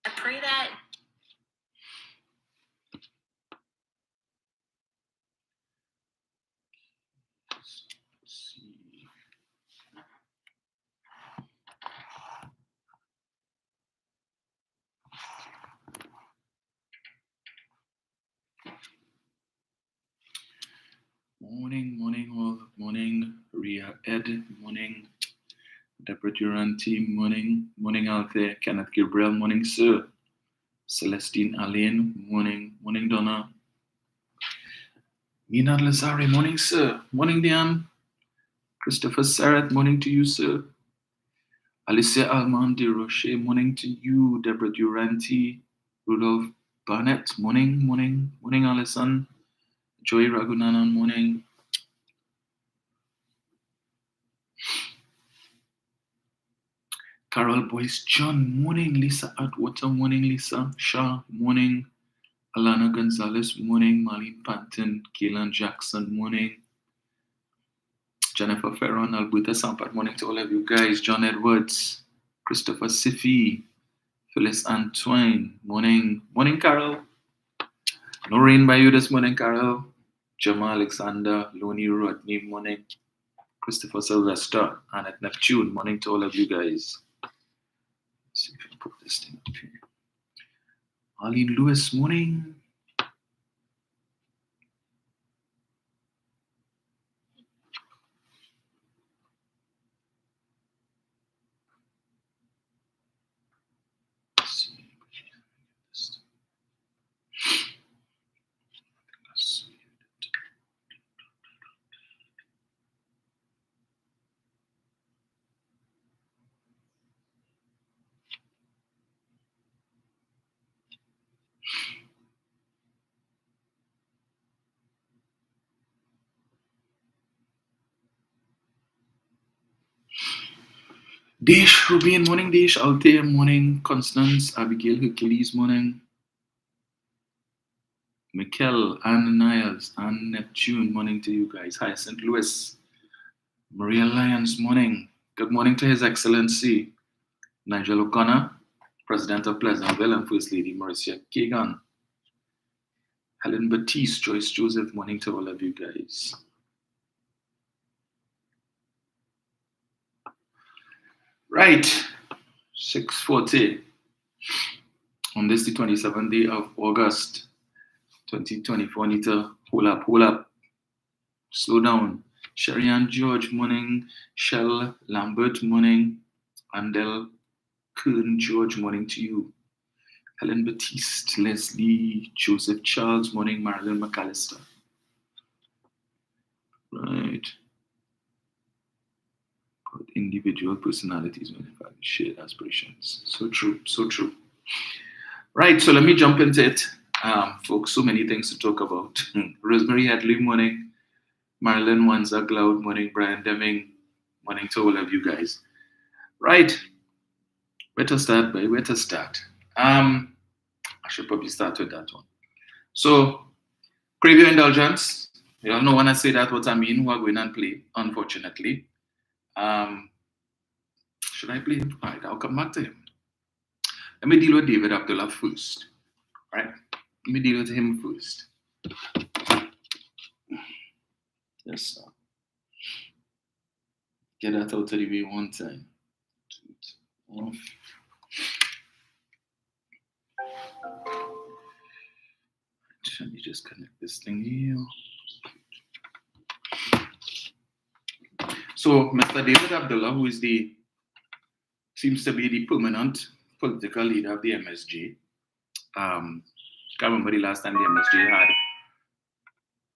I pray that Morning all, morning Ria Ed, morning Deputy Run team, morning out there, Kenneth Gabriel, morning sir, Celestine Alain, morning Donna, Minad Lazare, morning sir, morning Diane, Christopher Sarrett, morning to you sir, Alicia Alman de Rocher, morning to you, Deborah Duranti, Rudolph Barnett, morning Alison, Joy Ragunanan, morning. Carol Boyce John, morning. Lisa Atwater, morning. Lisa Shah, morning. Alana Gonzalez, morning. Marlene Panton, Kaylan Jackson, morning. Jennifer Ferron, Alberta Sampat, morning to all of you guys. John Edwards, Christopher Siffy, Phyllis Antoine, morning. Morning, Carol. No rain by you this morning, Carol. Jamal Alexander, Lonnie Rodney, morning. Christopher Sylvester, Annette Neptune, morning to all of you guys. Let's see if I can put this thing up here. Arlene Lewis, morning. Let's see. Desh Rubin, morning. Desh Altair, morning. Constance Abigail Hercules, morning. Mikel, Anne Niles, Anne Neptune, morning to you guys. Hi, St. Louis. Maria Lyons, morning. Good morning to His Excellency Nigel O'Connor, President of Pleasantville, and First Lady Marcia Kagan. Helen Batiste, Joyce Joseph, morning to all of you guys. Right, 6:40 on this the 27th day of August 2024. Need to hold up, slow down. Sherry Ann George, morning. Shell Lambert, morning. Andel Kern George, morning to you. Helen Batiste, Leslie Joseph Charles, morning. Marilyn McAllister. Right. Individual personalities, shared aspirations. So true. Right, so let me jump into it. Folks, so many things to talk about. Rosemary Hadley, morning. Marilyn Wanza Gloud, morning. Brian Deming, morning to all of you guys. Right, where to start? I should probably start with that one. So, crave your indulgence. You all know when I say that what I mean, who are going and play, unfortunately. Should I play him? All right, I'll come back to him. Let me deal with David Abdullah first. All right, let me deal with him first. Yes, sir. Get that out of the way one time. Off. Let me just connect this thing here. So, Mr. David Abdullah, who is seems to be the permanent political leader of the MSJ. Can't remember the last time the MSJ had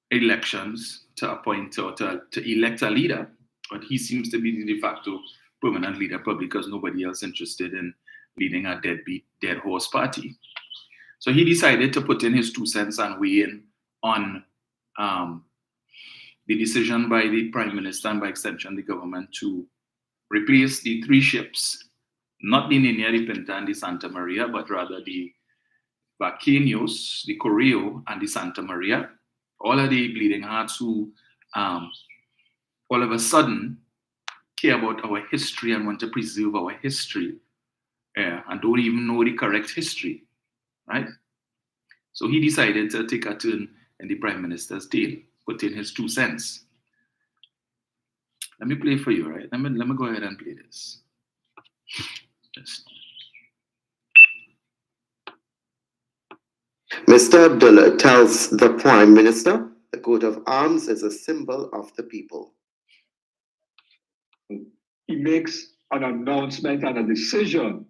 elections to appoint or to elect a leader, but he seems to be the de facto permanent leader, probably because nobody else interested in leading a dead horse party. So he decided to put in his 2 cents and weigh in on the decision by the Prime Minister and by extension the government to replace the 3 ships, not the Nina, the Pinta, and the Santa Maria, but rather the Vaqueños, the Correo, and the Santa Maria. All of the bleeding hearts who all of a sudden care about our history and want to preserve our history Yeah, and don't even know the correct history, right? So he decided to take a turn in the Prime Minister's tail, put in his 2 cents. Let me play for you, right? Let me go ahead and play this. Yes. Mr. Abdullah tells the Prime Minister the coat of arms is a symbol of the people. He makes an announcement and a decision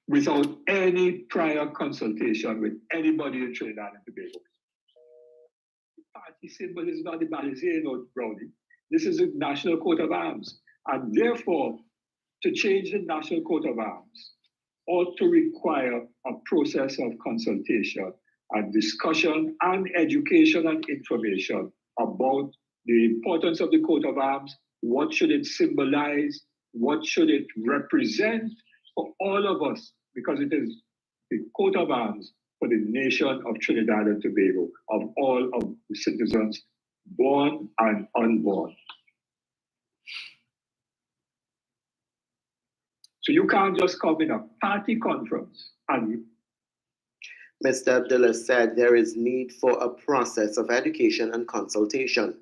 without any prior consultation with anybody in Trinidad and Tobago. The party symbol is not the Balizane or Brownie. This is a national coat of arms. And therefore, to change the national coat of arms ought to require a process of consultation and discussion and education and information about the importance of the coat of arms, what should it symbolize, what should it represent for all of us, because it is the coat of arms for the nation of Trinidad and Tobago, of all of the citizens, born and unborn. So you can't just come in a party conference and... Mr. Abdullah said there is need for a process of education and consultation.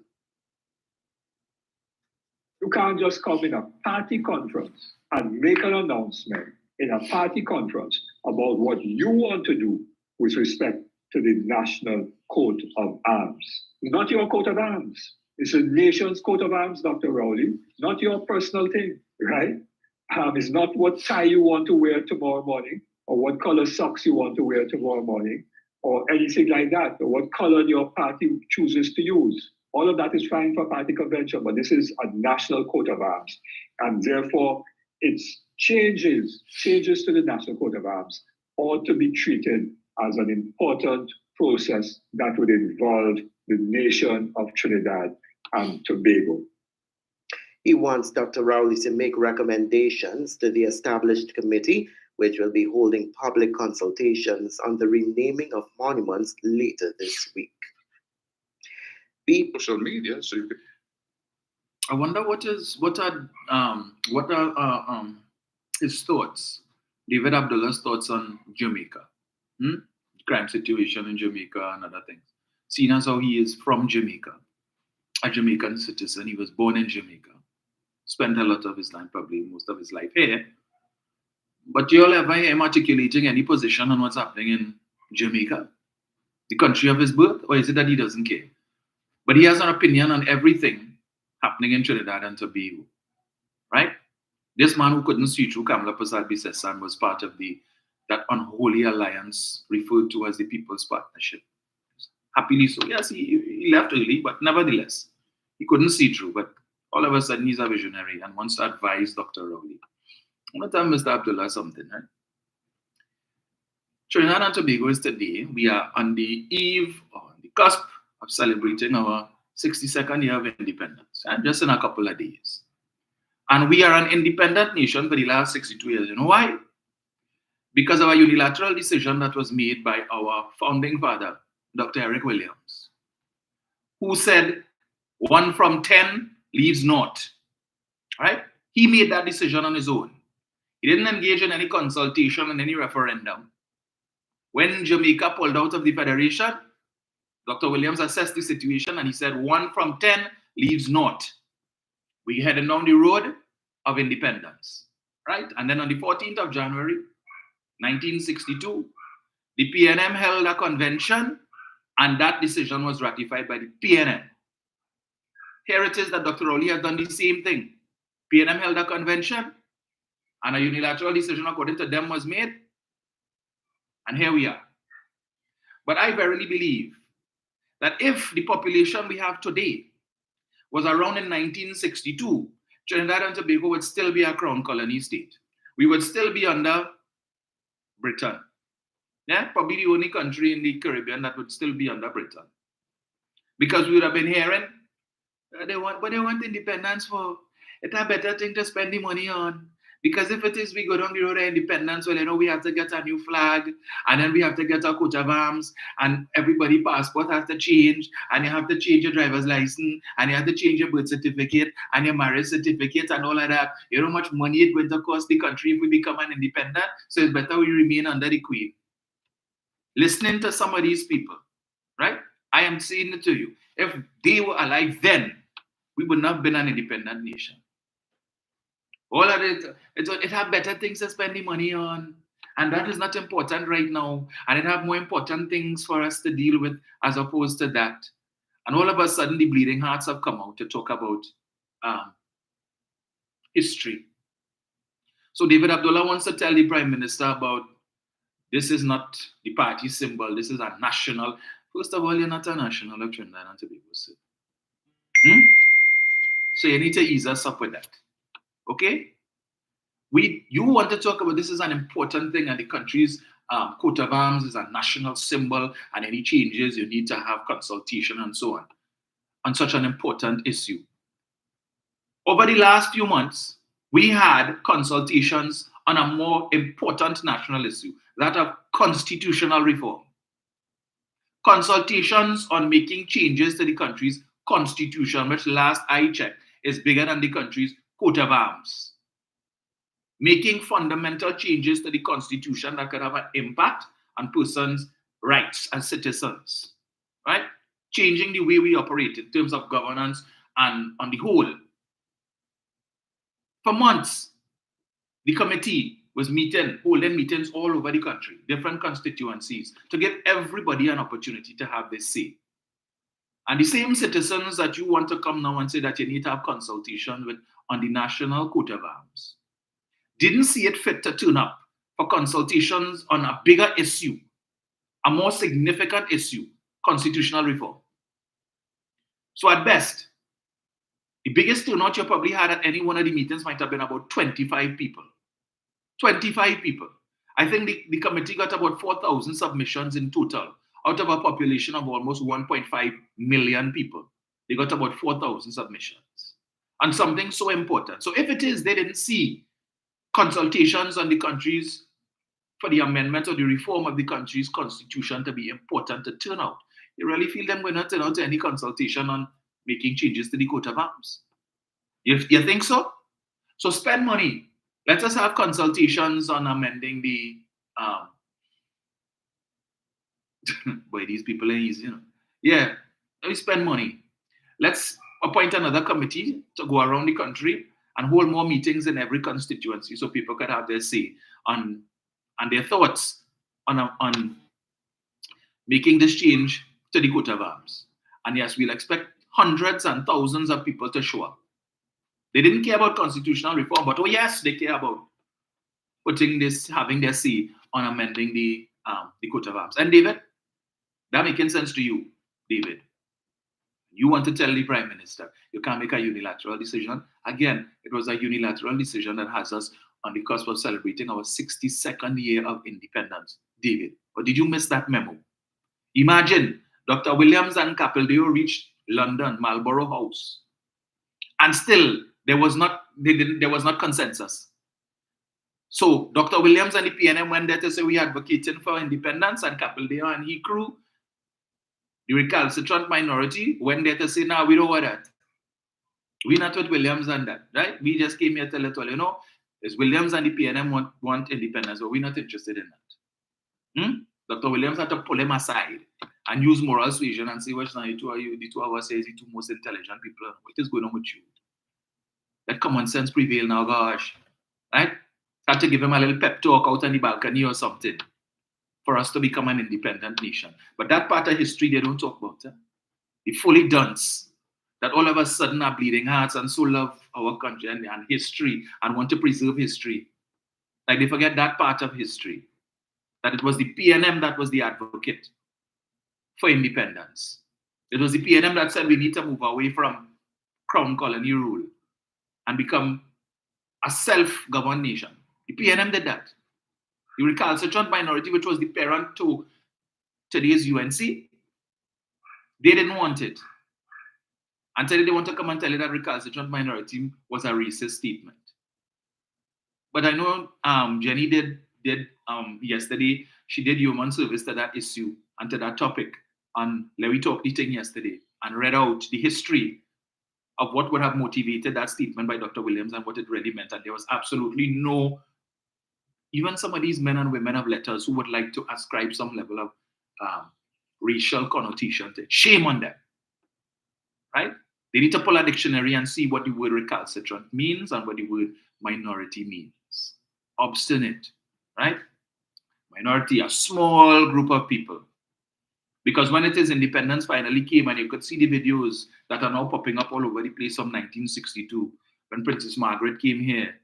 You can't just come in a party conference and make an announcement in a party conference about what you want to do with respect to the national coat of arms. Not your coat of arms. It's a nation's coat of arms, Dr. Rowley, not your personal thing, right? It's not what tie you want to wear tomorrow morning, or what color socks you want to wear tomorrow morning, or anything like that, or what color your party chooses to use. All of that is fine for party convention, but this is a national coat of arms. And therefore, its changes to the national coat of arms ought to be treated as an important process that would involve the nation of Trinidad and Tobago. He wants Dr. Rowley to make recommendations to the established committee, which will be holding public consultations on the renaming of monuments later this week. Social media, so you could... I wonder what are his thoughts, David Abdullah's thoughts on Jamaica, crime situation in Jamaica and other things. Seeing as how he is from Jamaica, a Jamaican citizen, he was born in Jamaica, spent a lot of his time, probably most of his life here. But do you all ever hear him articulating any position on what's happening in Jamaica, the country of his birth, or is it that he doesn't care? But he has an opinion on everything happening in Trinidad and Tobago, right? This man who couldn't see through Kamla Persad-Bissessar was part of that unholy alliance referred to as the People's Partnership. Happily so. Yes, he left early, but nevertheless, he couldn't see through. But all of a sudden, he's a visionary and wants to advise Dr. Rowley. I want to tell Mr. Abdullah something, right? Trinidad and Tobago is today. We are on the eve, or on the cusp, of celebrating our 62nd year of independence, just in a couple of days. And we are an independent nation for the last 62 years. You know why? Because of a unilateral decision that was made by our founding father, Dr. Eric Williams, who said 1 from 10 leaves naught, right? He made that decision on his own. He didn't engage in any consultation in any referendum. When Jamaica pulled out of the Federation, Dr. Williams assessed the situation and he said 1 from 10 leaves naught. We headed down the road of independence, right? And then on the 14th of January, 1962, the PNM held a convention and that decision was ratified by the PNM. Here it is that Dr. Rowley has done the same thing. PNM held a convention and a unilateral decision according to them was made. And here we are. But I verily believe that if the population we have today was around in 1962, Trinidad and Tobago would still be a crown colony state. We would still be under Britain. Yeah, probably the only country in the Caribbean that would still be under Britain. Because we would have been hearing, they want independence for, it's a better thing to spend the money on. Because if it is, we go down the road of independence, well, we have to get a new flag, and then we have to get a coat of arms, and everybody passport has to change, and you have to change your driver's license, and you have to change your birth certificate, and your marriage certificate, and all of that. You know how much money it's going to cost the country if we become an independent? So it's better we remain under the Queen. Listening to some of these people, right? I am saying it to you. If they were alive then, we would not have been an independent nation. All of it have better things to spend the money on. And that is not important right now. And it have more important things for us to deal with as opposed to that. And all of a sudden, the bleeding hearts have come out to talk about history. So David Abdullah wants to tell the Prime Minister about this is not the party symbol. This is a national. First of all, you're not a national of Trinidad and Tobago. So you need to ease us up with that. Okay? You want to talk about this is an important thing, and the country's coat of arms is a national symbol, and any changes you need to have consultation and so on such an important issue. Over the last few months, we had consultations on a more important national issue, that of constitutional reform. Consultations on making changes to the country's constitution, which last I checked is bigger than the country's coat of arms. Making fundamental changes to the constitution that could have an impact on persons' rights as citizens, right? Changing the way we operate in terms of governance and on the whole. For months, the committee was holding meetings all over the country, different constituencies, to give everybody an opportunity to have this say. And the same citizens that you want to come now and say that you need to have consultation with on the national coat of arms didn't see it fit to turn up for consultations on a bigger issue, a more significant issue, constitutional reform. So at best, the biggest turnout you probably had at any one of the meetings might have been about 25 people. 25 people. I think the committee got about 4,000 submissions in total out of a population of almost 1.5 million people. They got about 4,000 submissions on something so important. So if it is, they didn't see consultations on the country's for the amendment or the reform of the country's constitution to be important to turn out. You really feel them going to turn out to any consultation on making changes to the coat of arms? You think so? So spend money. Let us have consultations on amending the boy, these people are easy, you know. Yeah, let me spend money. Let's appoint another committee to go around the country and hold more meetings in every constituency so people could have their say on their thoughts on making this change to the coat of arms. And yes, we'll expect hundreds and thousands of people to show up. They didn't care about constitutional reform, but oh yes, they care about having their say on amending the coat of arms. And David, that making sense to you, David? You want to tell the Prime Minister you can't make a unilateral decision. Again, it was a unilateral decision that has us on the cusp of celebrating our 62nd year of independence. David, or did you miss that memo? Imagine Dr. Williams and Capildeo reached London, Marlborough House, and still there was not consensus. So Dr. Williams and the PNM went there to say we advocating for independence, and Capildeo and he crew, the recalcitrant minority, went there to say, no, we don't want that. We're not with Williams and that, right? We just came here to tell it all, it's Williams and the PNM want independence, but we're not interested in that. Dr. Williams had to pull him aside and use moral suasion and say, well, the two of us say the two most intelligent people. What is going on with you? Let common sense prevail now, gosh. Right? Had to give him a little pep talk out on the balcony or something for us to become an independent nation. But that part of history they don't talk about. The fully dunce that all of a sudden are bleeding hearts and so love our country and history and want to preserve history. Like they forget that part of history. That it was the PNM that was the advocate for independence. It was the PNM that said we need to move away from crown colony rule and become a self-governed nation. The PNM did that. The recalcitrant minority, which was the parent to today's UNC, they didn't want it. And today they want to come and tell you that recalcitrant minority was a racist statement. But I know Jenny did yesterday. She did human service to that issue and to that topic on Lewy Talk meeting yesterday and read out the history of what would have motivated that statement by Dr. Williams and what it really meant. And there was absolutely no, even some of these men and women of letters who would like to ascribe some level of racial connotation to it. Shame on them, right? They need to pull a dictionary and see what the word recalcitrant means and what the word minority means. Obstinate, right? Minority, a small group of people. Because when it is independence finally came, and you could see the videos that are now popping up all over the place from 1962, when Princess Margaret came here,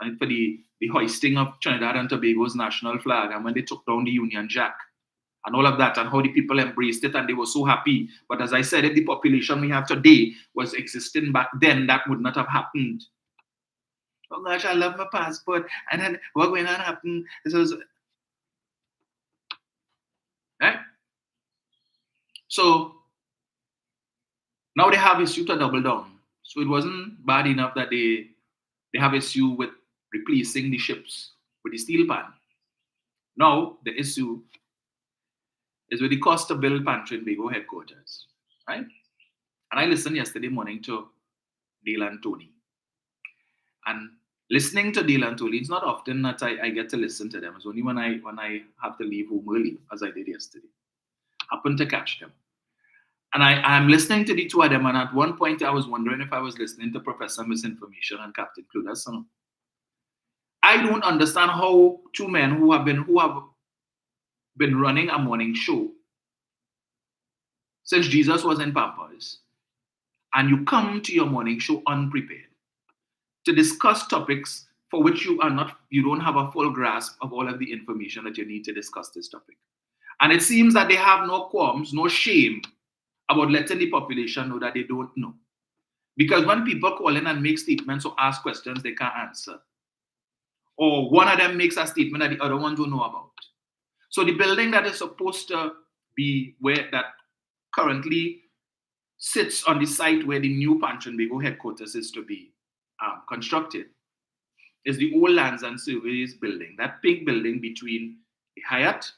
and for the hoisting of Trinidad and Tobago's national flag, and when they took down the Union Jack, and all of that, and how the people embraced it, and they were so happy. But as I said, if the population we have today was existing back then, that would not have happened. Oh gosh, I love my passport. And then what going on happen? Right? So now they have issue to double down. So it wasn't bad enough that they have issue with replacing the ships with the steel pan. Now the issue is with the cost to build Tobago headquarters, right? And I listened yesterday morning to Dale and Tony. And listening to Dale and Tony, it's not often that I get to listen to them. It's only when I have to leave home early, as I did yesterday. Happened to catch them. And I'm listening to the two of them, and at one point I was wondering if I was listening to Professor Misinformation and Captain Clueless. I don't understand how two men who have been running a morning show since Jesus was in Pampers, and you come to your morning show unprepared to discuss topics for which you don't have a full grasp of all of the information that you need to discuss this topic. And it seems that they have no qualms, no shame about letting the population know that they don't know. Because when people call in and make statements or ask questions, they can't answer. Or one of them makes a statement that the other one don't know about. So the building that is supposed to be where that currently sits on the site where the new Tobago headquarters is to be constructed is the old Lands and Surveys building, that pink building between the Hyatt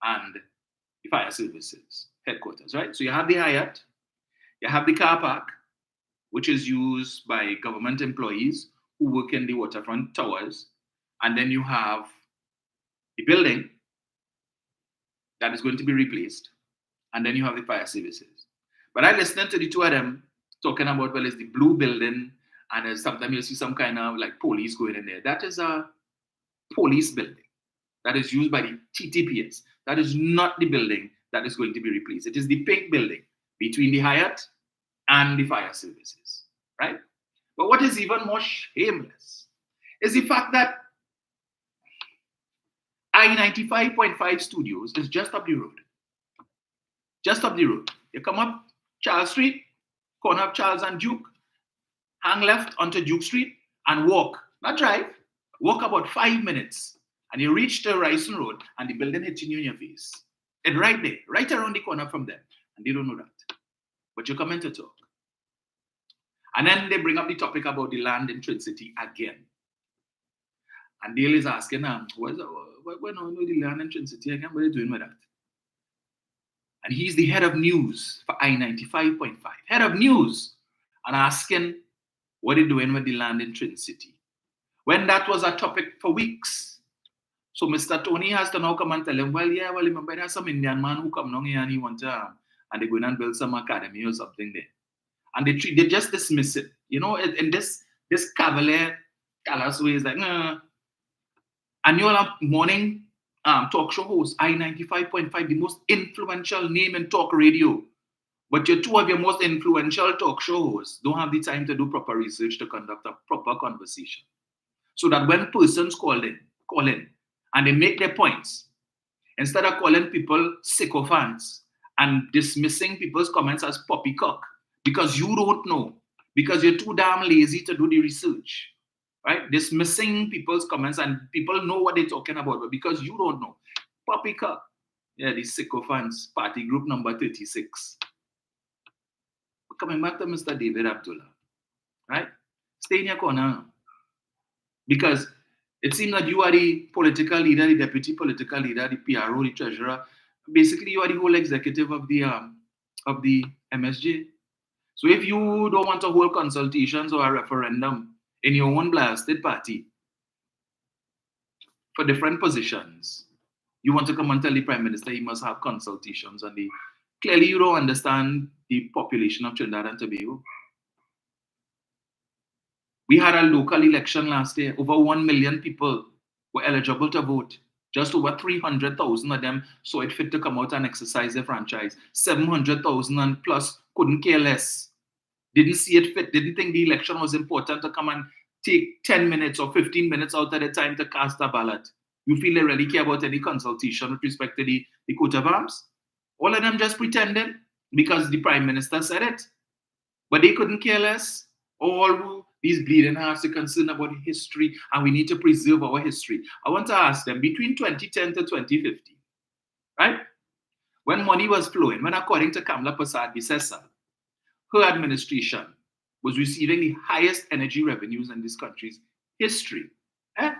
and the Fire Services headquarters, right? So you have the Hyatt, you have the car park, which is used by government employees who work in the Waterfront towers, and then you have the building that is going to be replaced, and then you have the Fire Services. But I listened to the two of them talking about, well, it's the blue building, and sometimes you see some kind of like police going in there. That is a police building that is used by the TTPS. That is not the building that is going to be replaced. It is the pink building between the Hyatt and the Fire Services, right? But what is even more shameless is the fact that I-95.5 Studios is just up the road. Just up the road. You come up Charles Street, corner of Charles and Duke, hang left onto Duke Street and walk, not drive, walk about 5 minutes, and you reach the Ryson Road and the building hitting you in your face. It's right there, right around the corner from them. And they don't know that. But you come in to talk. And then they bring up the topic about the land in Trin City again. And Dale is asking, why don't know the land in Trin City again? What are you doing with that? And he's the head of news for I-95.5. Head of news. And asking what they're doing with the land in Trin City. When that was a topic for weeks. So Mr. Tony has to now come and tell him, well, remember there's some Indian man who come down here and he wants to, and they're going and build some academy or something there. And they just dismiss it. You know, in this cavalier, callous way, is like, nah. And you're a morning talk show host, I-95.5, the most influential name in talk radio. But two of your most influential talk show hosts don't have the time to do proper research to conduct a proper conversation. So that when persons call in, and they make their points, instead of calling people sycophants and dismissing people's comments as poppycock, because you don't know, because you're too damn lazy to do the research, right? Dismissing people's comments, and people know what they're talking about, but because you don't know, poppycock. Yeah, the sycophants, party group number 36. Coming back to Mr. David Abdullah, right? Stay in your corner. Because it seems that you are the political leader, the deputy political leader, the PRO, the treasurer. Basically, you are the whole executive of the MSJ. So if you don't want to hold consultations or a referendum in your own blasted party for different positions, you want to come and tell the Prime Minister he must have consultations on the... Clearly, you don't understand the population of Trinidad and Tobago. We had a local election last year. Over 1 million people were eligible to vote. Just over 300,000 of them saw it fit to come out and exercise their franchise. 700,000 and plus couldn't care less. Didn't see it fit, didn't think the election was important to come and take 10 minutes or 15 minutes out of the time to cast a ballot. You feel they really care about any consultation with respect to the coat of arms? All of them just pretended because the Prime Minister said it. But they couldn't care less. All these bleeding hearts are concerned about history, and we need to preserve our history. I want to ask them, between 2010 to 2015, right? When money was flowing, when according to Kamla Persad-Bissessar, her administration was receiving the highest energy revenues in this country's history.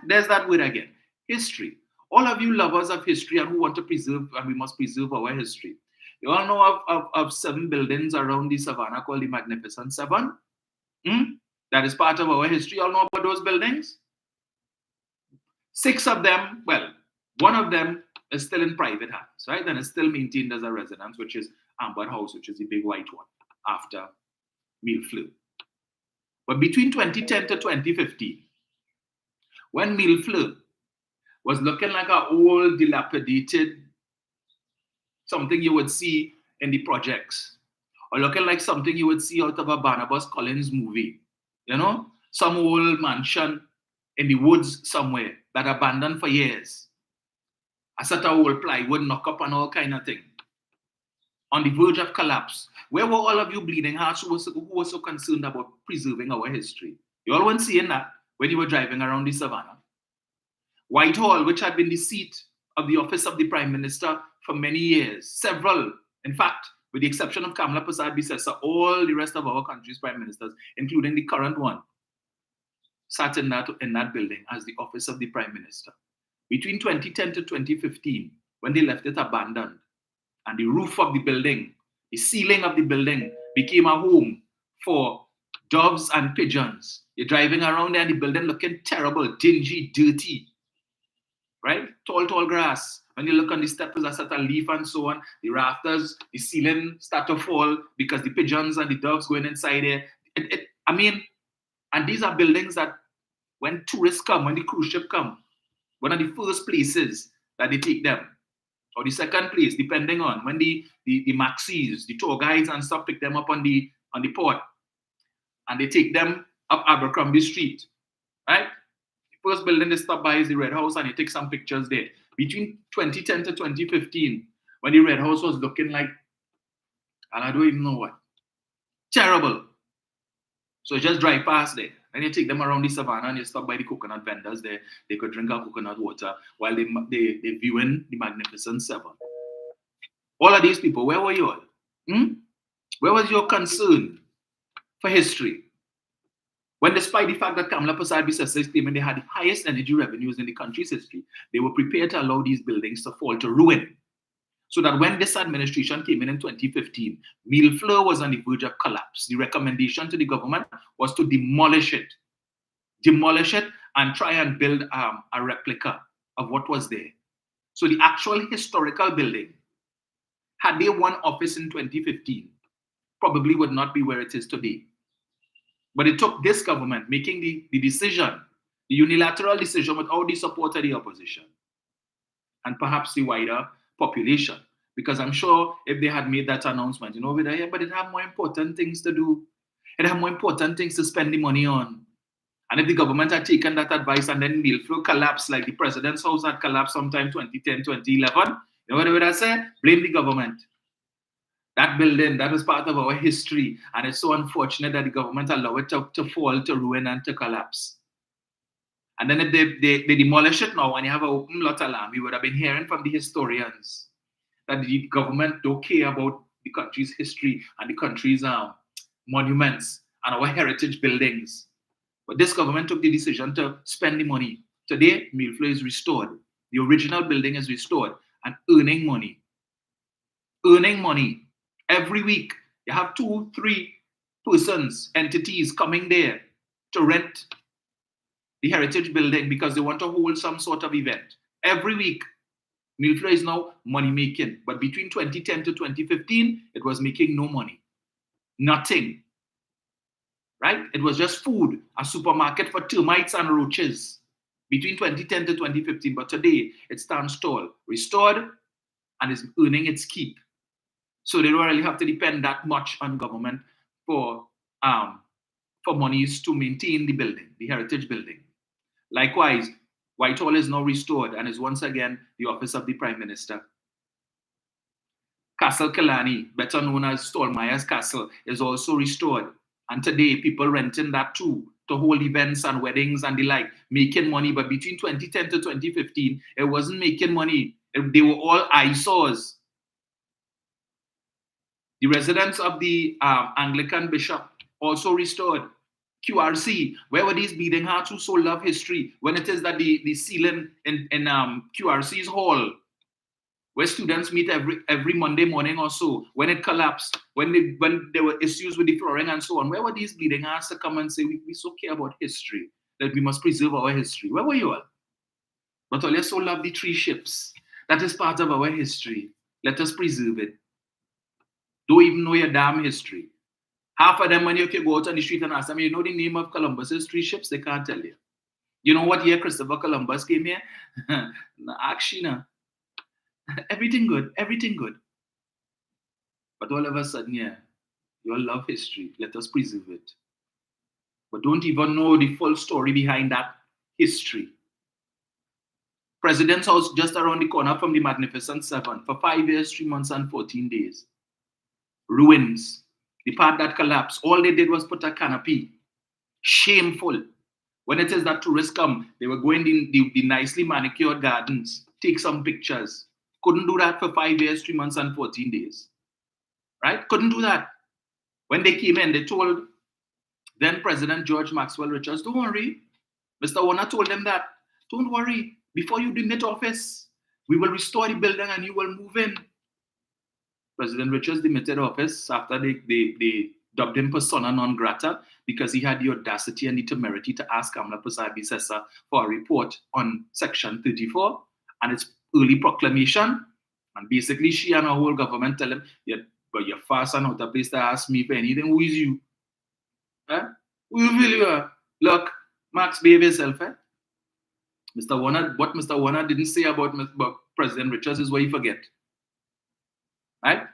There's that word again, history. All of you lovers of history and who want to preserve, and we must preserve our history. You all know of 7 buildings around the savannah called the Magnificent Seven? That is part of our history. You all know about those buildings? 6 of them, well, one of them is still in private hands, right? And it's still maintained as a residence, which is Amber House, which is the big white one, after Millfleur. But between 2010 to 2015, when Millfleur was looking like an old, dilapidated, something you would see in the projects, or looking like something you would see out of a Barnabas Collins movie, you know, some old mansion in the woods somewhere that abandoned for years. A set of old plywood knock up and all kind of thing. On the verge of collapse. Where were all of you bleeding hearts who were so concerned about preserving our history? You all weren't seeing that when you were driving around the savannah. Whitehall, which had been the seat of the office of the Prime Minister for many years, several, in fact, with the exception of Kamla Persad-Bissessar, all the rest of our country's prime ministers, including the current one, sat in that building as the office of the Prime Minister. Between 2010 to 2015, when they left it abandoned, and the roof of the building, the ceiling of the building became a home for doves and pigeons. You're driving around there and the building looking terrible, dingy, dirty, right? Tall grass. When you look on the steps, there's a set of leaf and so on. The rafters, the ceiling start to fall because the pigeons and the doves going inside there. And these are buildings that when tourists come, when the cruise ship come, one of the first places that they take them, or the second place, depending on when the maxis, the tour guides and stuff pick them up on the port, and they take them up Abercrombie Street, right? The first building they stop by is the Red House, and they take some pictures there. Between 2010 to 2015, when the Red House was looking like, and I don't even know what, terrible. So just drive past there. Then you take them around the savannah and you stop by the coconut vendors there. They could drink our coconut water while they viewing the Magnificent Seven. All of these people, where were you all? Where was your concern for history? When despite the fact that Kamla Persad-Bissessar is claiming they had the highest energy revenues in the country's history, they were prepared to allow these buildings to fall to ruin. So that when this administration came in 2015, Millfleur was on the verge of collapse. The recommendation to the government was to demolish it and try and build a replica of what was there. So the actual historical building, had they won office in 2015, probably would not be where it is today. But it took this government making the decision, the unilateral decision without the support of the opposition and perhaps the wider population. Because I'm sure if they had made that announcement, but it had more important things to do. It had more important things to spend the money on. And if the government had taken that advice and then Millfleur collapsed, like the president's house had collapsed sometime 2010, 2011, you know what they would have said? Blame the government. That building, that was part of our history. And it's so unfortunate that the government allowed it to fall, to ruin, and to collapse. And then if they demolish it now and you have an open lot alarm, we would have been hearing from the historians that the government don't care about the country's history and the country's monuments and our heritage buildings. But this government took the decision to spend the money. Today, Millflow is restored. The original building is restored and earning money. Earning money. Every week, you have 2-3 persons, entities coming there to rent the heritage building because they want to hold some sort of event. Every week, Millflow is now money making. But between 2010 to 2015, it was making no money. Nothing. Right? It was just food, a supermarket for termites and roaches between 2010 to 2015. But today, it stands tall, restored, and is earning its keep. So they don't really have to depend that much on government for monies to maintain the building, the heritage building. Likewise, Whitehall is now restored and is once again the office of the Prime Minister. Castle Killarney, better known as Stallmeyer's Castle, is also restored. And today, people renting that too to hold events and weddings and the like, making money. But between 2010 to 2015, it wasn't making money. They were all eyesores. The residence of the Anglican bishop also restored. QRC, where were these bleeding hearts who so love history when it is that the ceiling in QRC's hall, where students meet every Monday morning or so, when it collapsed, when there were issues with the flooring and so on, where were these bleeding hearts to come and say, we so care about history, that we must preserve our history? Where were you all? But all you so love the 3 ships. That is part of our history. Let us preserve it. Don't even know your damn history. Half of them, when you can go out on the street and ask them, you know the name of Columbus's 3 ships? They can't tell you. You know what year Christopher Columbus came here? Actually, no. Everything good, everything good. But all of a sudden, yeah, you all love history. Let us preserve it. But don't even know the full story behind that history. President's House just around the corner from the Magnificent Seven for 5 years, 3 months, and 14 days. Ruins. The part that collapsed, all they did was put a canopy. Shameful. When it is that tourists come, they were going in the nicely manicured gardens, take some pictures. Couldn't do that for 5 years, 3 months, and 14 days. Right? Couldn't do that. When they came in, they told then President George Maxwell Richards, don't worry. Mr. Warner told them that, don't worry. Before you demit office, we will restore the building and you will move in. President Richards demitted office after they dubbed him persona non grata because he had the audacity and the temerity to ask Kamla Persad-Bissessar for a report on Section 34 and its early proclamation. And basically, she and her whole government tell him, yeah, but you're fast and out of place to ask me for anything. Who is you? Who you really are? Look, Max, behave yourself. Mr. Warner, what Mr. Warner didn't say about President Richards is what he forget. Right?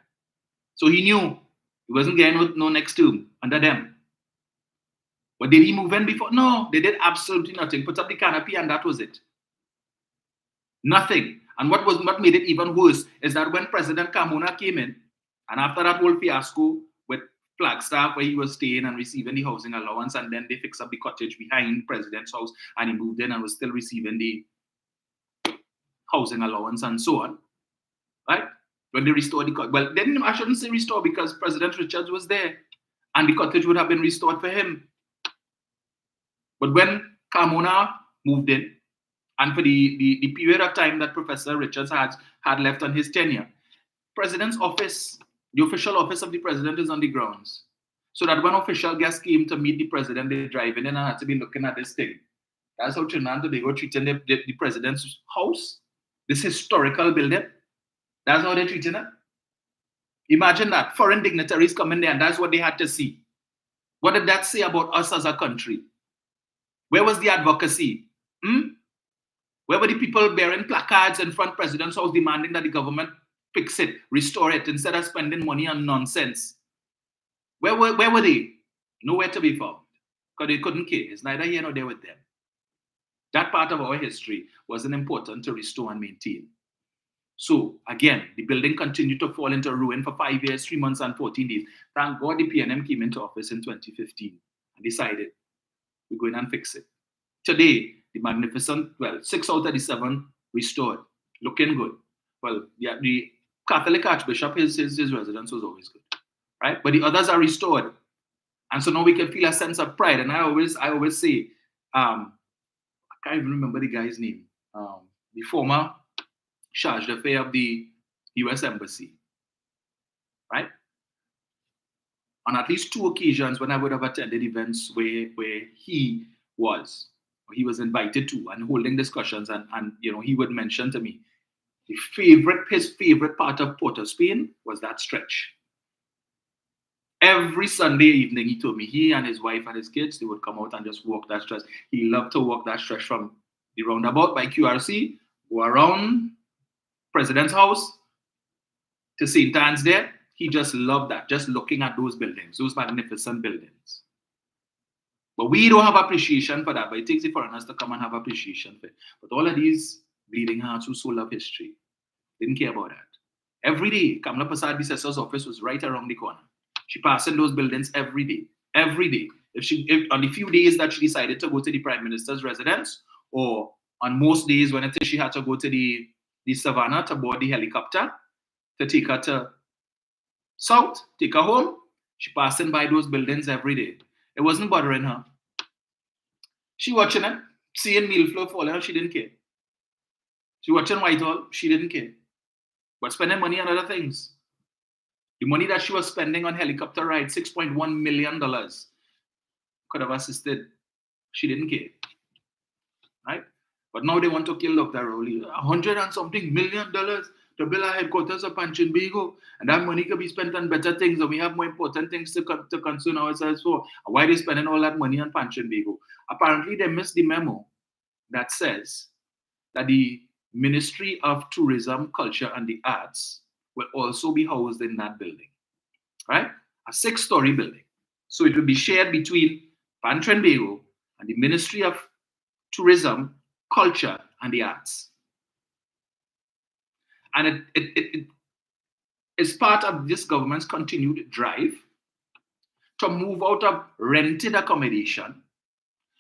So he knew he wasn't getting no next term under them. But did he move in before? No, they did absolutely nothing. Put up the canopy and that was it. Nothing. And what made it even worse is that when President Kamuna came in, and after that whole fiasco with Flagstaff where he was staying and receiving the housing allowance, and then they fixed up the cottage behind President's house and he moved in and was still receiving the housing allowance and so on. Right? When they restored the cottage. Well, then I shouldn't say restore because President Richards was there and the cottage would have been restored for him. But when Kamuna moved in, and for the period of time that Professor Richards had left on his tenure, President's office, the official office of the president is on the grounds. So that when official guests came to meet the president, they driving in and had to be looking at this thing. That's how Trinidad and Tobago treating the president's house, this historical building. That's how they're treating it. Imagine that. Foreign dignitaries coming there and that's what they had to see. What did that say about us as a country? Where was the advocacy? Where were the people bearing placards in front of President's house demanding that the government fix it, restore it, instead of spending money on nonsense? Where were they? Nowhere to be found. Because they couldn't care. It's neither here nor there with them. That part of our history wasn't important to restore and maintain. So, again, the building continued to fall into ruin for 5 years, 3 months, and 14 days. Thank God the PNM came into office in 2015 and decided we're going and fix it. Today, the magnificent, 6 out of the 7 restored, looking good. Well, yeah, the Catholic Archbishop, his residence was always good, right? But the others are restored. And so now we can feel a sense of pride. And I always say, I can't even remember the guy's name, the former charge d'affaires of the US Embassy, right? On at least 2 occasions when I would have attended events where he was invited to and holding discussions, and he would mention to me his favorite part of Port of Spain was that stretch. Every Sunday evening, he told me he and his wife and his kids, they would come out and just walk that stretch. He loved to walk that stretch from the roundabout by QRC, go around President's House to St. Anne's there. He just loved that, just looking at those buildings, those magnificent buildings. But we don't have appreciation for that, but it takes the foreigners to come and have appreciation for it. But all of these bleeding hearts who so love history didn't care about that. Every day, Kamla Persad-Bissessar's office was right around the corner. She passed in those buildings every day. Every day. If on the few days that she decided to go to the Prime Minister's residence, or on most days when she had to go to the savannah to board the helicopter to take her to South, take her home, she passed in by those buildings every day. It wasn't bothering her. She watching it, seeing meal flow falling, she didn't care. She watching Whitehall, she didn't care. But spending money on other things. The money that she was spending on helicopter rides, $6.1 million, could have assisted. She didn't care. Right? But now they want to kill Dr. Rowley. $100 and something million to build our headquarters of Tobago, and that money could be spent on better things, and we have more important things to concern ourselves for. Why are they spending all that money on Tobago? Apparently, they missed the memo that says that the Ministry of Tourism, Culture, and the Arts will also be housed in that building, right? A 6-story building. So it will be shared between Tobago and the Ministry of Tourism, Culture, and the Arts. And it is part of this government's continued drive to move out of rented accommodation,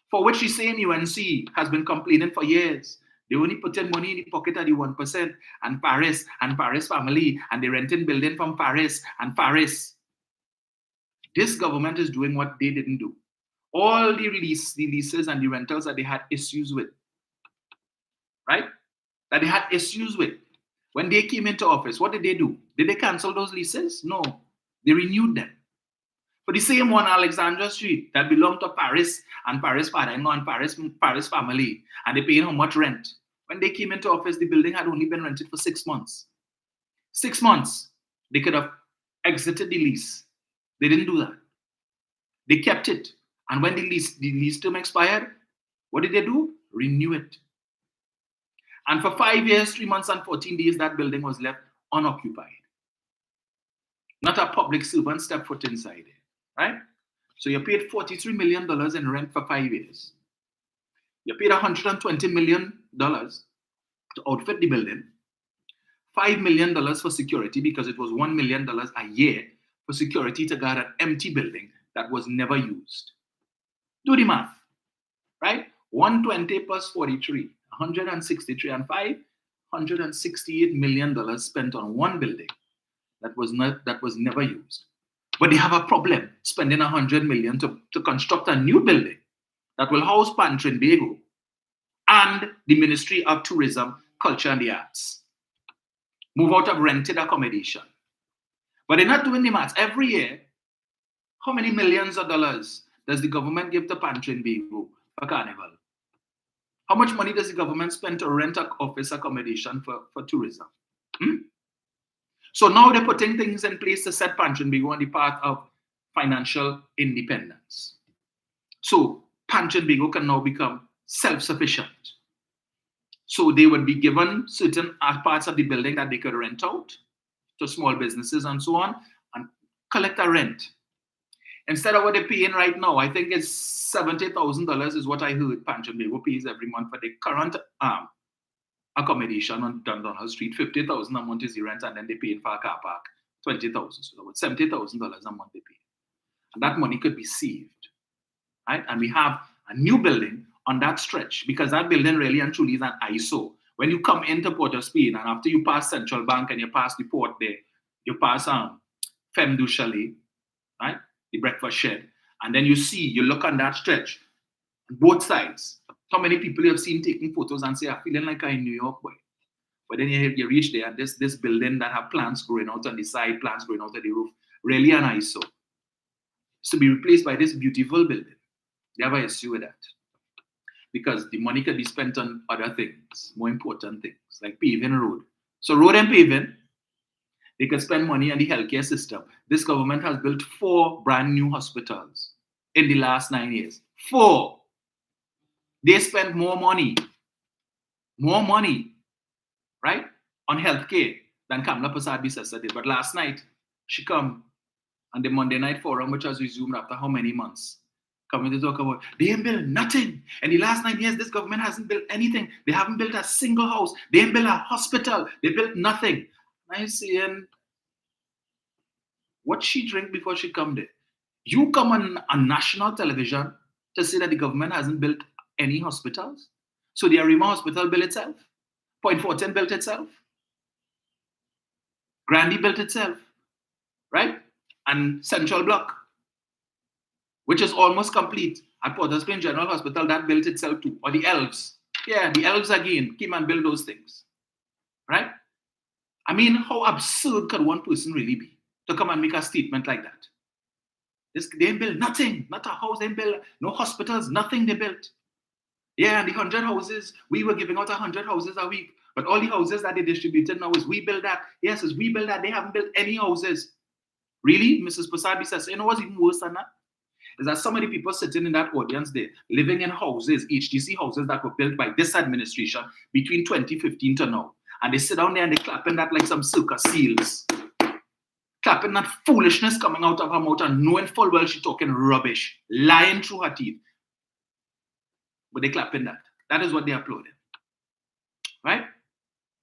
for which the same UNC has been complaining for years. They only put in money in the pocket of the 1%, and Paris family, and they renting building from Paris and Paris. This government is doing what they didn't do. All the leases and the rentals that they had issues with, right? That they had issues with. When they came into office, what did they do? Did they cancel those leases? No, they renewed them. For the same one, Alexandra Street, that belonged to Paris and Paris father-in-law and Paris family, and they paid how much rent? When they came into office, the building had only been rented for 6 months. 6 months, they could have exited the lease. They didn't do that. They kept it. And when the lease term expired, what did they do? Renew it. And for 5 years, 3 months, and 14 days, that building was left unoccupied. Not a public servant stepped foot inside it, right? So you paid $43 million in rent for 5 years. You paid $120 million to outfit the building, $5 million for security, because it was $1 million a year for security to guard an empty building that was never used. Do the math, right? 120 plus 43, 163, and $568 million spent on one building that was never used. But they have a problem spending $100 million to construct a new building that will house Tobago and the Ministry of Tourism, Culture, and the Arts. Move out of rented accommodation. But they're not doing the maths. Every year, how many millions of dollars does the government give to Tobago for Carnival? How much money does the government spend to rent an office accommodation for tourism? So now they're putting things in place to set Tobago on the path of financial independence. So Tobago can now become self-sufficient. So they would be given certain parts of the building that they could rent out to small businesses and so on, and collect a rent. Instead of what they're paying right now, I think it's $70,000 is what I heard Tobago pays every month for the current accommodation on Dundonald Street. $50,000 a month is the rent, and then they pay for a car park $20,000. So about $70,000 a month they pay. And that money could be saved, right? And we have a new building on that stretch, because that building really and truly is an eyesore. When you come into Port of Spain, and after you pass Central Bank and you pass the port there, you pass Femme du Chalet, right? The breakfast shed, And then you look on that stretch, both sides. How many people you have seen taking photos and say, I'm feeling like I'm in New York, boy. But then you reach there, and this building that have plants growing out on the side, plants growing out of the roof, really an eyesore. It's to be replaced by this beautiful building. They have an issue with that. Because the money could be spent on other things, more important things, like paving a road. So road and paving, they could spend money on the healthcare system. This government has built 4 brand new hospitals in the last 9 years. 4. They spent more money, right, on healthcare than Kamla Persad-Bissessar did. But last night, she come on the Monday night forum, which was resumed after how many months? Coming to talk about, they ain't built nothing. In the last 9 years, this government hasn't built anything. They haven't built a single house. They ain't built a hospital. They built nothing. I'm saying, what she drink before she come there? You come on national television to say that the government hasn't built any hospitals? So the Arima Hospital built itself. Point Fortin built itself. Grandy built itself. Right? And Central Block, which is almost complete. At Port of Spain General Hospital, that built itself too. Or the Elves. Yeah, the Elves again came and built those things. Right? I mean, how absurd could one person really be to come and make a statement like that? They ain't built nothing. Not a house, they ain't built. No hospitals, nothing they built. Yeah, and the 100 houses, we were giving out 100 houses a week. But all the houses that they distributed now is we build that. Yes, it's we build that. They haven't built any houses. Really? Mrs. Persad-Bissessar, you know what's even worse than that? Is that some of the people sitting in that audience there, living in houses, HDC houses that were built by this administration between 2015 to now. And they sit down there and they clapping that like some circus seals. Clapping that foolishness coming out of her mouth and knowing full well she's talking rubbish, lying through her teeth. But they clapping that. That is what they applauded. Right?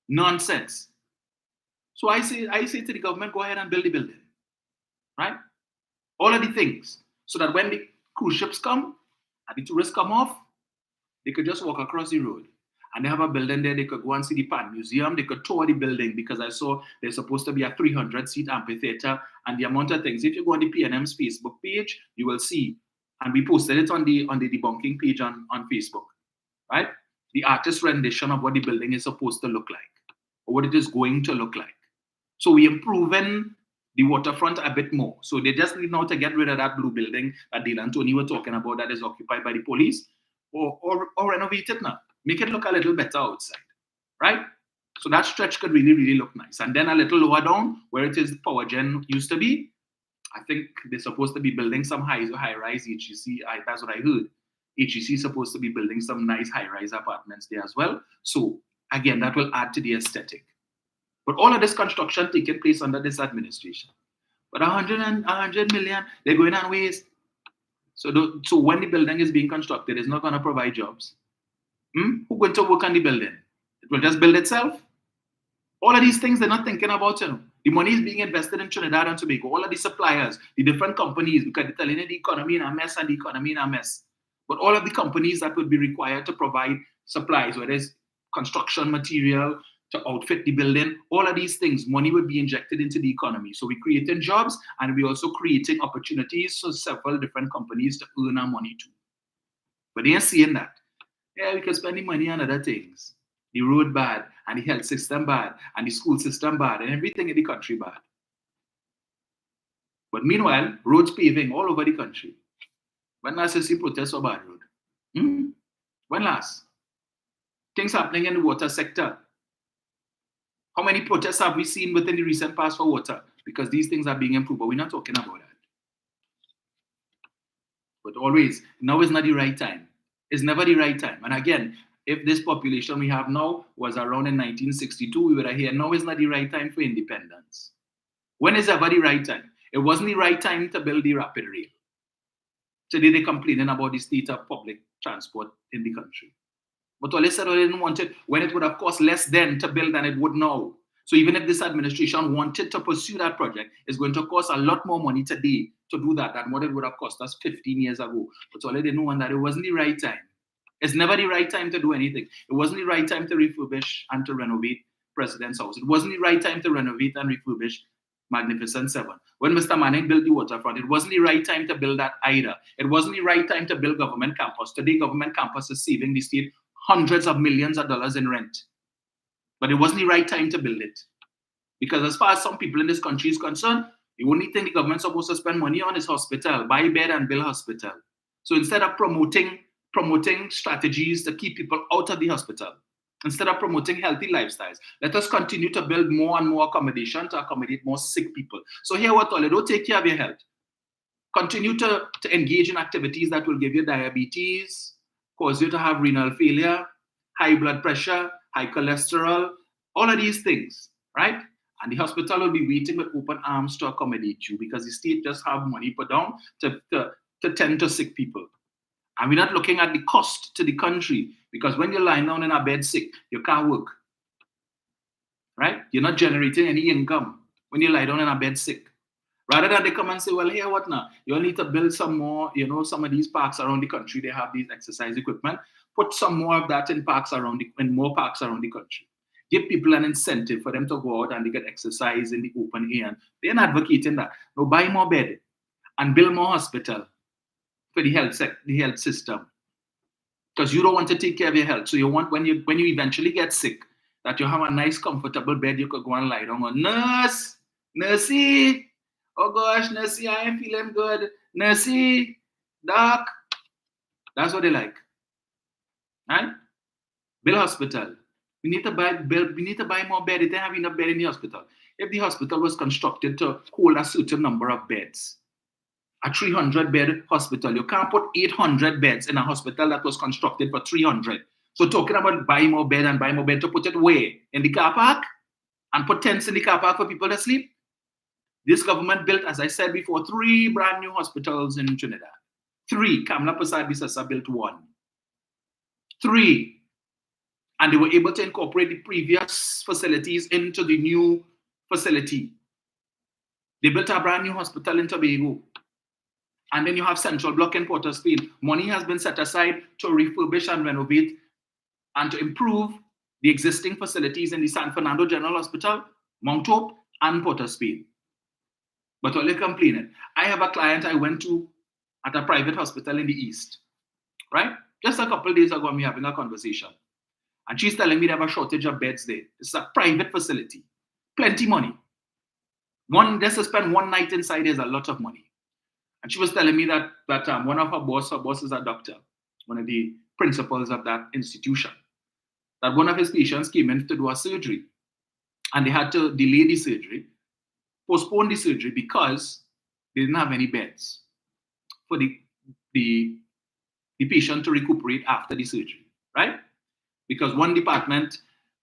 Nonsense. So I say to the government, go ahead and build the building. Right? All of the things. So that when the cruise ships come and the tourists come off, they could just walk across the road. And they have a building there, they could go and see the Pan Museum, they could tour the building because I saw there's supposed to be a 300-seat amphitheater and the amount of things. If you go on the PNM's Facebook page, you will see. And we posted it on the debunking page on Facebook, right? The artist rendition of what the building is supposed to look like or what it is going to look like. So we're improving the waterfront a bit more. So they just need now to get rid of that blue building that Dale and Tony were talking about that is occupied by the police or renovate it now. Make it look a little better outside, right? So that stretch could really, really look nice. And then a little lower down, where it is Power Gen used to be, I think they're supposed to be building some high-rise HEC. That's what I heard. HEC is supposed to be building some nice high-rise apartments there as well. So again, that will add to the aesthetic. But all of this construction taking place under this administration. But 100 million, they're going on waste. So when the building is being constructed, it's not going to provide jobs. Who's going to work on the building? It will just build itself. All of these things they're not thinking about. The money is being invested in Trinidad and Tobago. All of the suppliers, the different companies, because they're telling you the economy in a mess and the economy in a mess. But all of the companies that would be required to provide supplies, whether it's construction material to outfit the building, all of these things, money would be injected into the economy. So we're creating jobs and we're also creating opportunities for several different companies to earn our money too. But they ain't seeing that. Yeah, we can spend the money on other things. The road bad, and the health system bad, and the school system bad, and everything in the country bad. But meanwhile, roads paving all over the country. When last you see protests for bad road? When last? Things happening in the water sector. How many protests have we seen within the recent past for water? Because these things are being improved, but we're not talking about that. But always, now is not the right time. It's never the right time. And again, if this population we have now was around in 1962, we would have here, now is not the right time for independence. When is ever the right time? It wasn't the right time to build the rapid rail. Today they're complaining about the state of public transport in the country. But all they said, they didn't want it when it would have cost less then to build than it would now. So even if this administration wanted to pursue that project, it's going to cost a lot more money today to do that than what it would have cost us 15 years ago. But all they didn't want that it wasn't the right time. It's never the right time to do anything. It wasn't the right time to refurbish and to renovate President's House. It wasn't the right time to renovate and refurbish Magnificent Seven. When Mr. Manning built the Waterfront, it wasn't the right time to build that either. It wasn't the right time to build government campus. Today, government campus is saving the state hundreds of millions of dollars in rent. But it wasn't the right time to build it. Because as far as some people in this country is concerned, the only thing the government's supposed to spend money on is hospital, buy bed and build hospital. So instead of promoting strategies to keep people out of the hospital, instead of promoting healthy lifestyles, let us continue to build more and more accommodation to accommodate more sick people. So here what Toledo, take care of your health. Continue to engage in activities that will give you diabetes, cause you to have renal failure, high blood pressure, high cholesterol, all of these things, right? And the hospital will be waiting with open arms to accommodate you because the state just have money put down to tend to sick people. And we're not looking at the cost to the country because when you're lying down in a bed sick, you can't work, right? You're not generating any income when you lie down in a bed sick. Rather than they come and say, well, here, what now? You'll need to build some more, some of these parks around the country, they have these exercise equipment. Put some more of that in more parks around the country. Give people an incentive for them to go out and they get exercise in the open air. They're not advocating that. No, buy more bed and build more hospital for the health system. Because you don't want to take care of your health. So you want when you eventually get sick, that you have a nice, comfortable bed you could go and lie down on. Nursey, oh gosh, Nursey, I am feeling good. Nursey, doc. That's what they like. Right? Build hospital. We need to buy more beds. They don't have enough bed in the hospital. If the hospital was constructed to hold a certain number of beds, a 300-bed hospital, you can't put 800 beds in a hospital that was constructed for 300. So talking about buy more bed to put it where? In the car park? And put tents in the car park for people to sleep? This government built, as I said before, 3 brand new hospitals in Trinidad. 3. Kamla Persad-Bissessar built 1. 3. And they were able to incorporate the previous facilities into the new facility. They built a brand new hospital in Tobago. And then you have Central Block in Port of Spain. Money has been set aside to refurbish and renovate and to improve the existing facilities in the San Fernando General Hospital, Mount Hope, and Port of Spain. But all they're complaining. I have a client I went to at a private hospital in the East, right? Just a couple of days ago, we having a conversation. And she's telling me they have a shortage of beds there. It's a private facility. Plenty money. Just to spend one night inside is a lot of money. And she was telling me that one of her boss is a doctor, one of the principals of that institution, that one of his patients came in to do a surgery. And they had to delay the surgery, postpone the surgery because they didn't have any beds for the patient to recuperate after the surgery, right? Because one department,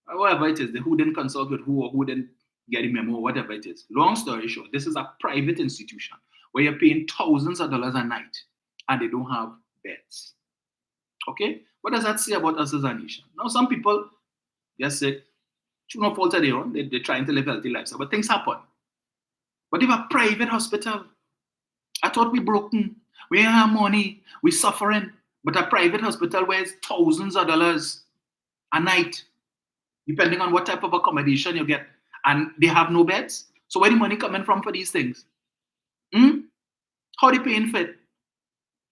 whatever it is, who didn't consult with who or who didn't get a memo or whatever it is. Long story short, this is a private institution where you're paying thousands of dollars a night and they don't have beds. Okay? What does that say about us as a nation? Now, some people just say, it's no fault of their own, they're trying to live healthy lives, but things happen. But if a private hospital, I thought we broken, we have money, we suffering, but a private hospital where it's thousands of dollars a night, depending on what type of accommodation you get, and they have no beds. So where the money coming from for these things? How are they paying for it?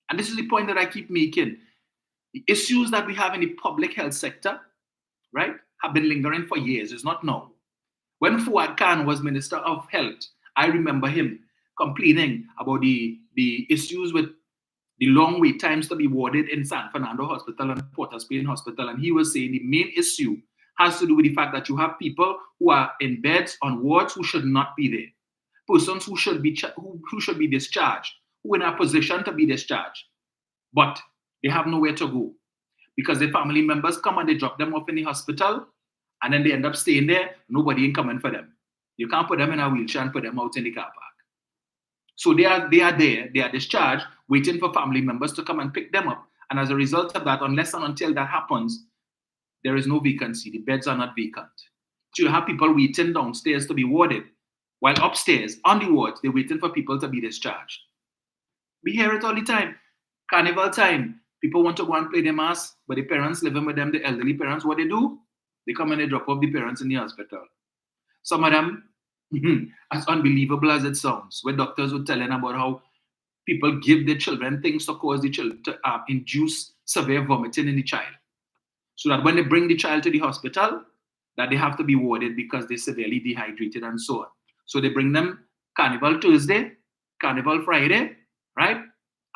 And this is the point that I keep making. The issues that we have in the public health sector, right, have been lingering for years. It's not now. When Fuad Khan was Minister of Health, I remember him complaining about the issues with the long wait times to be warded in San Fernando Hospital and Port of Spain Hospital. And he was saying the main issue has to do with the fact that you have people who are in beds on wards who should not be there. Persons who should be who should be discharged, who are in a position to be discharged, but they have nowhere to go because their family members come and they drop them off in the hospital and then they end up staying there, nobody ain't coming for them. You can't put them in a wheelchair and put them out in the car park. So they are there, they are discharged, waiting for family members to come and pick them up. And as a result of that, unless and until that happens, there is no vacancy. The beds are not vacant. So you have people waiting downstairs to be warded, while upstairs, on the wards, they're waiting for people to be discharged. We hear it all the time. Carnival time, people want to go and play their mass, but the parents living with them, the elderly parents, what they do? They come and they drop off the parents in the hospital. Some of them, As unbelievable as it sounds, where doctors were telling about how people give their children things to cause the children to induce severe vomiting in the child. So that when they bring the child to the hospital, that they have to be warded because they're severely dehydrated and so on. So they bring them Carnival Tuesday, Carnival Friday, right?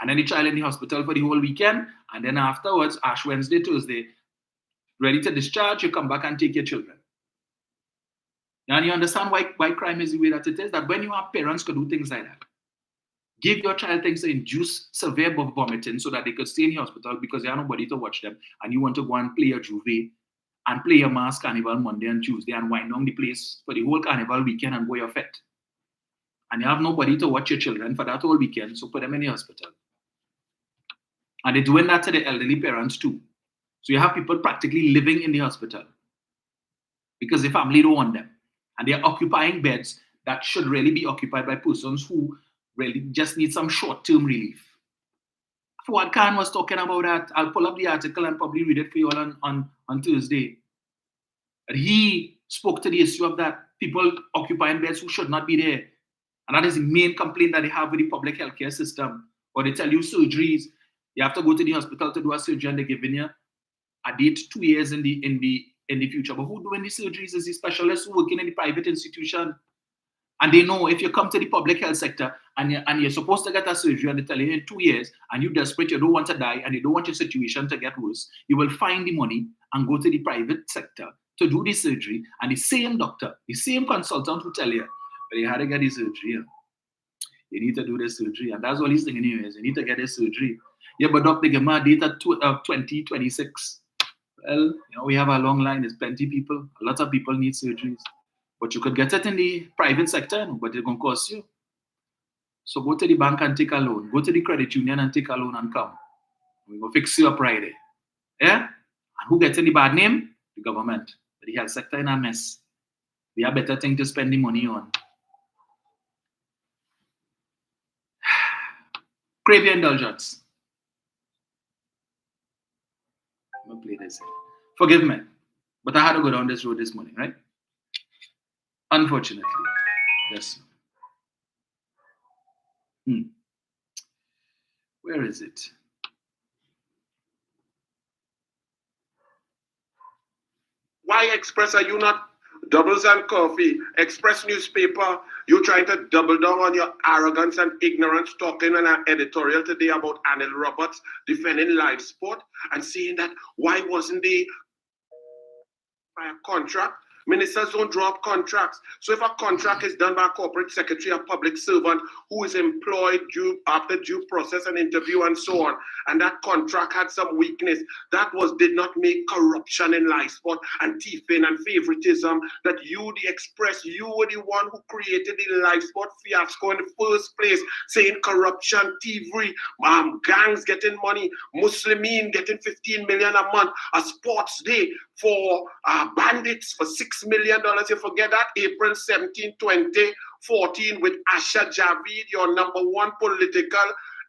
And then the child in the hospital for the whole weekend. And then afterwards, Ash Wednesday, Tuesday, ready to discharge, you come back and take your children. And you understand why crime is the way that it is? That when you have parents to do things like that, give your child things to induce severe vomiting so that they could stay in the hospital because they have nobody to watch them, and you want to go and play a Juve and play a mass carnival Monday and Tuesday and wind down the place for the whole carnival weekend and go your fete. And you have nobody to watch your children for that whole weekend, so put them in the hospital. And they're doing that to the elderly parents too. So you have people practically living in the hospital because the family don't want them. And they're occupying beds that should really be occupied by persons who really just need some short-term relief. Fuad Khan was talking about that. I'll pull up the article and probably read it for you all on Thursday. But he spoke to the issue of that people occupying beds who should not be there. And that is the main complaint that they have with the public healthcare system. Or they tell you surgeries, you have to go to the hospital to do a surgery and they're giving you a date 2 years in the future. But who doing the surgeries is the specialists who working in the private institution. And they know if you come to the public health sector and you're supposed to get a surgery and they tell you in 2 years and you're desperate, you don't want to die and you don't want your situation to get worse, you will find the money and go to the private sector to do the surgery. And the same doctor, the same consultant will tell you, but you had to get the surgery. You need to do the surgery. And that's all he's thinking is, you need to get the surgery. Yeah, but doctor, give me a date at 2026. Well, we have a long line. There's plenty of people. A lot of people need surgeries. But you could get it in the private sector, but it's going to cost you. So go to the bank and take a loan. Go to the credit union and take a loan and come. We're going to fix you up right there. Yeah? And who gets any bad name? The government. The health sector in a mess. We have better thing to spend the money on. Crave your indulgence. I'm going to play this. Forgive me. But I had to go down this road this morning, right? Unfortunately, yes. Where is it? Why Express are you not Doubles and Coffee, Express newspaper? You trying to double down on your arrogance and ignorance, talking in an editorial today about Anil Roberts defending live sport and saying that why wasn't the contract? Ministers don't drop contracts. So if a contract is done by a corporate secretary, a public servant who is employed after due process and interview and so on, and that contract had some weakness, that did not make corruption in live sport and thieving and favoritism, that you, the Express, you were the one who created the live sport fiasco in the first place, saying corruption, thievery, gangs getting money, Muslimin getting 15 million a month, a sports day for bandits for $6 million. You forget that? April 17, 2014 with Asha Javid, your #1 political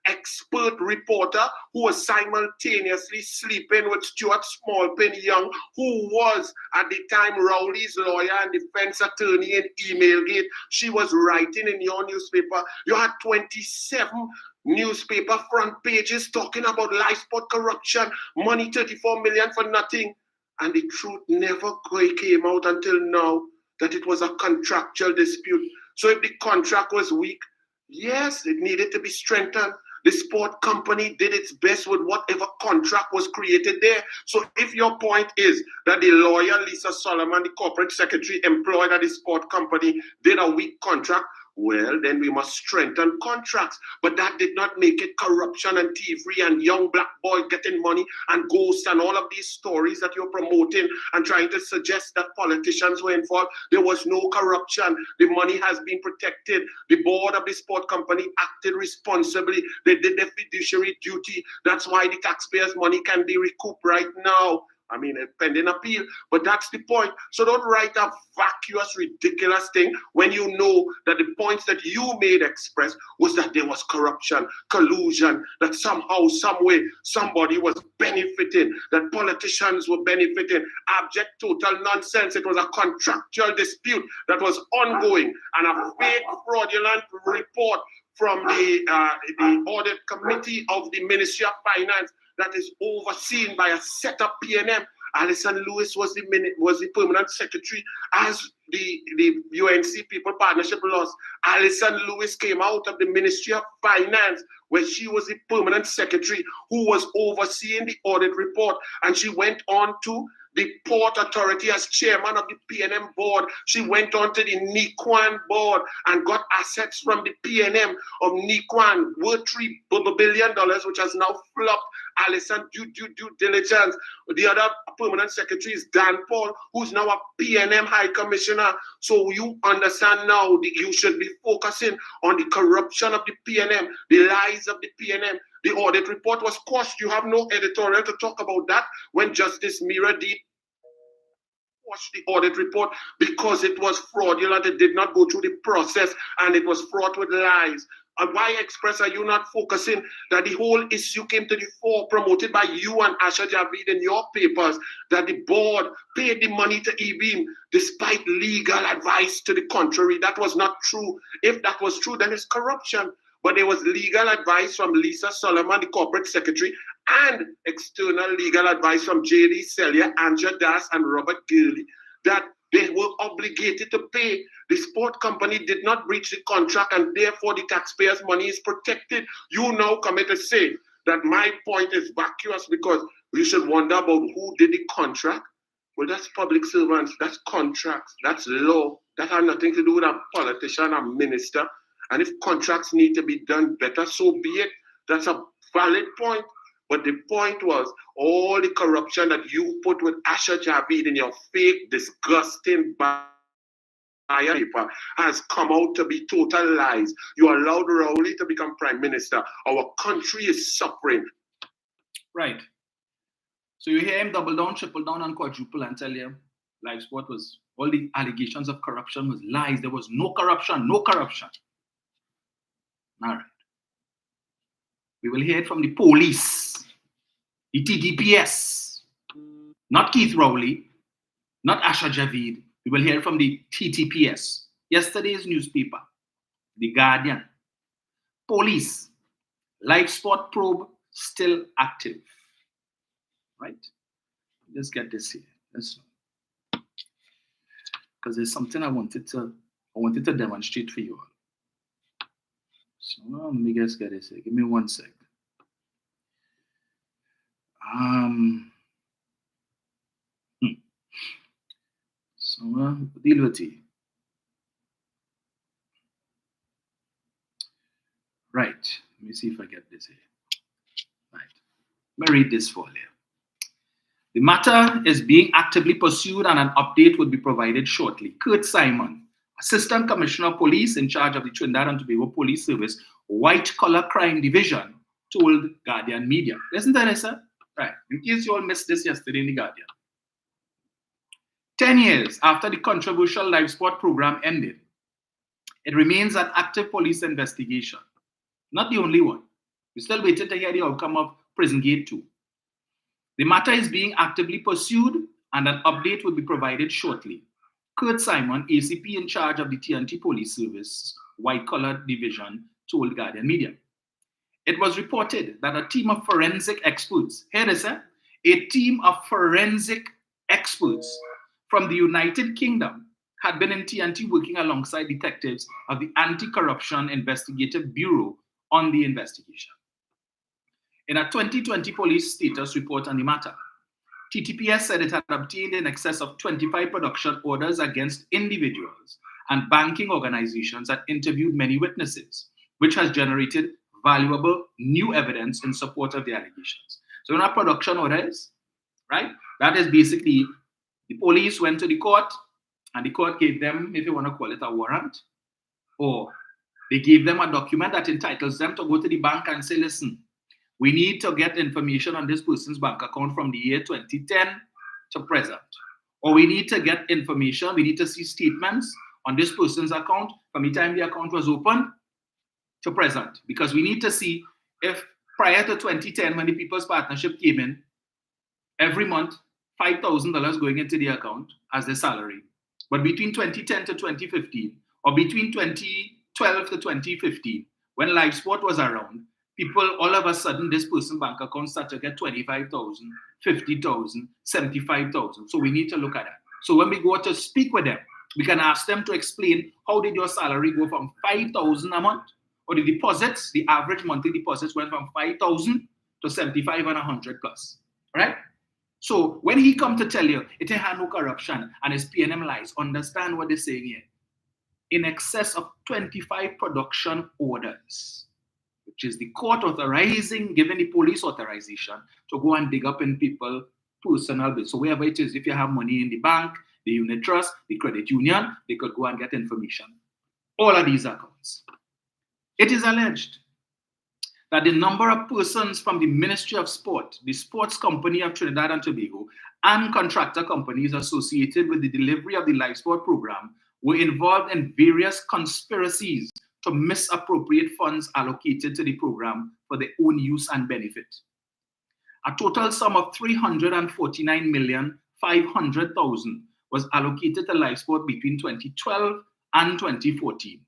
expert reporter who was simultaneously sleeping with Stuart Smallpin Young, who was at the time Rowley's lawyer and defense attorney in Emailgate. She was writing in your newspaper. You had 27 newspaper front pages talking about live sport corruption, money 34 million for nothing. And the truth never came out until now that it was a contractual dispute. So if the contract was weak, yes, it needed to be strengthened. The sport company did its best with whatever contract was created there. So if your point is that the lawyer, Lisa Solomon, the corporate secretary employed at the sport company, did a weak contract, well, then we must strengthen contracts. But that did not make it corruption and thievery and young black boys getting money and ghosts and all of these stories that you're promoting and trying to suggest that politicians were involved. There was no corruption. The money has been protected. The board of the sport company acted responsibly. They did their fiduciary duty. That's why the taxpayers' money can be recouped right now. I mean, a pending appeal, but that's the point. So don't write a vacuous, ridiculous thing when you know that the points that you made express was that there was corruption, collusion, that somehow, some way, somebody was benefiting, that politicians were benefiting. Abject, total nonsense. It was a contractual dispute that was ongoing, and a fake, fraudulent report from the audit committee of the Ministry of Finance that is overseen by a set up PNM. Alison Lewis was the permanent secretary as the UNC People Partnership lost. Alison Lewis came out of the Ministry of Finance where she was the permanent secretary who was overseeing the audit report, and she went on to the Port Authority as chairman of the PNM board. She went on to the Nikwan board and got assets from the PNM of Nikwan worth $3 billion, which has now flopped. Alison due diligence. The other permanent secretary is Dan Paul, who's now a PNM High Commissioner. So you understand now that you should be focusing on the corruption of the PNM, the lies of the PNM. The audit report was quashed. You have no editorial to talk about that when Justice Mira did quash the audit report because it was fraudulent. It did not go through the process and it was fraught with lies. And why, Express, are you not focusing that the whole issue came to the fore, promoted by you and Asha Javid in your papers, that the board paid the money to EBIM despite legal advice to the contrary? That was not true. If that was true, then it's corruption. But there was legal advice from Lisa Solomon, the corporate secretary, and external legal advice from J.D. Celia, Anja Das, and Robert Gurley that they were obligated to pay. The sport company did not breach the contract, and therefore the taxpayers' money is protected. You now come to say that my point is vacuous because you should wonder about who did the contract. Well, that's public servants, that's contracts, that's law. That has nothing to do with a politician, a minister. And if contracts need to be done better, so be it. That's a valid point. But the point was all the corruption that you put with Asha Javid in your fake, disgusting paper has come out to be total lies. You allowed Rowley to become prime minister. Our country is suffering. Right. So you hear him double down, triple down, and quadruple and tell you live sport was, all the allegations of corruption was lies. There was no corruption, no corruption. All right. We will hear it from the police, the TTPS, not Keith Rowley, not Asha Javid. We will hear from the TTPS. Yesterday's newspaper, The Guardian. Police, live sport probe still active. Right? Let's get this here. Let's know. Because there's something I wanted to demonstrate for you all. So let me just get this here. Give me 1 sec. So deal with it. Right. Let me see if I get this here. Right. Let me read this for you. The matter is being actively pursued and an update will be provided shortly. Kurt Simon, Assistant Commissioner of Police in charge of the Trinidad and Tobago Police Service, White Collar Crime Division, told Guardian Media. Listen to this, sir. Right. In case you all missed this yesterday in the Guardian. 10 years after the controversial live sport program ended, it remains an active police investigation. Not the only one. We're still waiting to hear the outcome of Prison Gate 2. The matter is being actively pursued and an update will be provided shortly. Kurt Simon, ACP in charge of the TNT Police Service, White Collar Division, told Guardian Media. It was reported that a team of forensic experts, hear this, a team of forensic experts from the United Kingdom had been in TNT working alongside detectives of the Anti-Corruption Investigative Bureau on the investigation. In a 2020 police status report on the matter, TTPS said it had obtained in excess of 25 production orders against individuals and banking organizations that interviewed many witnesses, which has generated valuable new evidence in support of the allegations. So in our production orders, right, that is basically the police went to the court and the court gave them, if you want to call it a warrant, or they gave them a document that entitles them to go to the bank and say, listen, we need to get information on this person's bank account from the year 2010 to present. Or we need to get information, we need to see statements on this person's account from the time the account was opened to present. Because we need to see if prior to 2010, when the People's Partnership came in, every month, $5,000 going into the account as their salary. But between 2010 to 2015, or between 2012 to 2015, when live sport was around, people, all of a sudden, this person's bank account started to get 25,000, 50,000, 75,000. So we need to look at that. So when we go to speak with them, we can ask them to explain, how did your salary go from 5,000 a month? Or the deposits, the average monthly deposits went from 5,000 to 75 and 100 plus, right? So when he come to tell you, it ain't had no corruption and it's PNM lies, understand what they're saying here. In excess of 25 production orders, which is the court authorizing, giving the police authorization to go and dig up in people personal bills. So wherever it is, if you have money in the bank, the unit trust, the credit union, they could go and get information. All of these accounts. It is alleged that the number of persons from the Ministry of Sport, the Sports Company of Trinidad and Tobago, and contractor companies associated with the delivery of the live sport program were involved in various conspiracies to misappropriate funds allocated to the program for their own use and benefit. A total sum of $349,500,000 was allocated to live sport between 2012 and 2014.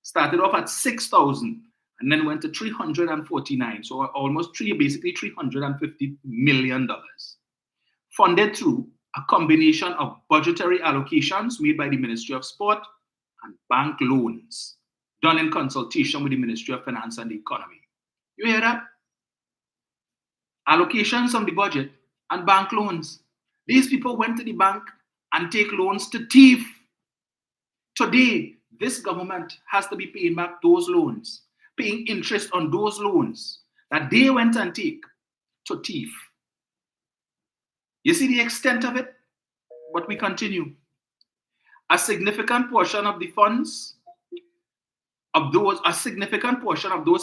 Started off at 6,000 and then went to 349, so almost basically $350 million. Funded through a combination of budgetary allocations made by the Ministry of Sport and bank loans done in consultation with the Ministry of Finance and the Economy. You hear that? Allocations from the budget and bank loans. These people went to the bank and take loans to thief. Today, this government has to be paying back those loans, paying interest on those loans that they went and take to thief. You see the extent of it? But we continue. A significant portion of those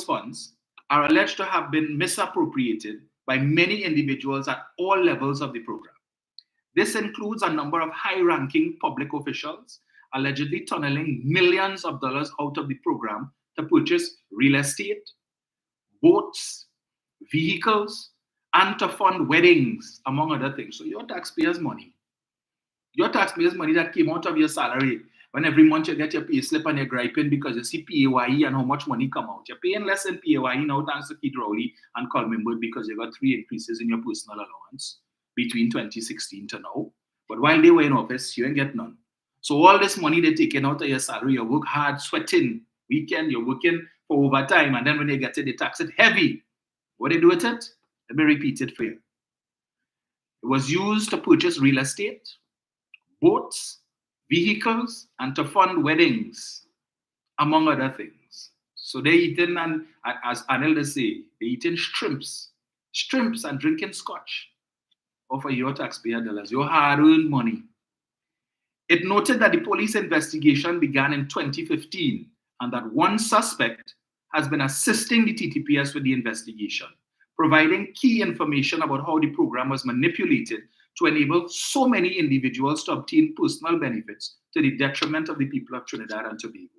funds are alleged to have been misappropriated by many individuals at all levels of the program. This includes a number of high-ranking public officials allegedly tunneling millions of dollars out of the program to purchase real estate, boats, vehicles, and to fund weddings, among other things. So your taxpayers' money that came out of your salary, when every month you get your pay slip and you're griping because you see PAYE and how much money come out. You're paying less in PAYE now thanks to Keith Rowley and Colmimbo because you got 3 increases in your personal allowance between 2016 to now. But while they were in office, you ain't get none. So all this money they're taking out of your salary, you work hard, sweating, weekend, you're working for overtime, and then when they get it, they tax it heavy. What they do with it? Let me repeat it for you. It was used to purchase real estate, boats, vehicles, and to fund weddings, among other things. So they eating, and as Anil say, they eating shrimps and drinking scotch off of your taxpayer dollars, your hard-earned money. It noted that the police investigation began in 2015 and that one suspect has been assisting the TTPS with the investigation, providing key information about how the program was manipulated to enable so many individuals to obtain personal benefits to the detriment of the people of Trinidad and Tobago.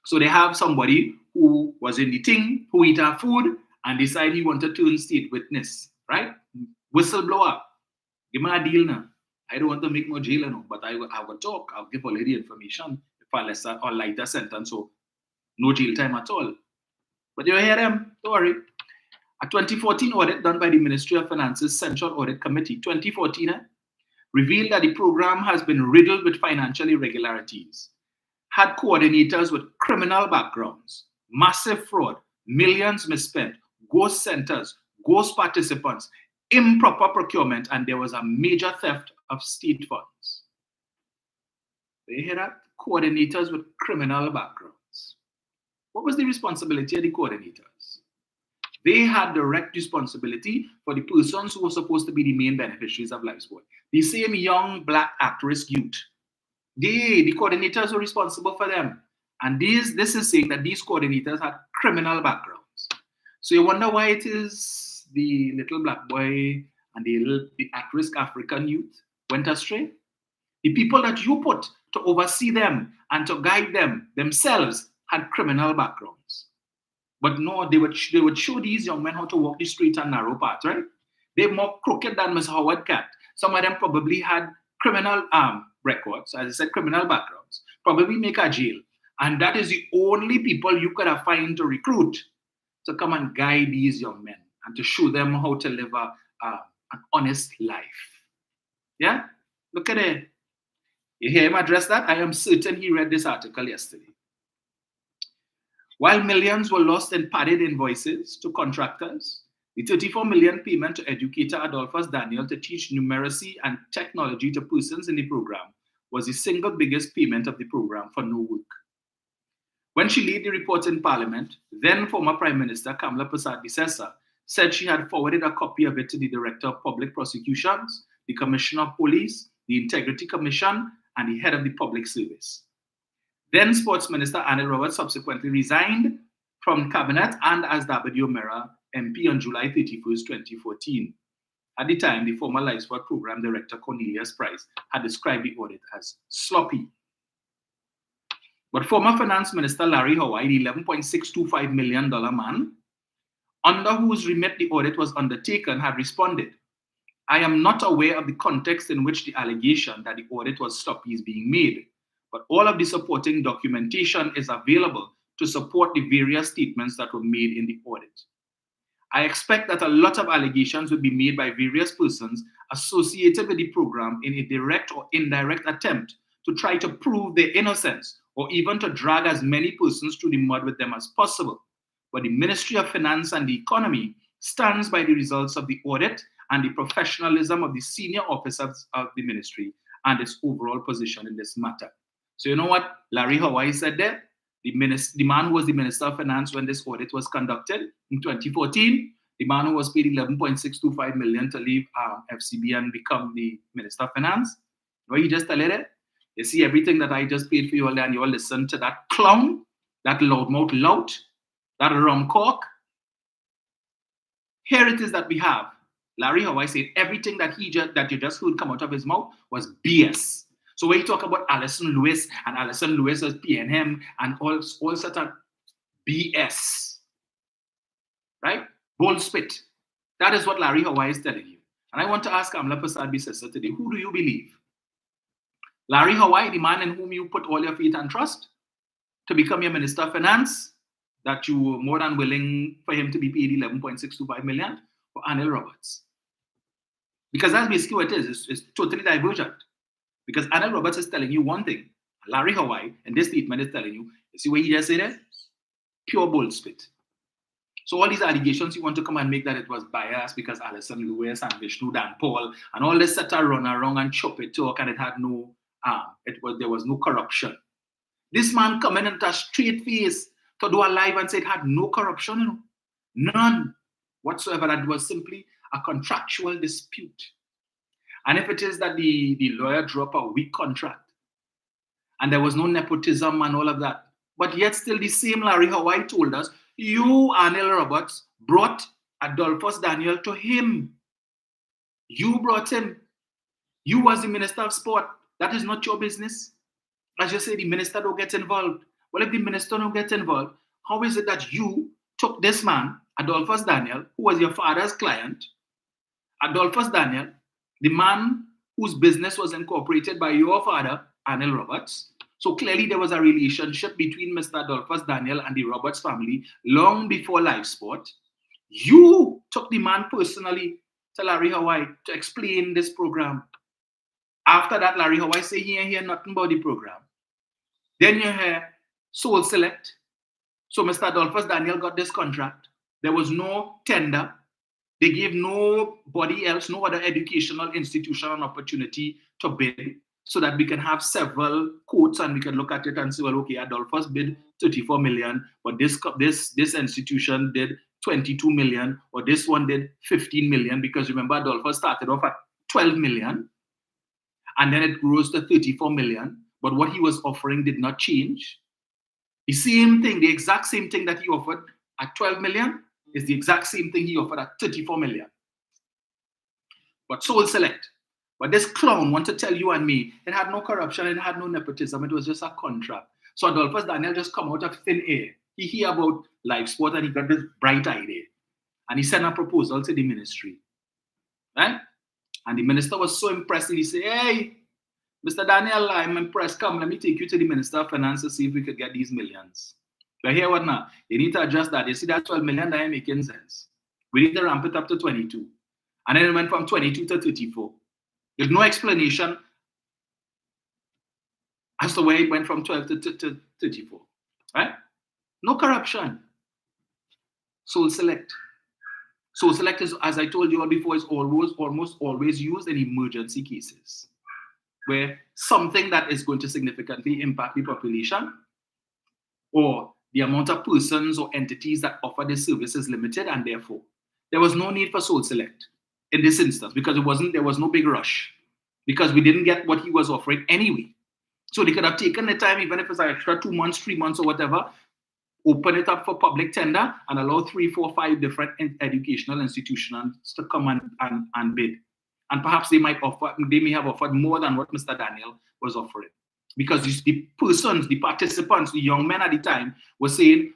So they have somebody who was in the thing, who eat our food, and decide he wanted to turn state witness, right? Whistleblower. Give me a deal now. I don't want to make no jail now, but I will talk. I'll give all the information if a lesser or lighter sentence, so no jail time at all. But you hear them, don't worry. A 2014 audit done by the Ministry of Finance's Central Audit Committee, 2014, revealed that the program has been riddled with financial irregularities, had coordinators with criminal backgrounds, massive fraud, millions misspent, ghost centers, ghost participants, improper procurement, and there was a major theft of state funds. You hear that? Coordinators with criminal backgrounds. What was the responsibility of the coordinators? They had direct responsibility for the persons who were supposed to be the main beneficiaries of live sport. The same young black at-risk youth. The coordinators were responsible for them. And this is saying that these coordinators had criminal backgrounds. So you wonder why it is the little black boy and the at-risk African youth went astray? The people that you put to oversee them and to guide them themselves had criminal backgrounds. But no, they would show these young men how to walk the straight and narrow path, right? They're more crooked than Mr. Howard Cat. Some of them probably had criminal records, as I said, criminal backgrounds, probably make a jail. And that is the only people you could have found to recruit to come and guide these young men and to show them how to live an honest life. Yeah? Look at it. You hear him address that? I am certain he read this article yesterday. While millions were lost in padded invoices to contractors, the 34 million payment to educator Adolphus Daniel to teach numeracy and technology to persons in the program was the single biggest payment of the program for no work. When she laid the report in Parliament, then former Prime Minister Kamla Persad-Bissessar said she had forwarded a copy of it to the Director of Public Prosecutions, the Commissioner of Police, the Integrity Commission, and the head of the Public Service. Then Sports Minister Anil Roberts subsequently resigned from Cabinet and as W. Mera MP on July 31st, 2014. At the time, the former Life Sport Program Director Cornelius Price had described the audit as sloppy. But former Finance Minister Larry Hawaii, the $11.625 million man, under whose remit the audit was undertaken, had responded, I am not aware of the context in which the allegation that the audit was sloppy is being made, but all of the supporting documentation is available to support the various statements that were made in the audit. I expect that a lot of allegations will be made by various persons associated with the program in a direct or indirect attempt to try to prove their innocence or even to drag as many persons through the mud with them as possible. But the Ministry of Finance and the Economy stands by the results of the audit and the professionalism of the senior officers of the ministry and its overall position in this matter. So you know what Larry Hawaii said there? The man who was the Minister of Finance when this audit was conducted in 2014, the man who was paid $11.625 million to leave FCB and become the Minister of Finance. What he just tell it? You see everything that I just paid for you all and you all listen to that clown, that loudmouth lout, that rum cork. Here it is that we have. Larry Hawaii said everything that you just heard come out of his mouth was BS. So when you talk about Alison Lewis and Alison Lewis as PNM and all sort of BS, right? Bold spit. That is what Larry Hawaii is telling you. And I want to ask Kamla Persad-Bissessar today, who do you believe? Larry Hawaii, the man in whom you put all your faith and trust to become your Minister of Finance, that you were more than willing for him to be paid $11.625 million, or Anil Roberts? Because that's basically what it is. It's totally divergent. Because Anil Roberts is telling you one thing. Larry Hawaii, in this statement, is telling you see what he just said there? Pure bull spit. So all these allegations you want to come and make that it was biased because Alison Lewis and Vishnu Dan Paul and all this set run around and chop it talk and it had no there was no corruption. This man coming into a straight face to do a live and say it had no corruption, you know. None whatsoever. That was simply a contractual dispute. And if it is that the lawyer drew up a weak contract and there was no nepotism and all of that, but yet still the same Larry Hawaii told us, you, Anil Roberts, brought Adolphus Daniel to him. You brought him. You was the Minister of Sport. That is not your business. As you say, the minister don't get involved. Well, if the minister don't get involved, how is it that you took this man, Adolphus Daniel, who was your father's client, Adolphus Daniel, the man whose business was incorporated by your father, Anil Roberts. So clearly there was a relationship between Mr. Adolphus Daniel and the Roberts family long before live sport. You took the man personally to Larry Hawaii to explain this program. After that, Larry Hawaii say he ain't hear nothing about the program. Then you hear Soul Select. So Mr. Adolphus Daniel got this contract. There was no tender. They gave nobody else, no other educational institution an opportunity to bid so that we can have several quotes and we can look at it and say, well, okay, Adolphus bid 34 million, but this institution did 22 million, or this one did 15 million, because remember, Adolphus started off at 12 million, and then it grows to 34 million, but what he was offering did not change. The same thing, the exact same thing that he offered at 12 million, is the exact same thing he offered at 34 million. but Soul Select. But this clown want to tell you and me, it had no corruption, it had no nepotism, it was just a contract. So Adolphus Daniel just come out of thin air. He hear about live sport and he got this bright idea. And he sent a proposal to the ministry. Right? And the minister was so impressed, he said, hey, Mr. Daniel, I'm impressed. Come, let me take you to the Minister of Finance to see if we could get these millions. But here what now? You need to adjust that. You see that 12 million that ain't making sense. We need to ramp it up to 22. And then it went from 22 to 34. There's no explanation as to why it went from 12 to 34. Right? No corruption. Soul Select. Soul Select is, as I told you all before, is almost always used in emergency cases, where something that is going to significantly impact the population or the amount of persons or entities that offer this service is limited, and therefore there was no need for Soul Select in this instance because there was no big rush because we didn't get what he was offering anyway. So they could have taken the time, even if it's an extra 2 months, 3 months or whatever, open it up for public tender and allow 3, 4, 5 different educational institutions to come and bid. And perhaps they may have offered more than what Mr. Daniel was offering. Because the persons, the participants, the young men at the time were saying,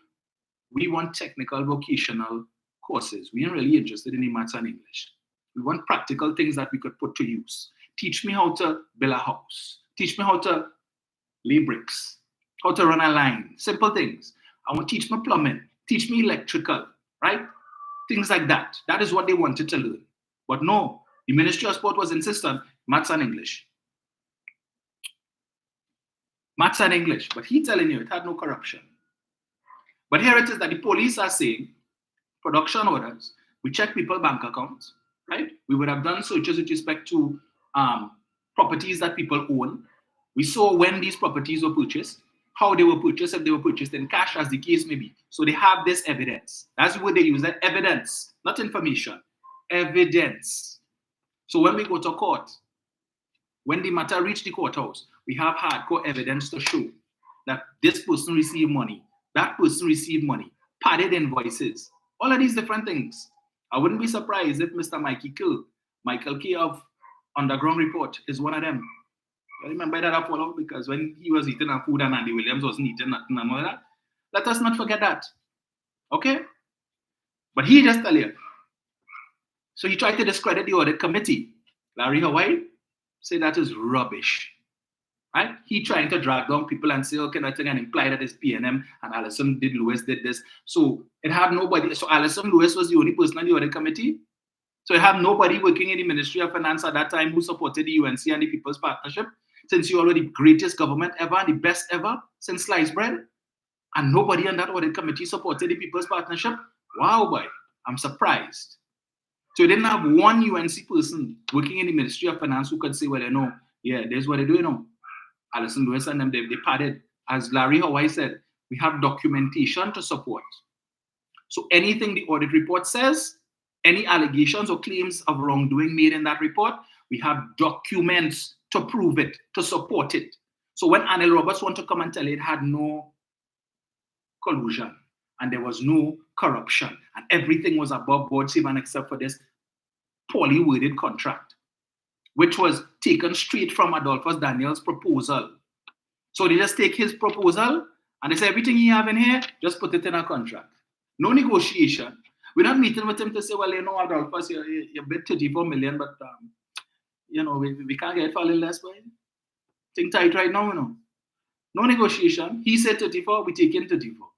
we want technical vocational courses. We aren't really interested in the maths and English. We want practical things that we could put to use. Teach me how to build a house. Teach me how to lay bricks, how to run a line, simple things. I want to teach me plumbing, teach me electrical, right? Things like that. That is what they wanted to learn. But no, the Ministry of Sport was insistent, maths and English. Maths and English, but he telling you it had no corruption. But here it is that the police are saying, production orders, we check people's bank accounts, right? We would have done searches with respect to properties that people own. We saw when these properties were purchased, how they were purchased, if they were purchased in cash, as the case may be. So they have this evidence. That's what they use, that evidence, not information, evidence. So when we go to court, when the matter reached the courthouse, we have hardcore evidence to show that this person received money, that person received money, padded invoices, all of these different things. I wouldn't be surprised if Mr. Michael K of Underground Report is one of them. I remember that I followed because when he was eating our food and Andy Williams wasn't eating nothing and all that, let us not forget that. Okay? But he just tell you. So he tried to discredit the audit committee. Larry Hawaii say that is rubbish. Right? He trying to drag down people and say, okay, nothing and imply that it's PNM and Alison Lewis did this. So it had nobody. So Alison Lewis was the only person on the audit committee. So it had nobody working in the Ministry of Finance at that time who supported the UNC and the People's Partnership. Since you are the greatest government ever, the best ever since sliced bread, and nobody on that audit committee supported the People's Partnership. Wow, boy, I'm surprised. So you didn't have one UNC person working in the Ministry of Finance who could say, well, yeah, there's what they do, Alison Lewis and them, they padded. As Larry Hawaii said, we have documentation to support. So anything the audit report says, any allegations or claims of wrongdoing made in that report, we have documents to prove it, to support it. So when Anil Roberts want to come and tell it had no collusion and there was no corruption and everything was above board even except for this poorly worded contract, which was taken straight from Adolphus Daniel's proposal. So they just take his proposal and they say everything you have in here, just put it in a contract. No negotiation. We're not meeting with him to say, well, Adolphus, you bid 34 million, but we can't get it for a little less, boy. Think tight right now, No negotiation. He said 34, we take in 34.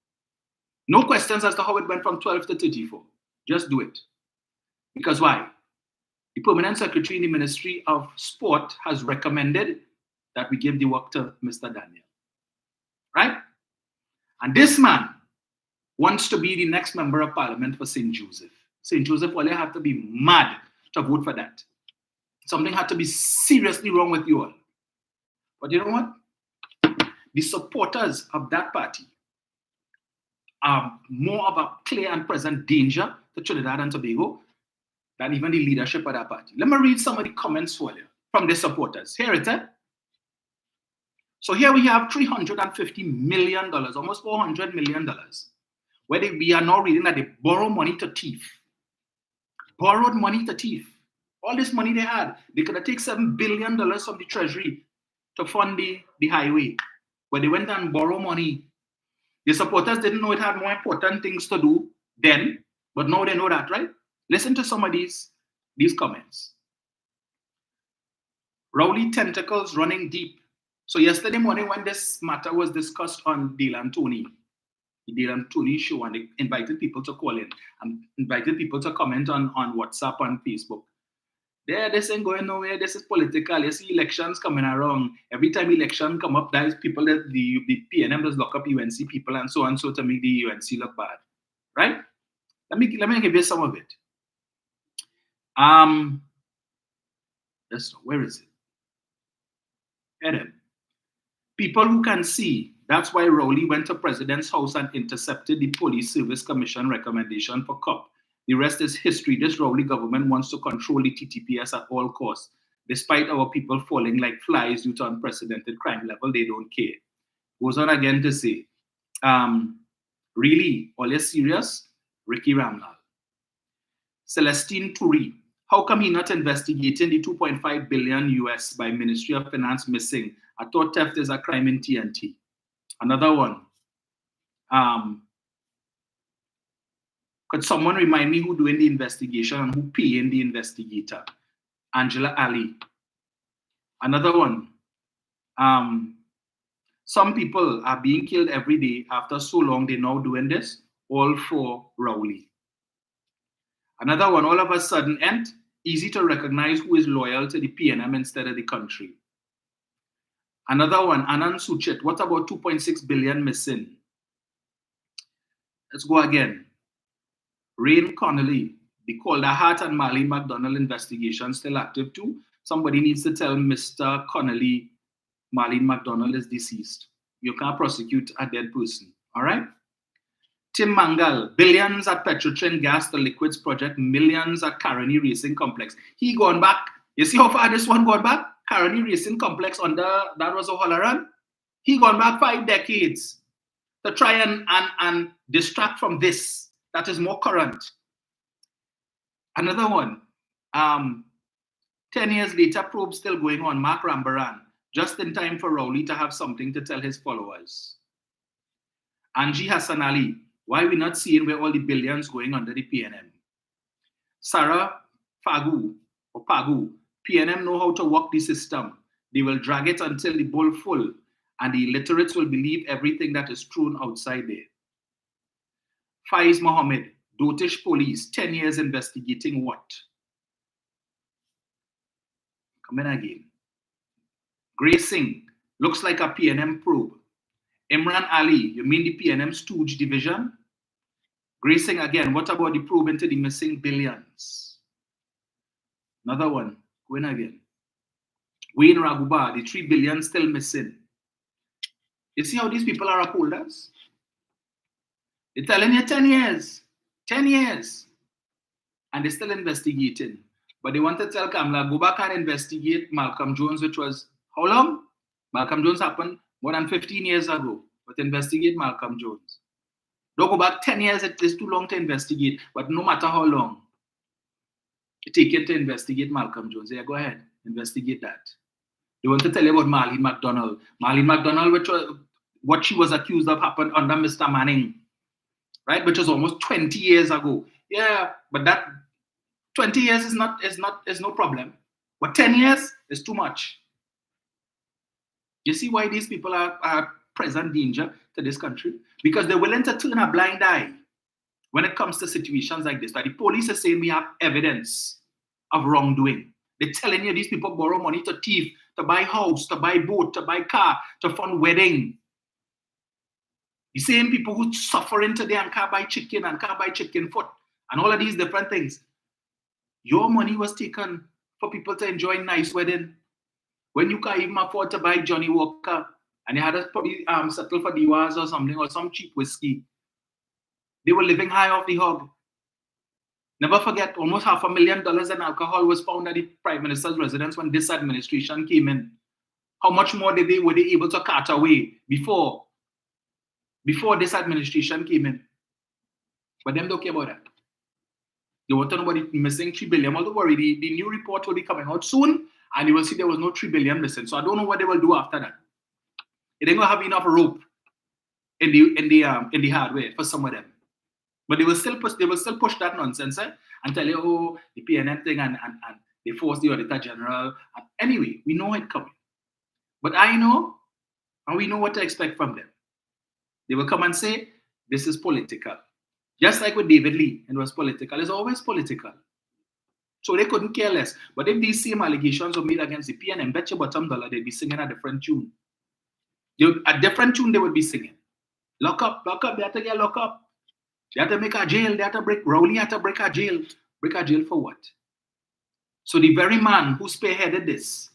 No questions as to how it went from 12 to 34. Just do it. Because why? The Permanent Secretary in the Ministry of Sport has recommended that we give the work to Mr. Daniel. Right? And this man wants to be the next member of Parliament for St. Joseph. St. Joseph, well, you have to be mad to vote for that. Something had to be seriously wrong with you all. But you know what? The supporters of that party are more of a clear and present danger to Trinidad and Tobago than even the leadership of that party. Let me read some of the comments for you from the supporters. Here it is. So here we have $350 million, almost $400 million, where we are now reading that they borrow money to thief. Borrowed money to thief. All this money they had, they could have taken $7 billion from the treasury to fund the highway. But they went and borrowed money. The supporters didn't know it had more important things to do then, but now they know that, right? Listen to some of these comments. Rowley tentacles running deep. So yesterday morning when this matter was discussed on Dale and Tony, the Dale and Tony show, and they invited people to call in and invited people to comment on WhatsApp and Facebook. This ain't going nowhere. This is political. You see elections coming around. Every time election come up, there's people that the PNM does lock up UNC people and so on, so to make the UNC look bad. Right? Let me give you some of it. Where is it? Adam. People who can see. That's why Rowley went to President's house and intercepted the Police Service Commission recommendation for CUP. The rest is history. This Rowley government wants to control the TTPS at all costs. Despite our people falling like flies due to unprecedented crime level, they don't care. Goes on again to say, really, all you serious? Ricky Ramnal. Celestine Turi. How come he not investigating the $2.5 billion US by Ministry of Finance missing? I thought theft is a crime in TNT. Another one. Could someone remind me who doing the investigation and who paying the investigator? Angela Ali. Another one. Some people are being killed every day after so long they're now doing this, all for Rowley. Another one, all of a sudden, and easy to recognize who is loyal to the PNM instead of the country. Another one, Anand Suchit, what about 2.6 billion missing? Let's go again. Rain Connolly, the Calder Hart and Marlene McDonald investigation still active too. Somebody needs to tell Mr. Connolly Marlene McDonald is deceased. You can't prosecute a dead person. All right? Tim Mangal, billions at Petrotrin Gas to Liquids Project, millions at Caroni Racing Complex. He gone back. You see how far this one gone back? Caroni Racing Complex under that was a Holleran. He gone back 5 decades to try and distract from this. That is more current. Another one. 10 years later, probe still going on. Mark Rambaran, just in time for Rowley to have something to tell his followers. Angie Hassan Ali, why we not seeing where all the billions going under the PNM? Sarah Pagu, PNM know how to work the system. They will drag it until the bowl full, and the illiterates will believe everything that is thrown outside there. Faiz Mohammed, Dotish Police, 10 years investigating what? Come in again. Grace Singh, looks like a PNM probe. Imran Ali, you mean the PNM stooge division? Grace Singh again, what about the probe into the missing billions? Another one, go in again. Wayne Raguba, the 3 billion still missing. You see how these people are upholders? They're telling you 10 years, 10 years, and they're still investigating. But they want to tell Kamla, go back and investigate Malcolm Jones, which was, how long? Malcolm Jones happened more than 15 years ago, but investigate Malcolm Jones. Don't go back 10 years, it is too long to investigate, but no matter how long, take it to investigate Malcolm Jones. Yeah, go ahead, investigate that. They want to tell you about Marlene McDonald. Marlene McDonald, which was, what she was accused of happened under Mr. Manning, right? Which was almost 20 years ago. Yeah, but that 20 years is no problem. But 10 years is too much. You see why these people are present danger to this country? Because they're willing to turn a blind eye when it comes to situations like this. Like the police are saying we have evidence of wrongdoing. They're telling you these people borrow money to thief, to buy house, to buy boat, to buy car, to fund wedding. The same people who suffering today and can't buy chicken and can't buy chicken foot and all of these different things. Your money was taken for people to enjoy nice wedding. When you can't even afford to buy Johnny Walker and you had to probably settle for Diwas or something or some cheap whiskey. They were living high off the hog. Never forget, almost $500,000 in alcohol was found at the Prime Minister's residence when this administration came in. How much more were they able to cut away before this administration came in? But them don't care about that. They want to know about the missing 3 billion. Don't worry, the new report will be coming out soon, and you will see there was no 3 billion missing. So I don't know what they will do after that. They ain't gonna have enough rope in the hardware for some of them. But they will still push that nonsense and tell you, oh, the PNM thing and they force the Auditor General. And anyway, we know it coming. But I know, and we know what to expect from them. They will come and say, this is political. Just like with David Lee, it was political. It's always political. So they couldn't care less. But if these same allegations were made against the PNM, bet your bottom dollar they'd be singing a different tune. A different tune they would be singing. Lock up, they have to get locked up. They have to make a jail, they have to break, Rowley had to break a jail. Break a jail for what? So the very man who spearheaded this,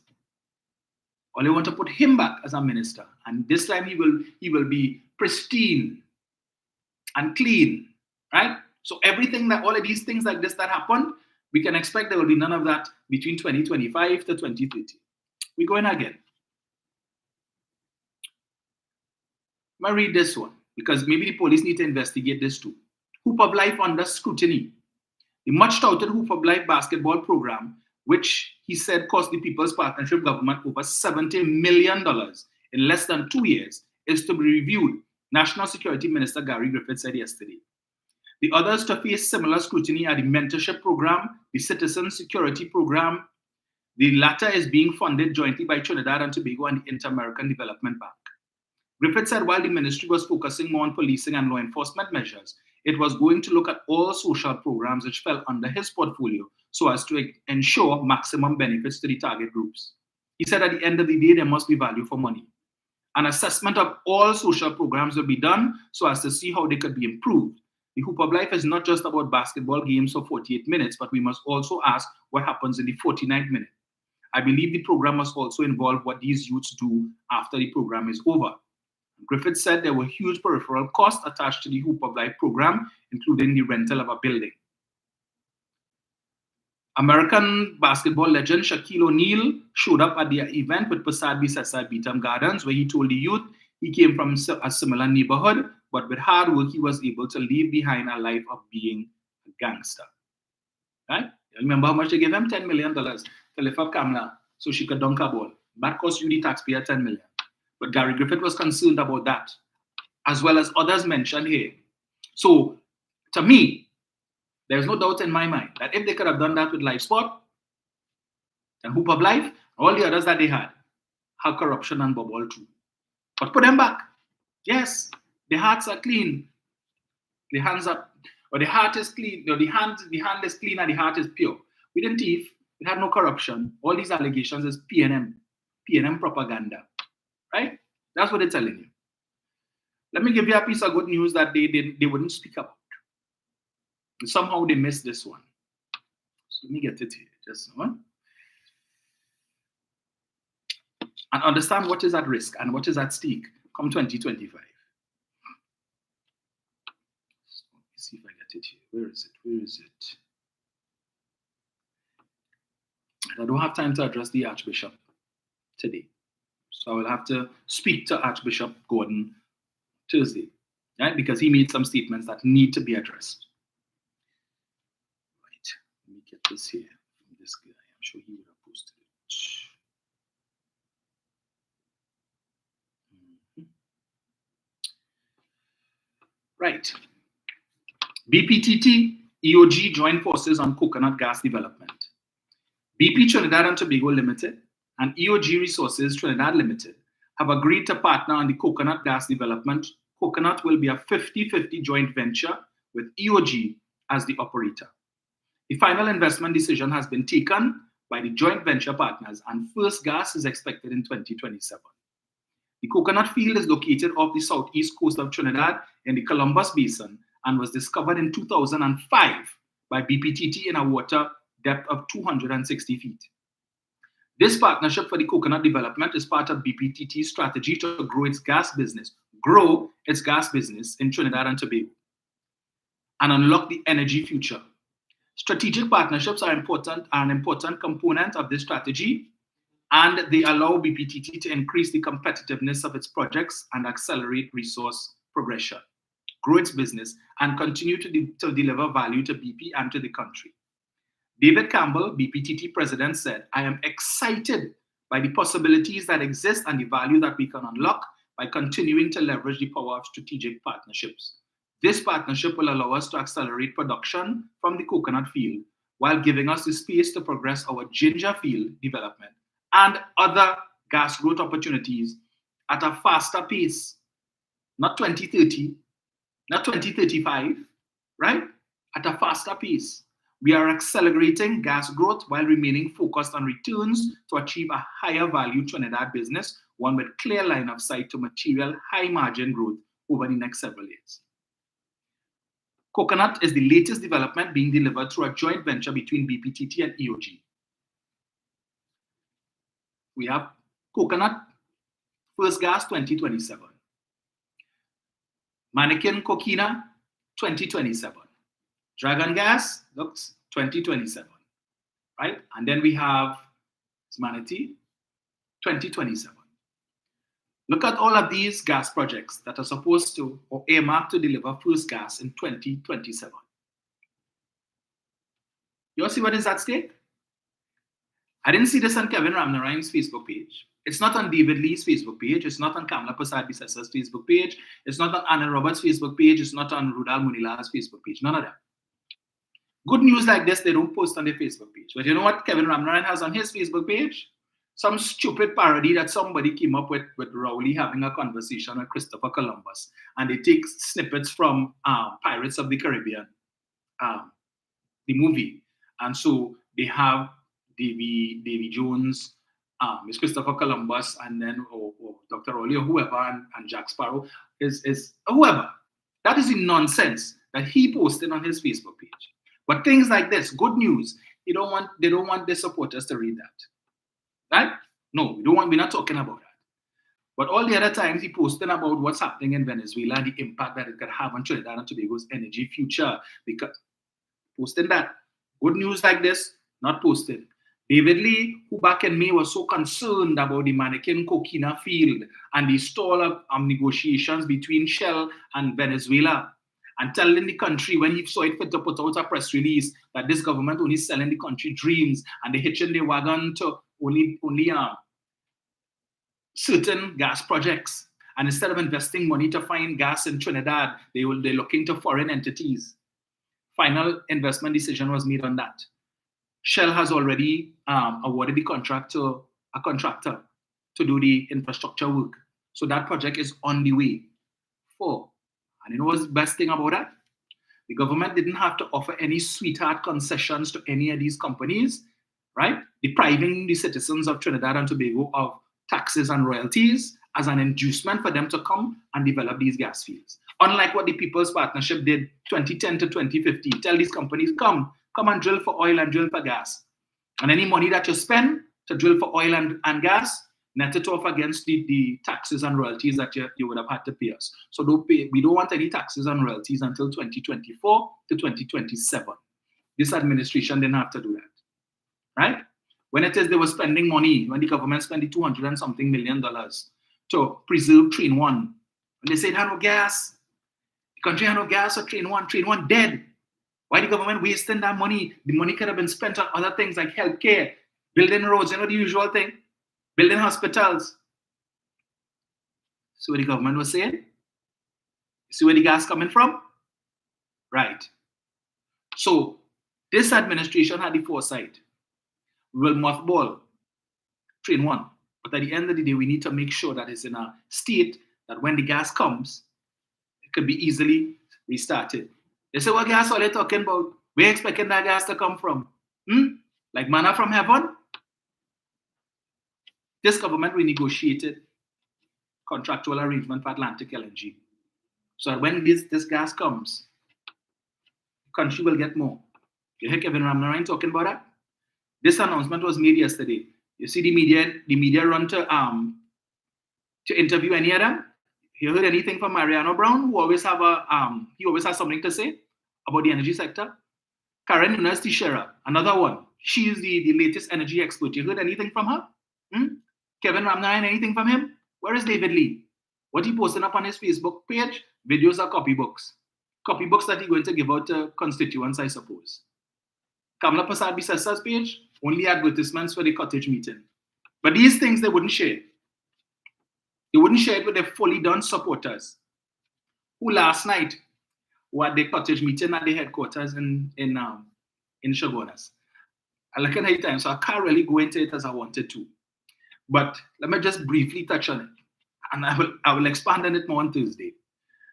or they want to put him back as a minister, and this time he will be pristine and clean, right? So everything that, all of these things like this that happened, we can expect there will be none of that between 2025 to 2030. We're going again. I'm going to read this one, because maybe the police need to investigate this too. Hoop of Life under scrutiny. The much-touted Hoop of Life basketball program, which he said cost the People's Partnership government over $70 million in less than 2 years, is to be reviewed, National Security Minister Gary Griffith said yesterday. The others to face similar scrutiny are the mentorship program, the citizen security program. The latter is being funded jointly by Trinidad and Tobago and the Inter-American Development Bank. Griffith said while the ministry was focusing more on policing and law enforcement measures, it was going to look at all social programs which fell under his portfolio so as to ensure maximum benefits to the target groups. He said at the end of the day, there must be value for money. An assessment of all social programs will be done so as to see how they could be improved. The Hoop of Life is not just about basketball games for 48 minutes, but we must also ask what happens in the 49th minute. I believe the program must also involve what these youths do after the program is over. Griffith said there were huge peripheral costs attached to the Hoop of Life program, including the rental of a building. American basketball legend Shaquille O'Neal showed up at the event with Persad-Bissessar at Beetham Gardens, where he told the youth he came from a similar neighborhood, but with hard work, he was able to leave behind a life of being a gangster. Right? Remember how much they gave him? $10 million to lift up Kamla so she could dunk a ball. That cost you, the taxpayer, $10 million. But Gary Griffith was concerned about that, as well as others mentioned here. So, to me, there's no doubt in my mind that if they could have done that with Life Sport and Hoop of Life, all the others that they had corruption and bubble too. But put them back. Yes, the hearts are clean. The hands are, or the heart is clean. No, the hand is clean and the heart is pure. We didn't thief. We had no corruption. All these allegations is PNM propaganda. Right? That's what they're telling you. Let me give you a piece of good news that they wouldn't speak about. And somehow they missed this one. So let me get it here. Just one. And understand what is at risk and what is at stake come 2025. So let me see if I get it here. Where is it? I don't have time to address the Archbishop today. So I will have to speak to Archbishop Gordon Thursday, right? Because he made some statements that need to be addressed. Right. Let me get this here from this guy. I'm sure he would have posted it. Right. BPTT, EOG join forces on coconut gas development. BP Trinidad and Tobago Limited and EOG Resources Trinidad Limited have agreed to partner on the coconut gas development. Coconut will be a 50-50 joint venture with EOG as the operator. The final investment decision has been taken by the joint venture partners, and first gas is expected in 2027. The coconut field is located off the southeast coast of Trinidad in the Columbus Basin and was discovered in 2005 by BPTT in a water depth of 260 feet. This partnership for the coconut development is part of BPTT's strategy to grow its gas business in Trinidad and Tobago and unlock the energy future. Strategic partnerships are an important component of this strategy, and they allow BPTT to increase the competitiveness of its projects and accelerate resource progression. grow its business, and continue to deliver value to BP and to the country. David Campbell, BPTT president, said, "I am excited by the possibilities that exist and the value that we can unlock by continuing to leverage the power of strategic partnerships. This partnership will allow us to accelerate production from the coconut field while giving us the space to progress our ginger field development and other gas growth opportunities at a faster pace." Not 2030, not 2035, right? At a faster pace. We are accelerating gas growth while remaining focused on returns to achieve a higher value Trinidad business, one with clear line of sight to material high margin growth over the next several years. Coconut is the latest development being delivered through a joint venture between BPTT and EOG. We have Coconut, first gas 2027. Mannequin Coquina, 2027. Dragon Gas, looks 2027, right? And then we have Manatee, 2027. Look at all of these gas projects that are supposed to or earmarked to deliver first gas in 2027. You all see what is at stake? I didn't see this on Kevin Ramnaray's Facebook page. It's not on David Lee's Facebook page. It's not on Kamla Persad-Bissessar's Facebook page. It's not on Anna Roberts' Facebook page. It's not on Rudal Munila's Facebook page. None of them. Good news like this, they don't post on their Facebook page. But you know what Kevin Ramnaran has on his Facebook page? Some stupid parody that somebody came up with Rowley having a conversation with Christopher Columbus. And they take snippets from Pirates of the Caribbean, the movie. And so they have Davy Jones, Miss Christopher Columbus, and then or Dr. Rowley or whoever, and Jack Sparrow is whoever. That is the nonsense that he posted on his Facebook page. But things like this, good news, they don't want their supporters to read that. Right? No, we're not talking about that. But all the other times he posted about what's happening in Venezuela and the impact that it could have on Trinidad and Tobago's energy future. Because posting that. Good news like this, not posted. David Lee, who back in May was so concerned about the Mannequin Coquina field and the stall of negotiations between Shell and Venezuela, and telling the country when he saw it fit to put out a press release that this government only selling the country dreams and they're hitching their wagon to only certain gas projects. And instead of investing money to find gas in Trinidad, they're looking to foreign entities. Final investment decision was made on that. Shell has already awarded the contract to a contractor to do the infrastructure work. So that project is on the way. 4. And you know what's the best thing about that? The government didn't have to offer any sweetheart concessions to any of these companies, right? Depriving the citizens of Trinidad and Tobago of taxes and royalties as an inducement for them to come and develop these gas fields. Unlike what the People's Partnership did 2010 to 2015, tell these companies, come and drill for oil and drill for gas. And any money that you spend to drill for oil and gas, net it off against the taxes and royalties that you would have had to pay us. So we don't want any taxes and royalties until 2024 to 2027. This administration didn't have to do that, right? When it is they were spending money, when the government spent the $200 and something million to preserve Train 1, and they said, had no gas. The country had no gas for Train 1 dead. Why the government wasting that money? The money could have been spent on other things like healthcare, building roads, you know the usual thing, building hospitals. See what the government was saying? See where the gas coming from? Right. So this administration had the foresight. We will mothball Train 1. But at the end of the day, we need to make sure that it's in a state that when the gas comes, it could be easily restarted. They say, what gas are they talking about? We're expecting that gas to come from. Like manna from heaven? This government renegotiated contractual arrangement for Atlantic LNG. So that when this gas comes, the country will get more. You hear Kevin Ramnarine talking about that? This announcement was made yesterday. You see the media run to interview any of them. You heard anything from Mariano Brown, who always he always has something to say about the energy sector? Karen Nunes Teixeira, another one. She is the latest energy expert. You heard anything from her? Kevin Ramnarine, anything from him? Where is David Lee? What he posted up on his Facebook page, videos are copybooks. Copybooks that he's going to give out to constituents, I suppose. Kamla Persad-Bissessar's page, only advertisements for the cottage meeting. But these things they wouldn't share. They wouldn't share it with their fully done supporters, who last night were at the cottage meeting at the headquarters in Shogunas. I look at the time, so I can't really go into it as I wanted to. But let me just briefly touch on it. And I will expand on it more on Thursday.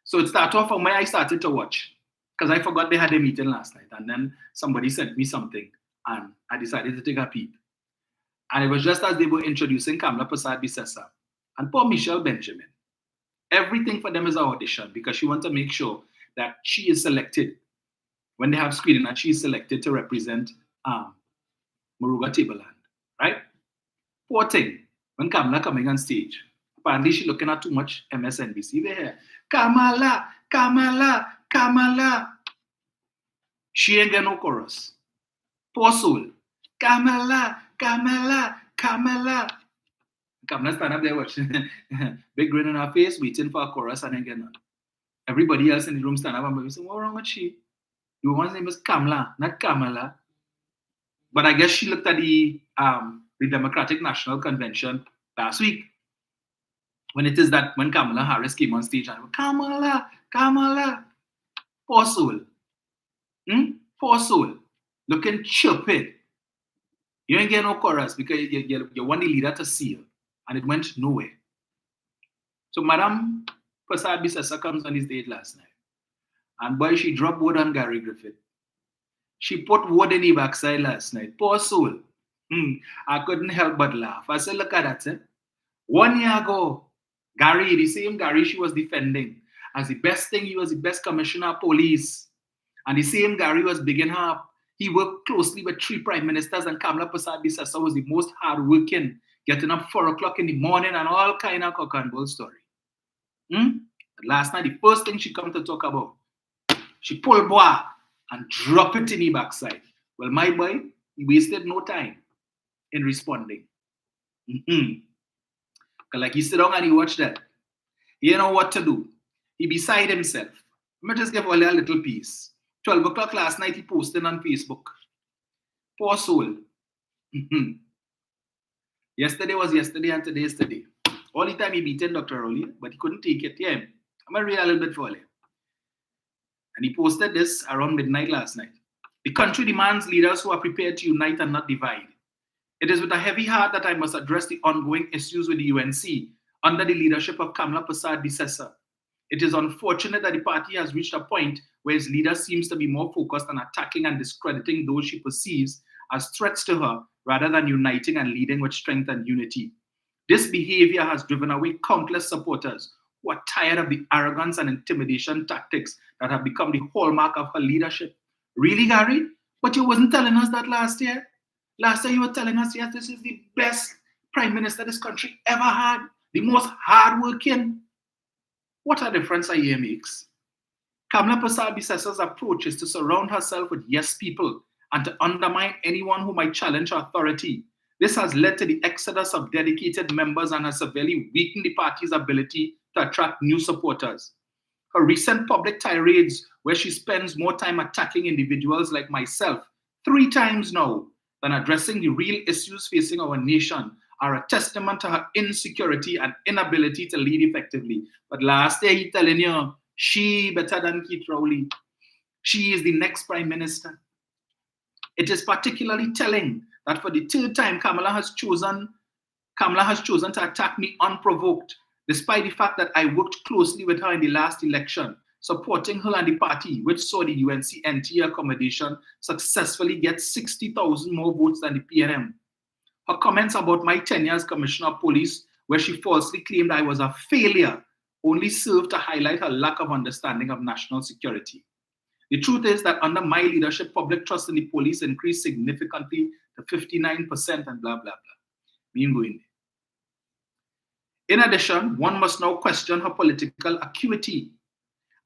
So it started off from where I started to watch, because I forgot they had a meeting last night. And then somebody sent me something, and I decided to take a peep. And it was just as they were introducing Kamla Persad-Bissessar and poor Michelle Benjamin. Everything for them is an audition, because she wants to make sure that she is selected when they have screening, and she is selected to represent Muruga Tableland, right? Poor thing, when Kamla coming on stage, apparently she looking at too much MSNBC. They hear, Kamala, Kamala, Kamala. She ain't got no chorus. Poor soul. Kamala, Kamala, Kamala. Kamala stand up there watching, big grin on her face, waiting for a chorus and ain't get none. Everybody else in the room stand up and say, what's wrong with she? The woman's name is Kamla, not Kamala. But I guess she looked at the Democratic National Convention last week, when Kamala Harris came on stage and Kamala, Kamala. Poor soul. Poor soul. Looking stupid. You ain't get no chorus because you want the leader to seal, and it went nowhere. So Madam Persad-Bissessar comes on his date last night, and boy, she dropped wood on Gary Griffith. She put wood in the backside last night. Poor soul. I couldn't help but laugh. I said, look at that. 1 year ago, Gary, the same Gary she was defending as the best thing, he was the best commissioner of police. And the same Gary was bigging her up. He worked closely with 3 prime ministers, and Kamla Persad-Bissessar was the most hardworking, getting up 4 o'clock in the morning and all kind of cock and bull story. Last night, the first thing she come to talk about, she pulled boy and drop it in the backside. Well, my boy, he wasted no time in responding. Like he sit down and he watched that. He didn't know what to do. He beside himself. Let me just give Ole a little piece. 12 o'clock last night, he posted on Facebook. Poor soul. Yesterday was yesterday and today is today. All the time he beaten Dr. Oli, but he couldn't take it. Yeah, I'm going to read a little bit for Ole. And he posted this around midnight last night. The country demands leaders who are prepared to unite and not divide. It is with a heavy heart that I must address the ongoing issues with the UNC under the leadership of Kamla Persad-Bissessar. It is unfortunate that the party has reached a point where its leader seems to be more focused on attacking and discrediting those she perceives as threats to her rather than uniting and leading with strength and unity. This behavior has driven away countless supporters who are tired of the arrogance and intimidation tactics that have become the hallmark of her leadership. Really, Gary? But you wasn't telling us that last year? Last year you were telling us, yes, this is the best prime minister this country ever had, the most hardworking. What a difference a year makes. Kamla Persad-Bissessar's approach is to surround herself with yes people and to undermine anyone who might challenge her authority. This has led to the exodus of dedicated members and has severely weakened the party's ability to attract new supporters. Her recent public tirades, where she spends more time attacking individuals like myself 3 times now than addressing the real issues facing our nation, are a testament to her insecurity and inability to lead effectively. But last year, he telling you, she better than Keith Rowley. She is the next prime minister. It is particularly telling that for the 3rd time, Kamla has chosen to attack me unprovoked, despite the fact that I worked closely with her in the last election, supporting her and the party, which saw the UNC NTA accommodation successfully get 60,000 more votes than the PNM. Her comments about my tenure as Commissioner of Police, where she falsely claimed I was a failure, only served to highlight her lack of understanding of national security. The truth is that under my leadership, public trust in the police increased significantly to 59% and blah, blah, blah. Me going there. In addition, one must now question her political acuity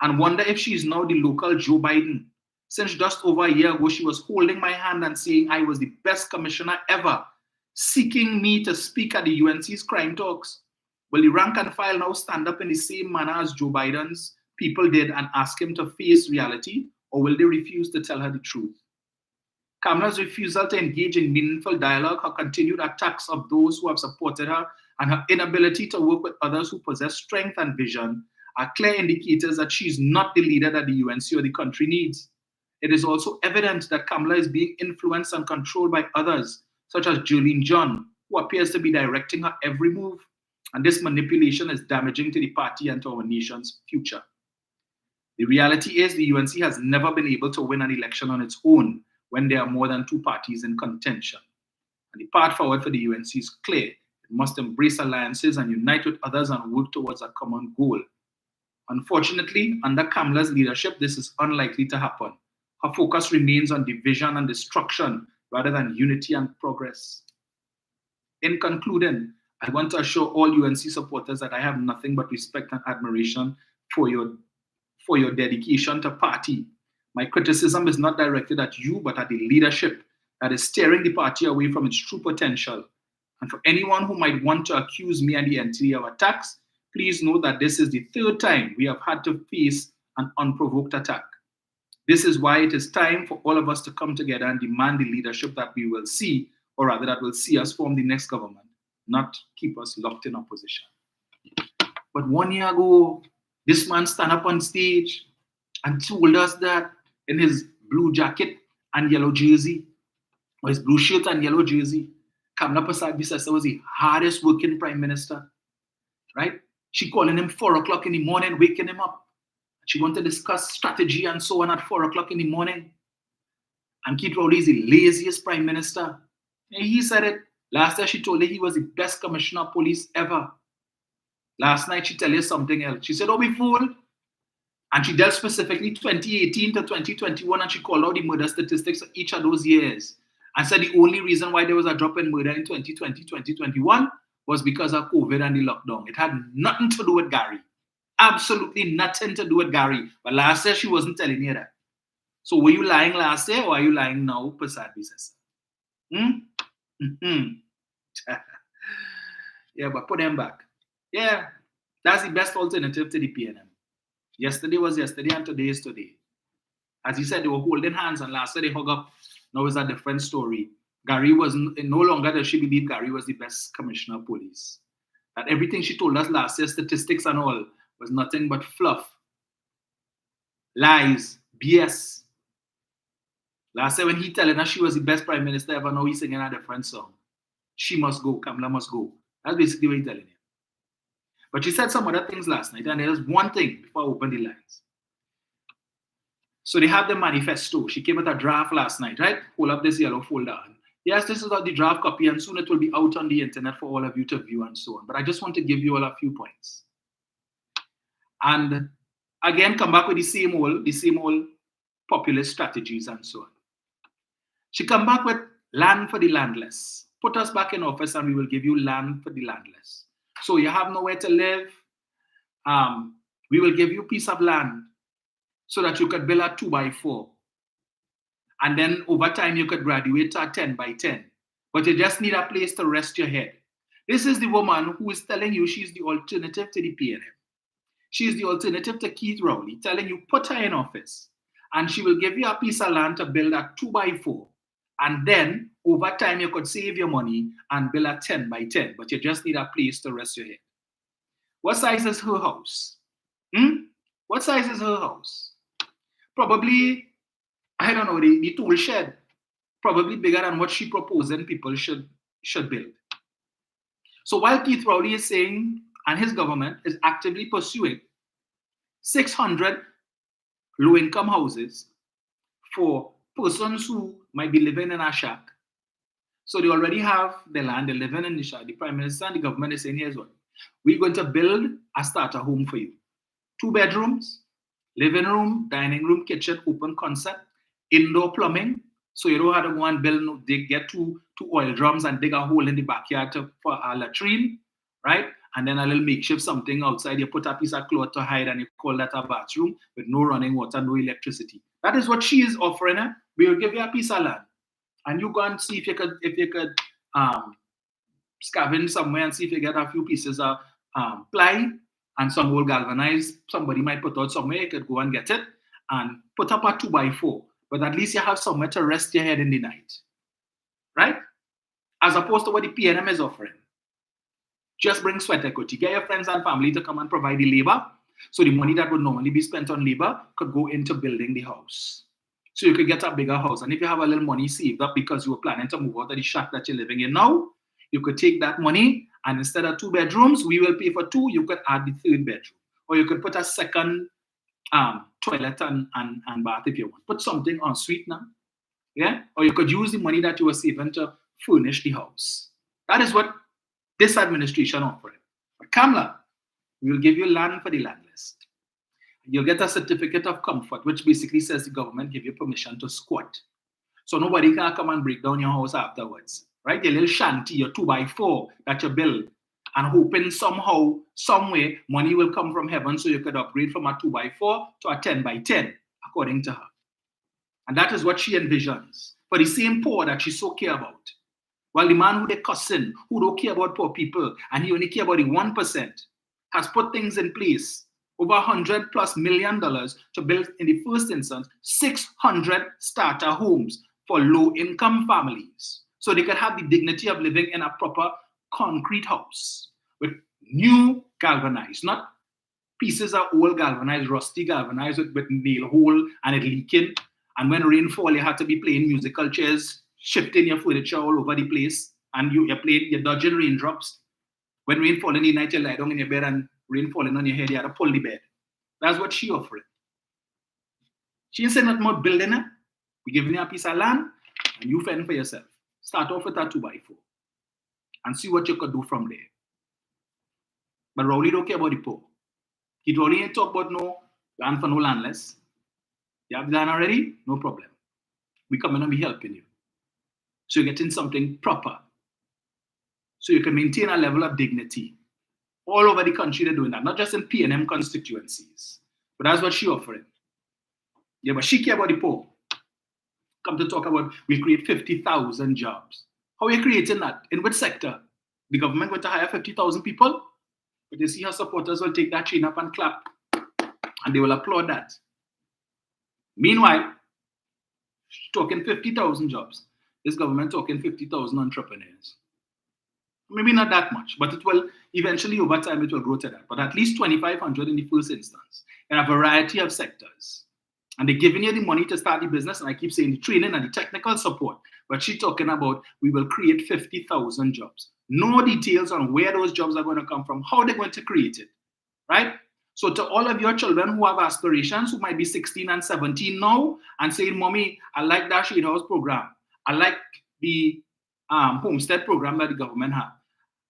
and wonder if she is now the local Joe Biden, since just over a year ago, she was holding my hand and saying I was the best commissioner ever, seeking me to speak at the UNC's crime talks. Will the rank and file now stand up in the same manner as Joe Biden's people did and ask him to face reality, or will they refuse to tell her the truth? Kamla's refusal to engage in meaningful dialogue, her continued attacks of those who have supported her, and her inability to work with others who possess strength and vision are clear indicators that she is not the leader that the UNC or the country needs. It is also evident that Kamla is being influenced and controlled by others, such as Jolene John, who appears to be directing her every move. And this manipulation is damaging to the party and to our nation's future. The reality is the UNC has never been able to win an election on its own when there are more than two parties in contention. And the path forward for the UNC is clear. It must embrace alliances and unite with others and work towards a common goal. Unfortunately, under Kamla's leadership, this is unlikely to happen. Her focus remains on division and destruction rather than unity and progress. In concluding, I want to assure all UNC supporters that I have nothing but respect and admiration for your dedication to party. My criticism is not directed at you, but at the leadership that is steering the party away from its true potential. And for anyone who might want to accuse me and the entity of attacks, please know that this is the third time we have had to face an unprovoked attack. This is why it is time for all of us to come together and demand the leadership that we will see, or rather that will see us form the next government, not keep us locked in opposition. But 1 year ago, this man stand up on stage and told us that in his blue jacket and yellow jersey, or his blue shirt and yellow jersey, Kamla Persad-Bissessar was the hardest working prime minister, right? She calling him 4 o'clock in the morning, waking him up. She wanted to discuss strategy and so on at 4 o'clock in the morning. And Keith Rowley is the laziest prime minister. And he said it. Last year she told you he was the best commissioner of police ever. Last night she tell you something else. She said, "Oh, we fool." And she dealt specifically 2018 to 2021, and she called out the murder statistics for each of those years. And said the only reason why there was a drop in murder in 2020, 2021 was because of COVID and the lockdown. It had nothing to do with Gary. Absolutely nothing to do with Gary. But last year she wasn't telling you that. So were you lying last year or are you lying now, Persad-Bissessar? Yeah, but put them back. Yeah, that's the best alternative to the PNM. Yesterday was yesterday and today is today. As he said, they were holding hands and last year they hug up. Now it's a different story. Gary was no longer does she believe Gary was the best commissioner of police. That everything she told us last year, statistics and all, was nothing but fluff, lies, BS. Last year when he telling us she was the best prime minister ever, now he's singing a different song. She must go, Kamla must go. That's basically what he's telling you. But she said some other things last night, and there's one thing before I open the lines. So they have the manifesto. She came with a draft last night, right? Hold up this yellow folder. Yes, this is the draft copy, and soon it will be out on the internet for all of you to view and so on. But I just want to give you all a few points. And again, come back with the same old populist strategies and so on. She come back with land for the landless. Put us back in office and we will give you land for the landless. So you have nowhere to live. We will give you a piece of land so that you could build a 2x4. And then over time you could graduate to a 10x10. But you just need a place to rest your head. This is the woman who is telling you she's the alternative to the PNM. She's the alternative to Keith Rowley, telling you put her in office and she will give you a piece of land to build a 2x4. And then over time you could save your money and build a 10x10, but you just need a place to rest your head. What size is her house? What size is her house? Probably, I don't know, the tool shed. Probably bigger than what she proposing people should build. So while Keith Rowley is saying, and his government is actively pursuing 600 low-income houses for persons who might be living in a shack. So they already have the land, they're living in the shack. The Prime Minister and the government is saying, here's what. We're going to build a starter home for you. 2 bedrooms, living room, dining room, kitchen, open concept, indoor plumbing. So you don't have to go and build, get two oil drums and dig a hole in the backyard for a latrine, right? And then a little makeshift something outside. You put a piece of cloth to hide and you call that a bathroom with no running water, no electricity. That is what she is offering her. We will give you a piece of land. And you go and see if you could scavenge somewhere and see if you get a few pieces of ply and some old galvanized, somebody might put out somewhere, you could go and get it and put up a 2x4. But at least you have somewhere to rest your head in the night. Right? As opposed to what the PNM is offering. Just bring sweat equity. Get your friends and family to come and provide the labor. So the money that would normally be spent on labor could go into building the house. So you could get a bigger house. And if you have a little money saved up because you were planning to move out of the shack that you're living in now, you could take that money and instead of 2 bedrooms, we will pay for 2, you could add the 3rd bedroom. Or you could put a second toilet and bath if you want. Put something en suite now. Yeah? Or you could use the money that you were saving to furnish the house. That is what this administration offers. But Kamla, we will give you land for the landless. You'll get a certificate of comfort, which basically says the government give you permission to squat. So nobody can come and break down your house afterwards. Right? Your little shanty, your 2x4 that you build, and hoping somehow, somewhere, money will come from heaven so you could upgrade from a 2x4 to a 10x10, according to her. And that is what she envisions. For the same poor that she so care about. While the man who they cussing, who don't care about poor people, and he only care about the 1%, has put things in place, over $100+ million to build, in the first instance, 600 starter homes for low-income families. So they could have the dignity of living in a proper concrete house with new galvanized, not pieces of old galvanized, rusty galvanized with nail hole and it leaking. And when rain fall, you have to be playing musical chairs, shifting your furniture all over the place, and you're dodging raindrops. When rain fall in the night, you lie down in your bed and rain falling on your head, you have to pull the bed. That's what she offering. She ain't saying nothing about building it. We're giving you a piece of land, and you fend for yourself. Start off with a 2x4 and see what you could do from there. But Rowley don't care about the poor. He Rowley ain't talk about no land for no landless. You have land already? No problem. We come in and be helping you. So you're getting something proper. So you can maintain a level of dignity. All over the country they're doing that, not just in PNM constituencies. But that's what she offering. Yeah, but she care about the poor. Come to talk about we create 50,000 jobs. How are you creating that? In which sector? The government going to hire 50,000 people? But you see her supporters will take that chain up and clap. And they will applaud that. Meanwhile, talking 50,000 jobs. This government talking 50,000 entrepreneurs. Maybe not that much, but it will eventually, over time, it will grow to that. But at least 2,500 in the first instance, in a variety of sectors. And they're giving you the money to start the business, and I keep saying the training and the technical support. But she's talking about we will create 50,000 jobs. No details on where those jobs are going to come from, how they're going to create it, right? So to all of your children who have aspirations, who might be 16 and 17 now, and saying, Mommy, I like that Shade House program. I like the homestead program that the government have.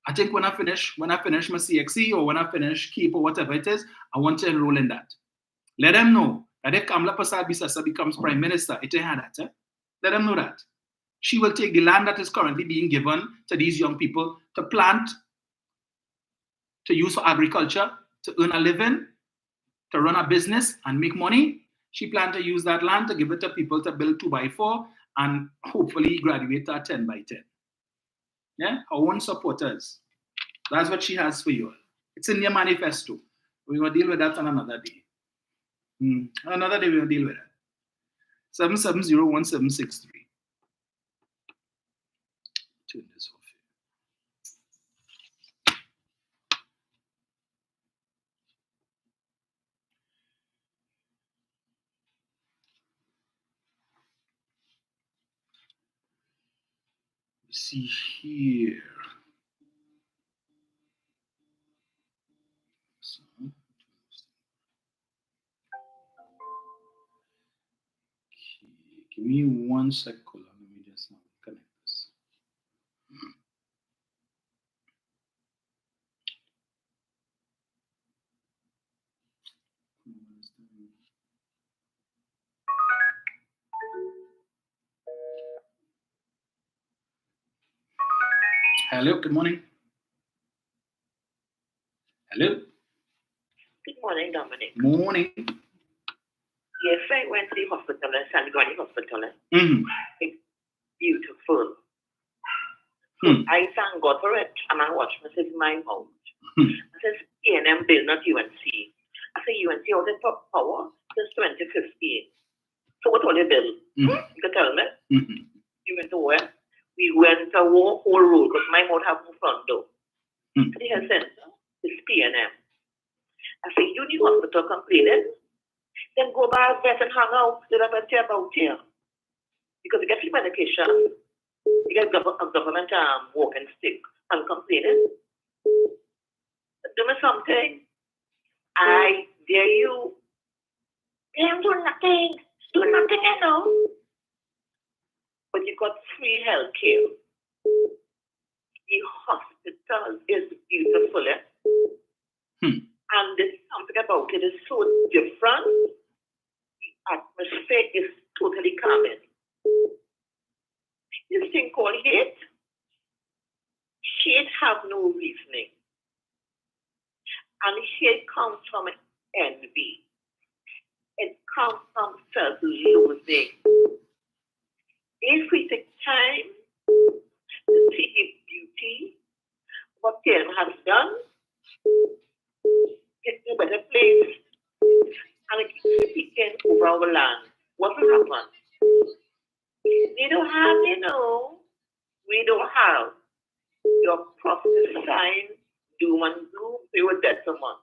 I think when I finish my CXE or when I finish KEEP or whatever it is, I want to enroll in that. Let them know that if Kamla Persad-Bissessar becomes Prime Minister, it ain't that. Let them know that. She will take the land that is currently being given to these young people to plant, to use for agriculture, to earn a living, to run a business and make money. She plans to use that land to give it to people to build 2x4 and hopefully graduate to 10x10. Yeah, her own supporters. That's what she has for you. It's in your manifesto. We will deal with that on another day. Another day we will deal with that. 7701763. Turn this off here. See here. So, give me 1 sec. Let me just connect this. Hello, good morning. Hello. Good morning, Dominic. Morning. Yes, I went to the hospital, San Granny Hospital. It's beautiful. I thank God for it, and I watched Mrs. My Mouth. I said, PNM bill, not UNC. I say UNC out of power since 2015. So what was the bill? You can tell me. You went to where? We went to war whole road because my mouth have no front door. The health center is PNM. I say, you need hospital complaining, then go back vet and hang out. They don't care about here. Because you get free medication, you get a government walking stick and complaining. Do me something. I dare you. Them do nothing. Do nothing, you know. But you got free health care. The hospital is beautiful. And there's something about it is so different. The atmosphere is totally calming. This thing called hate. Hate have no reasoning. And hate comes from envy. It comes from self-loathing. If we take time to see the beauty of what Tim has done, get to a better place, and it keeps speaking over our land, what will happen? We don't have, we don't have your prophecy sign, doom and gloom, we will dead someone.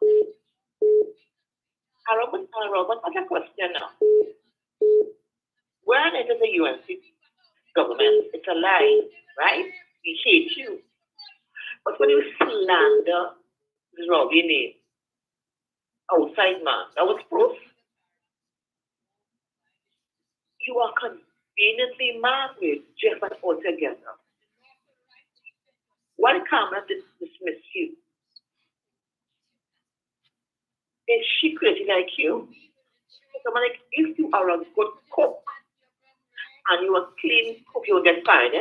Robert, what's a question now? When it is a UNC government, it's a lie, right? We hate you. But when you slander the Robbie name, outside man, that was proof. You are conveniently married, Jeff and altogether. Why Kamla dismiss you? Is she crazy like you? Like, if you are a good cook and you are clean cook, you will get fired.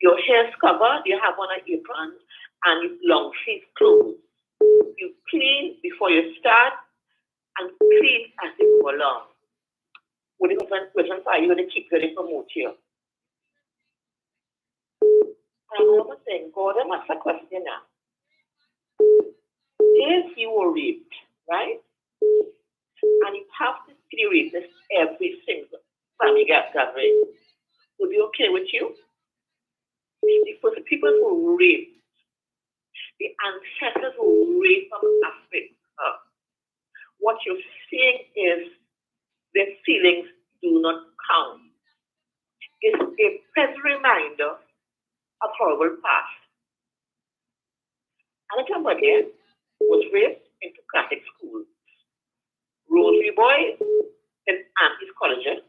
Your hair's covered, you have on an apron, and long sleeve clothes. You clean before you start and clean as you go along. When you go to fire, you're going to keep getting promote you. And I was saying, God, I'm asking a question now. If you were raped, right? And you have to see rapists every single family gathering, would be okay with you? Because the people who raped, the ancestors who raped from Africa, what you're seeing is their feelings do not count. It's a present reminder of horrible past. And somebody was raised in Catholic schools. Rosary Boy in Auntie's College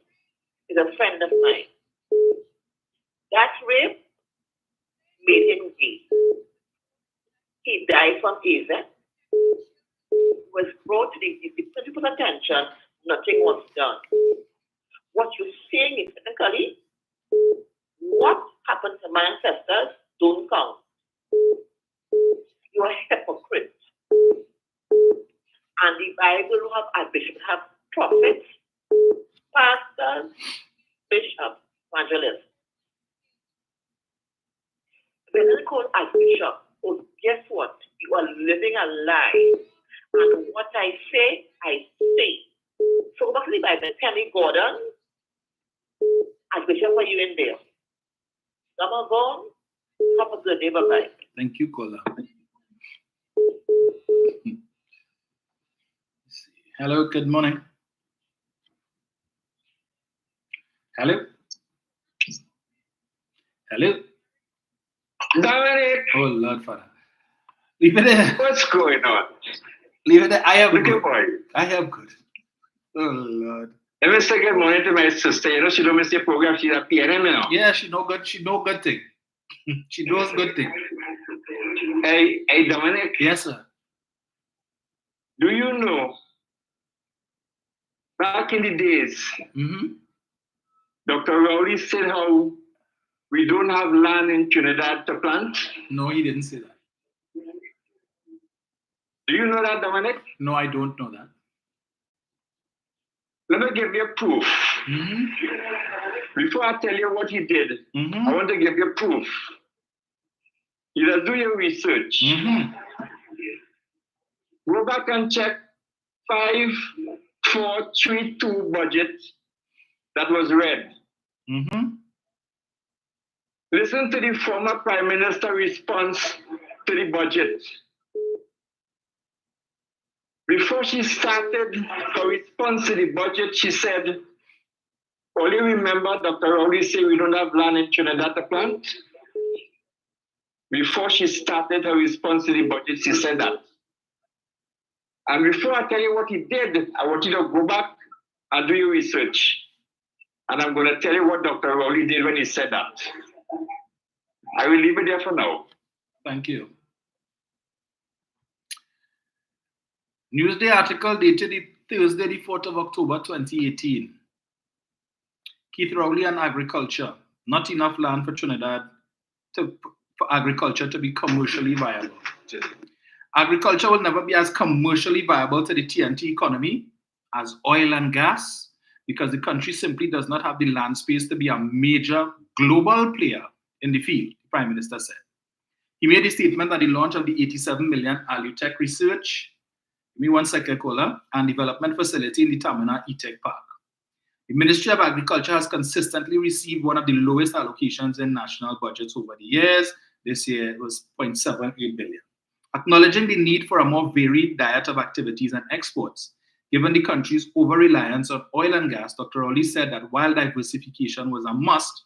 is a friend of mine. That rape made him gay. He died from AIDS. Was brought to the principal's attention, nothing was done. What you're saying is technically, what happened to my ancestors don't count. You are a hypocrite. And the Bible will have bishops, have prophets, pastors, bishops, evangelists. When they call archbishop, oh, guess what? You are living a lie. And what I say, I say. So back to the Bible, Penny Gordon, archbishop, are you in there? Come on, have a good day, bye-bye. Thank you, caller. Hello, good morning. Hello? Hello? Dominic! Oh, Lord Father. Leave it there. What's going on? Leave it there. I am Look good. at boy. I am good. Oh, Lord. Let me say good morning to my sister. You know, she don't miss the program. She's a PNM now. Yeah, she know good. She know good thing. She knows good thing. Hey, Dominic. Yes, sir. Do you know, back in the days, Dr. Rowley said how we don't have land in Trinidad to plant? No, he didn't say that. Do you know that, Dominic? No, I don't know that. Let me give you proof. Before I tell you what he did, I want to give you proof. You just do your research. Go back and check 5432 budget that was read. Listen to the former Prime Minister's response to the budget. Before she started her response to the budget, she said, only remember Dr. Rowley said we don't have land in Trinidad to plant. Before she started her response to the budget, she said that. And before I tell you what he did, I want you to go back and do your research. And I'm going to tell you what Dr. Rowley did when he said that. I will leave it there for now. Thank you. Newsday article dated Thursday, the 4th of October, 2018. Keith Rowley and agriculture. Not enough land for Trinidad for agriculture to be commercially viable. Agriculture will never be as commercially viable to the TNT economy as oil and gas because the country simply does not have the land space to be a major global player in the field, the Prime Minister said. He made a statement at the launch of the 87 million Alutech Research, and Development Facility in the Tamina E-Tech Park. The Ministry of Agriculture has consistently received one of the lowest allocations in national budgets over the years. This year it was 0.78 billion. Acknowledging the need for a more varied diet of activities and exports, given the country's over-reliance on oil and gas, Dr. Rowley said that while diversification was a must,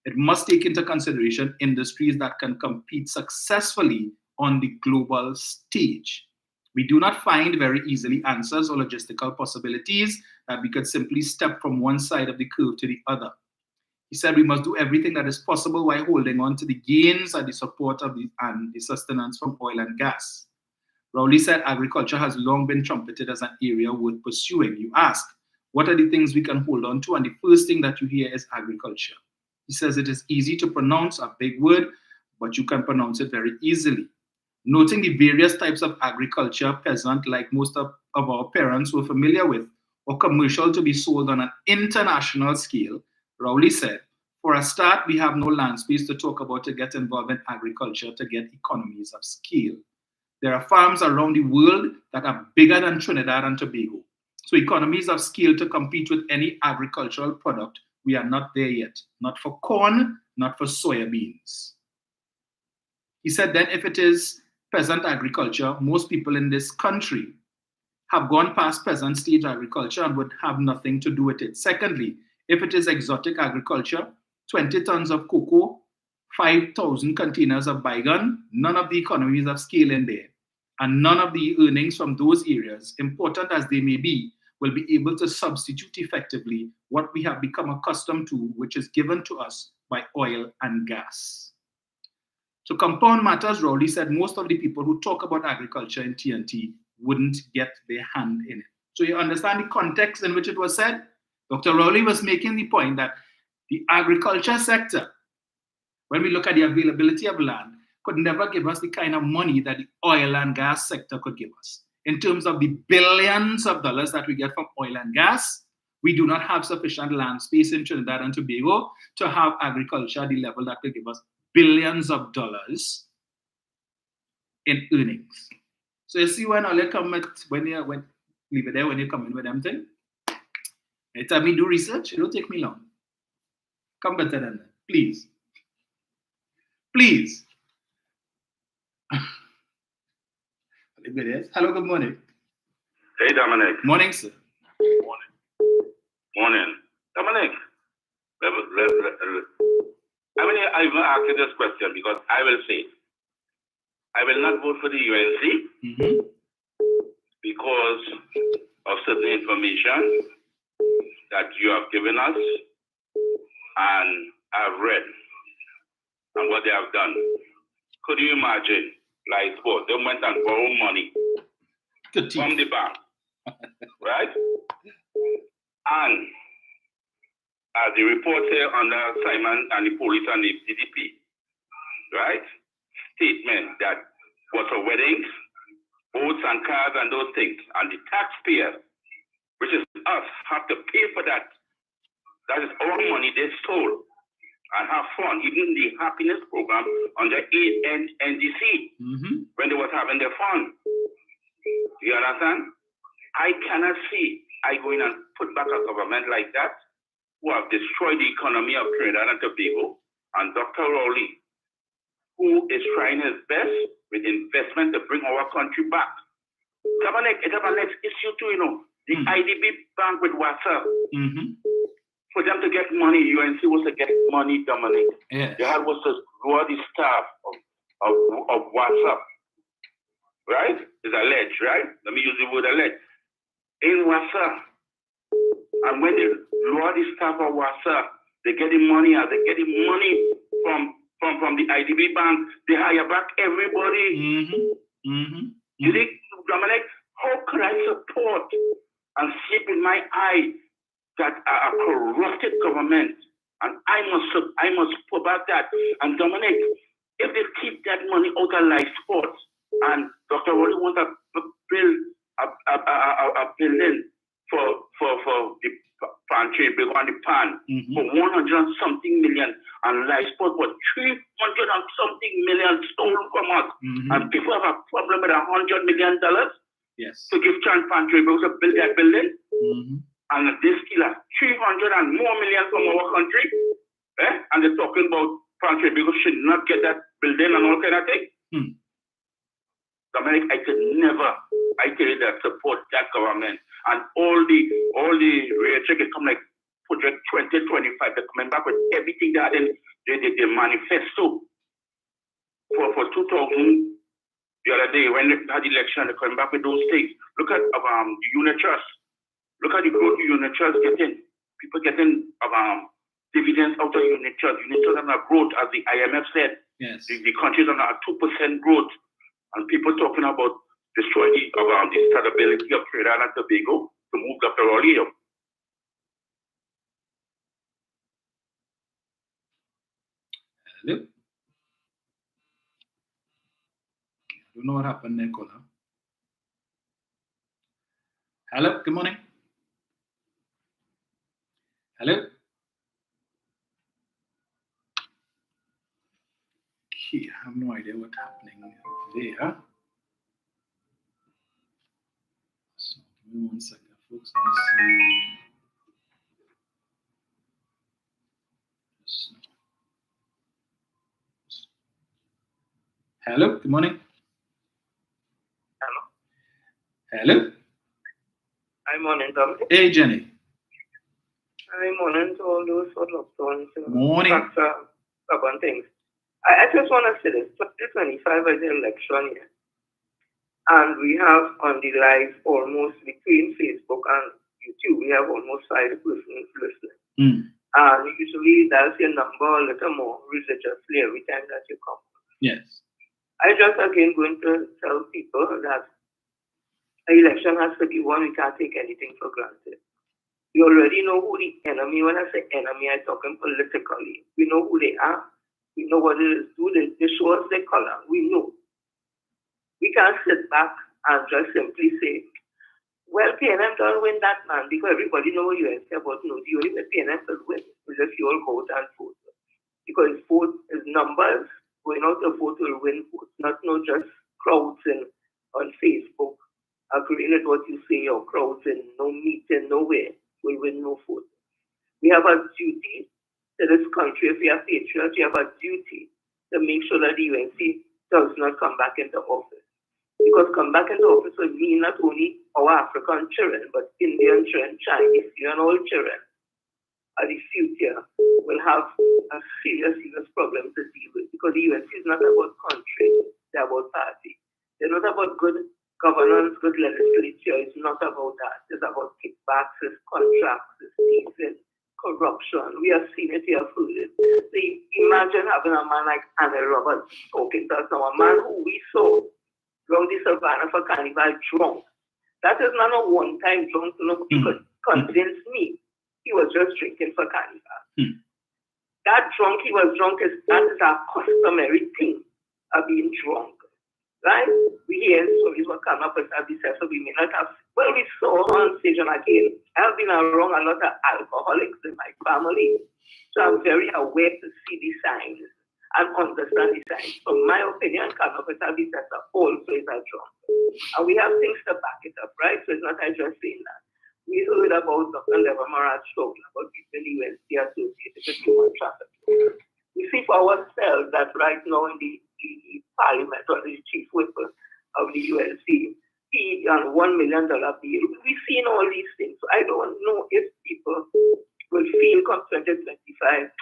it must take into consideration industries that can compete successfully on the global stage. We do not find very easily answers or logistical possibilities that we could simply step from one side of the curve to the other. He said we must do everything that is possible while holding on to the gains and the support of and the sustenance from oil and gas. Rowley said agriculture has long been trumpeted as an area worth pursuing. You ask, what are the things we can hold on to? And the first thing that you hear is agriculture. He says it is easy to pronounce, a big word, but you can pronounce it very easily. Noting the various types of agriculture, peasant, like most of our parents were familiar with, or commercial to be sold on an international scale, Rowley said, for a start, we have no land space to talk about to get involved in agriculture to get economies of scale. There are farms around the world that are bigger than Trinidad and Tobago. So economies of scale to compete with any agricultural product, we are not there yet. Not for corn, not for soybeans. He said then if it is peasant agriculture, most people in this country have gone past peasant stage agriculture and would have nothing to do with it. Secondly, if it is exotic agriculture, 20 tons of cocoa, 5,000 containers of bygone, none of the economies of scale in there. And none of the earnings from those areas, important as they may be, will be able to substitute effectively what we have become accustomed to, which is given to us by oil and gas. To compound matters, Rowley said most of the people who talk about agriculture in TNT wouldn't get their hand in it. So you understand the context in which it was said? Dr. Rowley was making the point that the agriculture sector, when we look at the availability of land, could never give us the kind of money that the oil and gas sector could give us. In terms of the billions of dollars that we get from oil and gas, we do not have sufficient land space in Trinidad and Tobago to have agriculture at the level that could give us billions of dollars in earnings. So you see when I come at, leave it there when you come in with them thing. You tell me do research, it don't take me long. Come better than that, please. Please. Hello, good morning. Hey, Dominic. Morning, sir. Morning. Dominic, I will ask you this question because I will say, I will not vote for the UNC because of certain information that you have given us and I've read and what they have done. Could you imagine, like, sport, they went and borrowed money from the bank, right? And as the report here under Simon and the police and the CDP, right? Statement that was for weddings, boats and cars and those things, and the taxpayer, which is us, have to pay for that. That is our money they stole and have fun. Even the happiness program under NGC when they was having their fun. You understand? I cannot see I go in and put back a government like that who have destroyed the economy of Trinidad and Tobago, and Dr. Rowley, who is trying his best with investment to bring our country back. It have a next issue too, you know. The IDB bank with WhatsApp. For them to get money, UNC was to get money, Dominic. Yes. They had was to lower the staff of WhatsApp. Right? It's alleged, right? Let me use the word alleged. In WhatsApp. And when they lower the staff of WhatsApp, they get the money out. They get the money from the IDB bank. They hire back everybody. You think, Dominic, how could I support and sleep in my eye that a corrupted government? And I must put back that. And Dominic, if they keep that money out of life sports, and Dr. Rowley wants to build a building for the pantry, big on the pan, for 100 and something million, and life sport for 300 and something million stolen from us. And people have a problem with $100 million to give chance pantry because to build that building. And this killer 300 and more million from our country. And they're talking about pantry because should not get that building and all kind of thing. Dominic, I could never, I tell you that, support that government. And all the rhetoric come like project 2025, they're coming back with everything that in the manifesto for 2000. The other day when they had election, they're coming back with those things. Look at the unit trust. Look at the growth unit trust getting. People getting dividends out of unit trust. Unit trust on a growth, as the IMF said. Yes. The country's on a 2% growth. And people talking about destroying the stability of Trinidad and Tobago to move Dr. Rowley up. Hello? I don't know what happened there, caller. Hello, good morning. Hello? Okay, I have no idea what's happening there. So, give me 1 second, folks. Let me see. Hello, good morning. Hello? Hi, morning, Tom. Hey, Jenny. Hi, morning to all those sort of tones. Morning. Stubborn things. I just want to say this. 2025 is the election year. And we have on the live almost between Facebook and YouTube, we have almost 5 persons listening. And usually that's your number a little more religiously every time that you come. Yes. I just again going to tell people that an election has to be won. We can't take anything for granted. We already know who the enemy, when I say enemy, I'm talking politically. We know who they are. We know what it is. They show us their color. We know. We can't sit back and just simply say, well, PNM don't win that, man, because everybody knows you and say about no, the only way PNM will win is if you all vote and vote. Because vote is numbers. Going out to vote will win votes, not just crowds on Facebook agreeing with what you say, or crowds in no meeting, nowhere will win no vote. We have a duty to this country. If we are patriots, we have a duty to make sure that the UNC does not come back into office. Because come back into office will mean not only our African children, but Indian children, Chinese children, all children of the future will have a serious problem to deal with. Because the UNC is not about country, they're about party. They're not about good governance, good legislature. It's not about that. It's about kickbacks, it's contracts, it's thieving, corruption. We have seen it, we have heard it. So imagine having a man like Annie Roberts talking to us now, a man who we saw around the savannah for carnival drunk. That is not a one-time drunk, you could convince me he was just drinking for carnival. That drunk, he was drunk, that is our customary thing of being drunk. Right? We hear stories about Kamla Persad-Bissessar, so we may not have. Well, we saw on stage, and again, I've been around a lot of alcoholics in my family, so I'm very aware to see the signs. and understand the science. From my opinion, Kamla Persad-Bissessar also is a drunk. And we have things to back it up, right? So it's not I just saying that. We heard about Dr. Levermarad talking about people in the UNC associated with human trafficking. We see for ourselves that right now in the parliament or the chief whip of the UNC, he on $1 million deal. We've seen all these things. So I don't know if people will feel come 2025.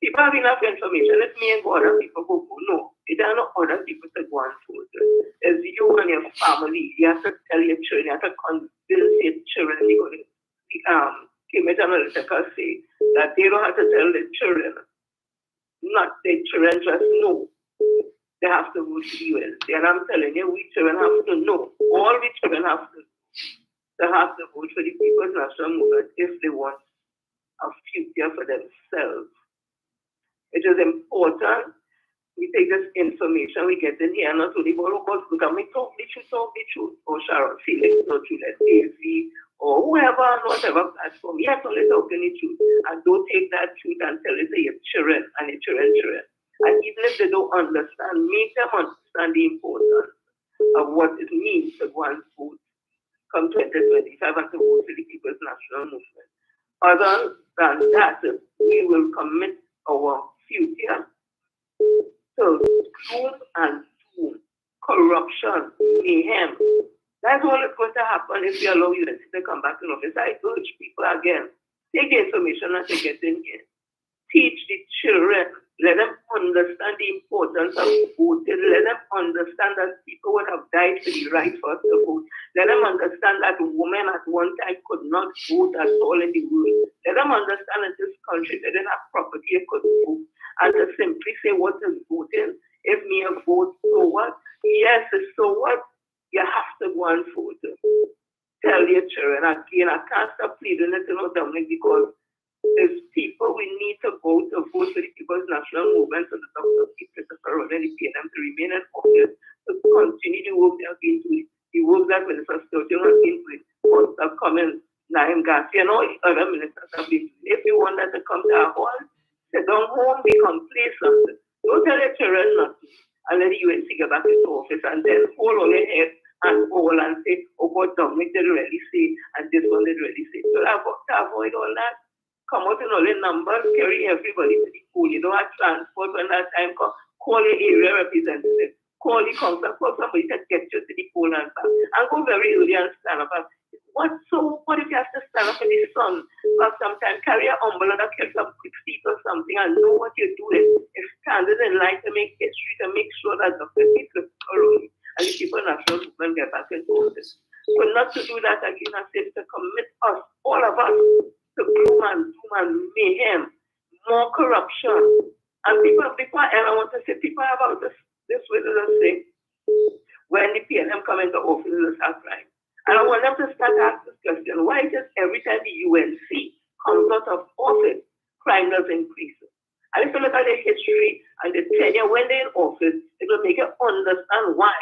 People have enough information. Let me and other people go. No, there are no other people to go and vote. As you and your family, you have to tell your children, you have to convince your children, Cambridge Analytica say that they don't have to tell their children, not their children just know. They have to vote for the UNC. And I'm telling you, we children have to know. All we children have to know. They have to vote for the People's National Movement if they want a future for themselves. It is important we take this information we get in here, not only about because we talk the truth, or Sharon Felix, not true, let's say, or whoever, whatever platform. Yes, only talking the truth. And don't take that truth and tell it to your children and your children. And even if they don't understand, make them understand the importance of what it means to go and vote come 2025 and to vote for the People's National Movement. Other than that, we will commit our future to gloom and doom, corruption, mayhem. That's all that's going to happen if we allow you to come back in office. I urge people again, take the information that they get in here. Teach the children, let them understand the importance of voting, let them understand that people would have died for the right for us to vote. Let them understand that women at one time could not vote at all in the world. Let them understand that this country they didn't have property, they couldn't vote. And to simply say what is voting, if me a vote, so what? Yes, so what? You have to go and vote. Tell your children. Again, I can't stop pleading it, Dominic, because there's people we need to go to vote for the People's National Movement, so the Dr. Christopher and the PNM to remain in office, to continue the work they have been doing, the work that Minister Sturgeon has been doing, Monster Cummins, Naim Garcia, and all the other ministers have been doing. If you want that to come to our hall, sit down home, be complacent. Don't tell your children nothing, and let the UNC get back into office, and then hold on your head and hold and say, oh, what Dominic did really say, and this one did really say. So to avoid all that, come out in all the numbers, carry everybody to the pool. You don't have transport when that time comes. Call your area representative, call the council, call somebody to get you to the pool and back. And go very early and stand up. What if you have to stand up in the sun? But sometimes carry an umbrella that gets some quick feet or something and know what you're doing. If standing in line to make history, to make sure that the people around and the people national movement get back into office. So not to do that again, I say to commit us, all of us, to gloom and mayhem, more corruption. And people, and I want to say, people have out this way to say, when the PNM come into office, it's a crime. And I want them to start asking this question, why just every time the UNC comes out of office, crime does increase? And if you look at the history and the tenure when they're in office, it will make you understand why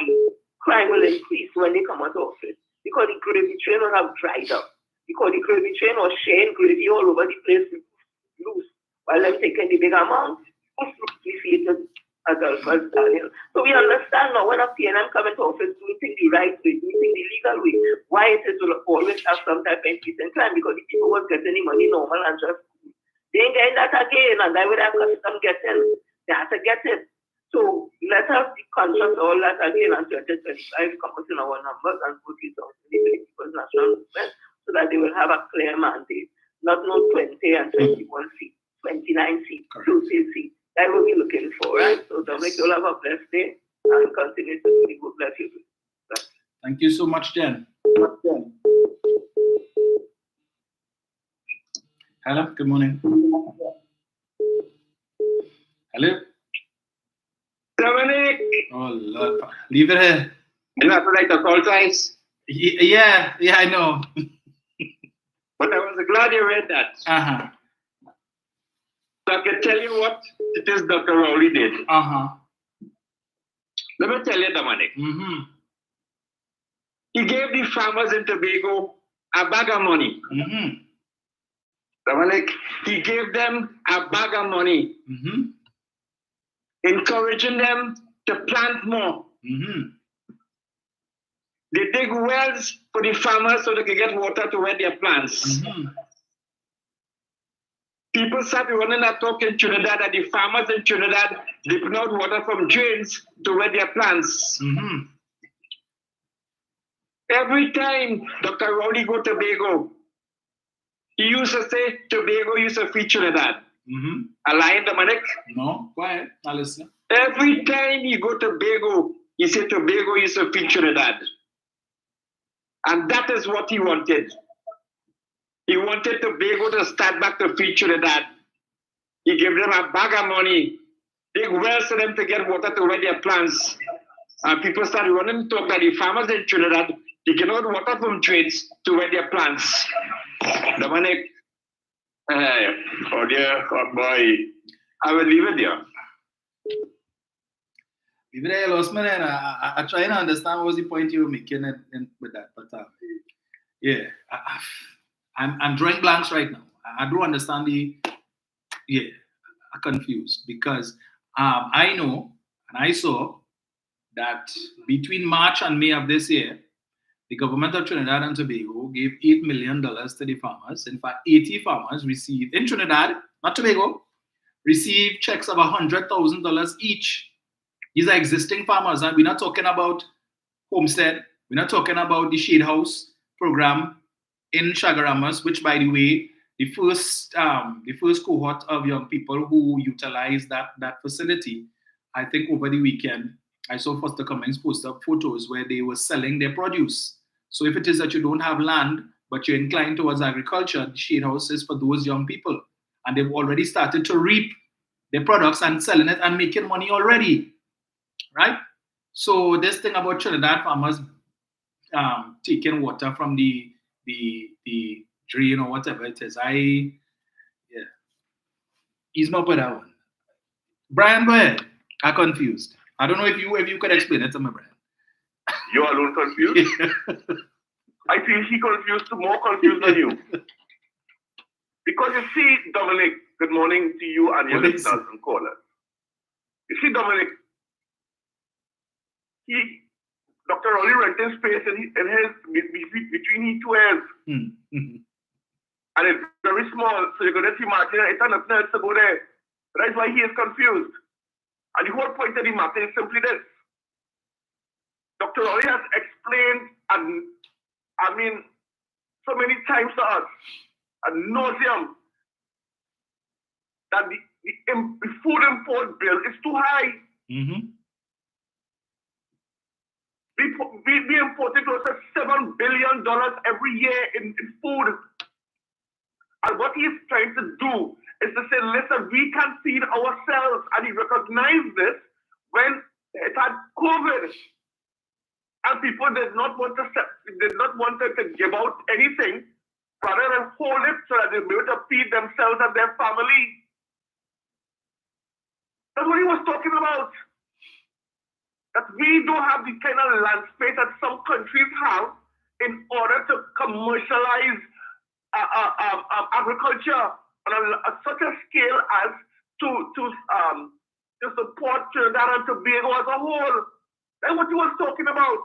crime will increase when they come out of office. Because the gravy train will have dried up. Because the gravy train was sharing gravy all over the place loose. While I'm taking the big amount, we see it as Adolphus Daniel. So we understand now when a PNM come into office doing things the right way, doing things the legal way, why it is will always have some type of increase in crime, because the people was getting the money normal and just they ain't getting that again, and I would have custom getting, they have to get it. So let us be conscious of all that again, and 2025 come out in our numbers and put it on the People's National Movement, so that they will have a clear mandate, not no 20 and 21 seats, 29 seats, 2 seats. That will be looking for, right? So Dominic, you'll have a blessed day and continue to do the good. Bless you. Thank you so much, Jen. Hello, good morning. Hello? Dominic! Oh, Lord. Leave it here. You have to like to call twice. Yeah, I know. But I was glad you read that. Uh-huh. So I can tell you what it is Dr. Rowley did. Uh-huh. Let me tell you, Dominic. Mm-hmm. He gave the farmers in Tobago a bag of money. Mm-hmm. Dominic, he gave them a bag of money. Mm-hmm. encouraging them to plant more. They dig wells for the farmers so they can get water to wet their plants. People start running that talk in Trinidad that the farmers in Trinidad dipping out water from drains to wet their plants. Every time Dr. Rowley go to Tobago, he used to say Tobago used to feed Trinidad. A lie, Dominic? No, quiet. I listen. Every time he go to Tobago, he said Tobago used to feed Trinidad. And that is what he wanted. He wanted Tobago to start back to feed Trinidad. He gave them a bag of money. Dig wells for them to get water to wet their plants. And people started running to talk that the farmers in Trinidad, they get out water from drains to wet their plants. Dominic, oh dear, oh boy, I will leave it there. Leave it there, lost man. I try to understand what was the point you were making with that, but yeah, I'm drawing blanks right now. I don't understand I'm confused because I know and I saw that between March and May of this year, the government of Trinidad and Tobago gave $8 million to the farmers. In fact, 80 farmers received, in Trinidad, not Tobago, received checks of $100,000 each. These are existing farmers, and we're not talking about homestead. We're not talking about the shade house program in Chagaramas, which, by the way, the first cohort of young people who utilized that facility, I think over the weekend, I saw Foster Cummings post up photos where they were selling their produce. So if it is that you don't have land, but you're inclined towards agriculture, the shade house is for those young people. And they've already started to reap their products and selling it and making money already, right? So this thing about Trinidad farmers taking water from the drain or whatever it is, he's not with that one. Brian, go ahead. I'm confused. I don't know if you could explain it to me, Brian. You alone confused? I feel he confused, more confused than you. Because you see, Dominic, good morning to you and your listeners and callers. You see, Dominic, Dr. Rowley rented space between his two ears. And it's very small, so you're going to imagine it's nothing else to go there. That's why he is confused. And the whole point of the matter is simply this. Dr. Rowley has explained, and I mean, so many times to us, ad nauseum, that the food import bill is too high. We imported close to $7 billion every year in food. And what he's trying to do is to say, listen, we can feed ourselves. And he recognized this when it had COVID. And people did not want to give out anything rather than hold it so that they'll be able to feed themselves and their family. That's what he was talking about. That we don't have the kind of land space that some countries have in order to commercialize agriculture on such a scale as to support Trinidad and Tobago as a whole. That's what he was talking about.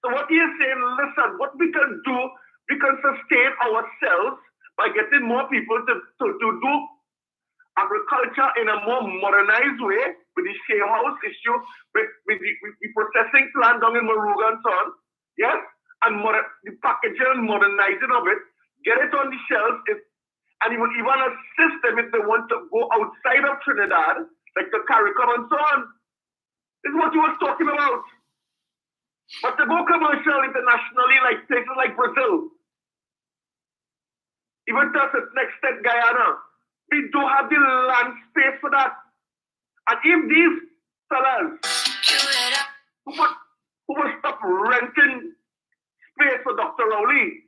So what he is saying, listen, what we can do, we can sustain ourselves by getting more people to do agriculture in a more modernized way with the share house issue, with the processing plant down in Moruga and so on, yes? And the packaging and modernizing of it, get it on the shelves, and even assist them if they want to go outside of Trinidad, like the CARICOM and so on. This is what he was talking about. But to go commercial internationally, like places like Brazil, even to a certain extent Guyana, we don't have the land space for that. And if these fellas who will stop renting space for Dr. Rowley,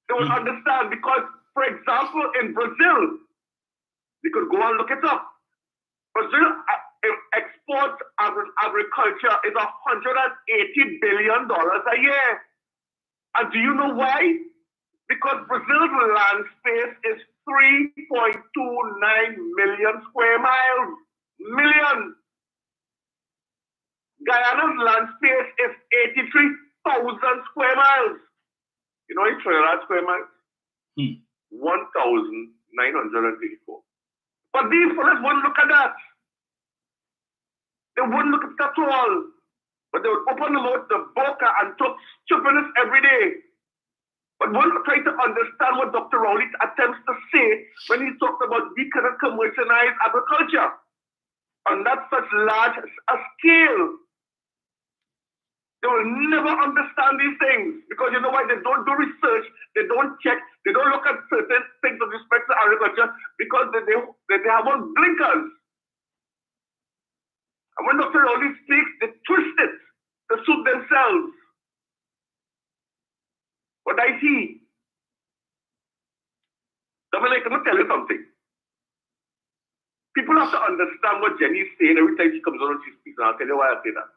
they will understand. Because, for example, in Brazil, you could go and look it up. Brazil exports agriculture is $180 billion a year. And do you know why? Because Brazil's land space is 3.29 million square miles. Million. Guyana's land space is 83,000 square miles. You know, it's Trinidad square miles? 1,934. But these fellas wouldn't look at that. They wouldn't look at that at all. But they would open the mouth, the boca, and talk stupidness every day. But one try to understand what Dr. Rowley attempts to say when he talks about we cannot commercialize agriculture on that such large a scale. They will never understand these things because you know why? They don't do research, they don't check, they don't look at certain things with respect to agriculture because they have on blinkers. And when Dr. Rowley speaks, they twist it to suit themselves. What I see. Dominic, let me tell you something. People have to understand what Jenny is saying every time she comes on and she speaks, and I'll tell you why I say that.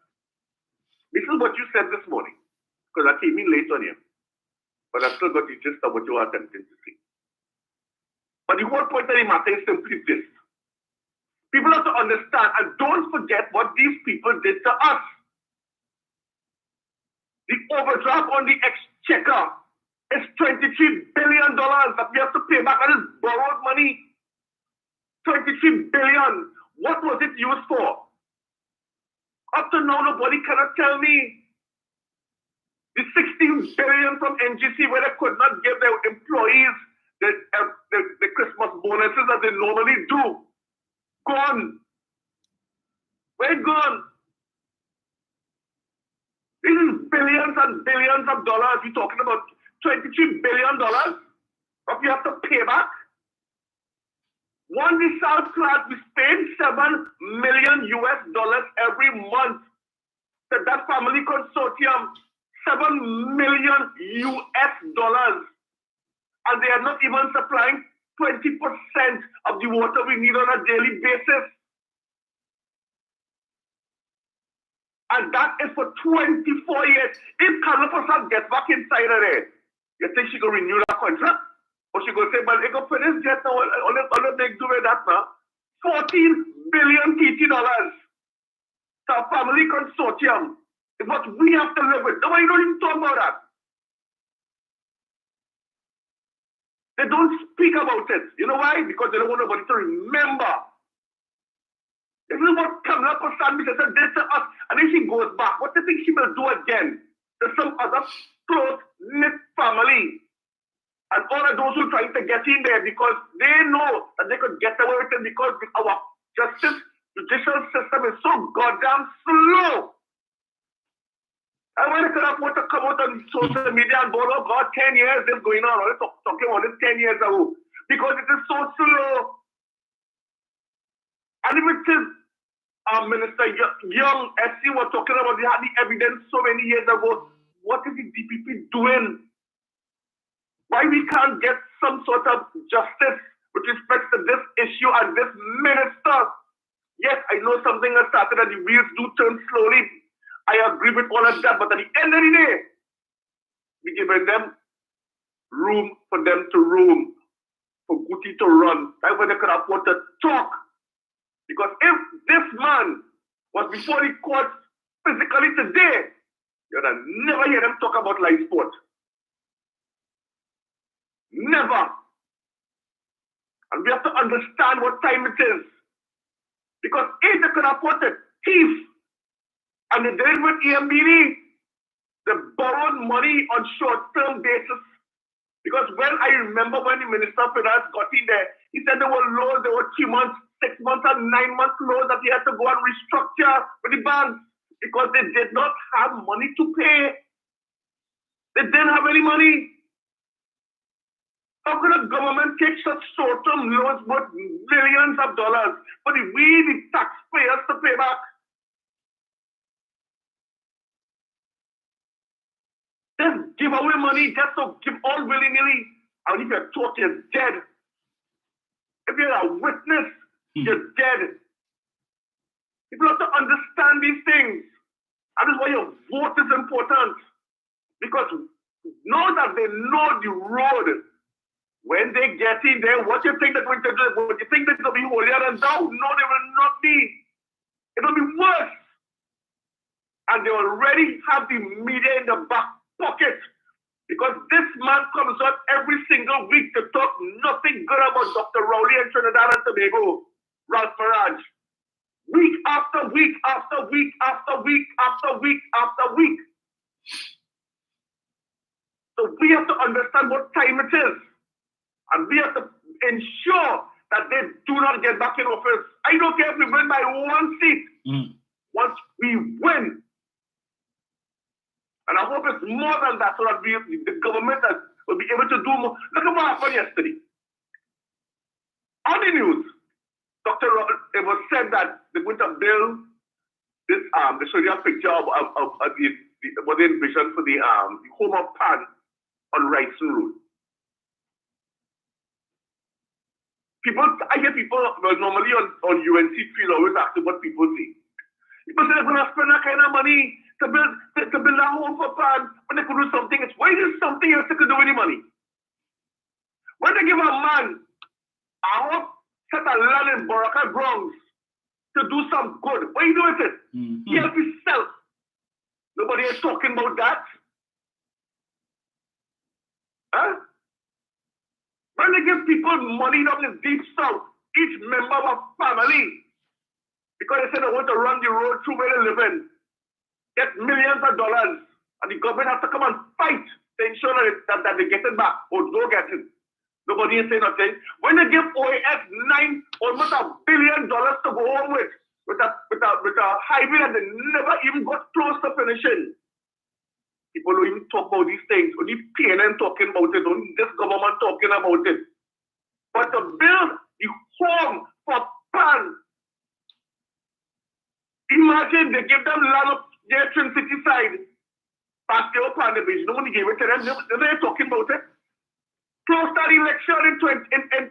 This is what you said this morning, because I came in late on you. But I still got the gist of what you are attempting to say. But the whole point of the matter is simply this. People have to understand and don't forget what these people did to us. The overdraft on the exchequer is $23 billion that we have to pay back. That is borrowed money. $23 billion. What was it used for? Up to now, nobody cannot tell me. The $16 billion from NGC where they could not give their employees the Christmas bonuses that they normally do. Gone. Where gone? This is billions and billions of dollars. We're talking about $23 billion that we have to pay back. One, the South class, we spend $7 million every month to that family consortium. $7 million. And they are not even supplying 20% of the water we need on a daily basis. And that is for 24 years. If Kamla Persad gets back inside of there, you think she going to renew that contract? Or she going to say, well, it go finish jet now, all they do with that now. $14 billion TT dollars. So a family consortium is what we have to live with. Nobody don't even talk about that. They don't speak about it. You know why? Because they don't want nobody to remember. This is what Kamla Persad-Bissessar did to us. And if she goes back, what do you think she will do again to some other close-knit family? And all of those who are trying to get in there because they know that they could get away with it because our judicial system is so goddamn slow. And when they could afford to come out on social media and go, oh God, 10 years this going on. We're talking about this 10 years ago. Because it is so slow. And if it is Minister Young, SC was talking about, they had the evidence so many years ago. What is the DPP doing? Why we can't get some sort of justice with respect to this issue and this minister? Yes, I know something has started and the wheels do turn slowly. I agree with all of that, but at the end of the day, we're giving them room for them to roam, for Guti to run. That's why they could afford to talk. Because if this man was before the court physically today, you'd have never hear them talk about live sport. Never. And we have to understand what time it is. Because if they could afford to thief and they did with EMBD, they borrowed money on short-term basis. Because when I remember when the Minister of Finance got in there, he said there were loans, there were 3 months, 6 months, and 9 months loans that he had to go and restructure with the banks because they did not have money to pay. They didn't have any money. How could a government take such short-term loans worth millions of dollars for the taxpayers to pay back? Just give away money, just to give all willy-nilly. And if you're taught, you're dead. If you're a witness, you're dead. People have to understand these things. That is why your vote is important. Because now that they know the road, when they get in there, what do you think they're going to do? What do you think they're going to be holier than thou? No, they will not be. It will be worse. and they already have the media in the back pocket. Because this man comes out every single week to talk nothing good about Dr. Rowley and Trinidad and Tobago, Ralph Farage. Week after week after week after week after week after week. So we have to understand what time it is. And we have to ensure that they do not get back in office. I don't care if we win by 1 seat. Once we win, and I hope it's more than that, so that the government will be able to do more. Look at what happened yesterday. On the news, it was said that they're going to build this, they showed you a picture of what they envisioned for the home of Pan on Wrightson Road. I hear people, well, normally on UNC field always asking what people say. People say they're going to spend that kind of money to build a home for Pan when they could do something. Why is something else they could do with the money? When they give a man a whole set of land in Boracay grounds to do some good, what are you doing with it? He helps himself. Nobody is talking about that. Huh? When they give people money down in deep south, each member of a family, because they say they want to run the road through where they live in, get millions of dollars, and the government has to come and fight to ensure that they get it back or don't get it. Nobody is saying nothing. When they give OAS almost $1 billion to go home with a highway that they never even got close to finishing. People don't even talk about these things. Only PNN talking about it. Only this government talking about it. But to build the home for Pan, imagine they give them land up their Twin City side, past the Pan Bridge. Nobody gave it to them. They're talking about it. Close that election in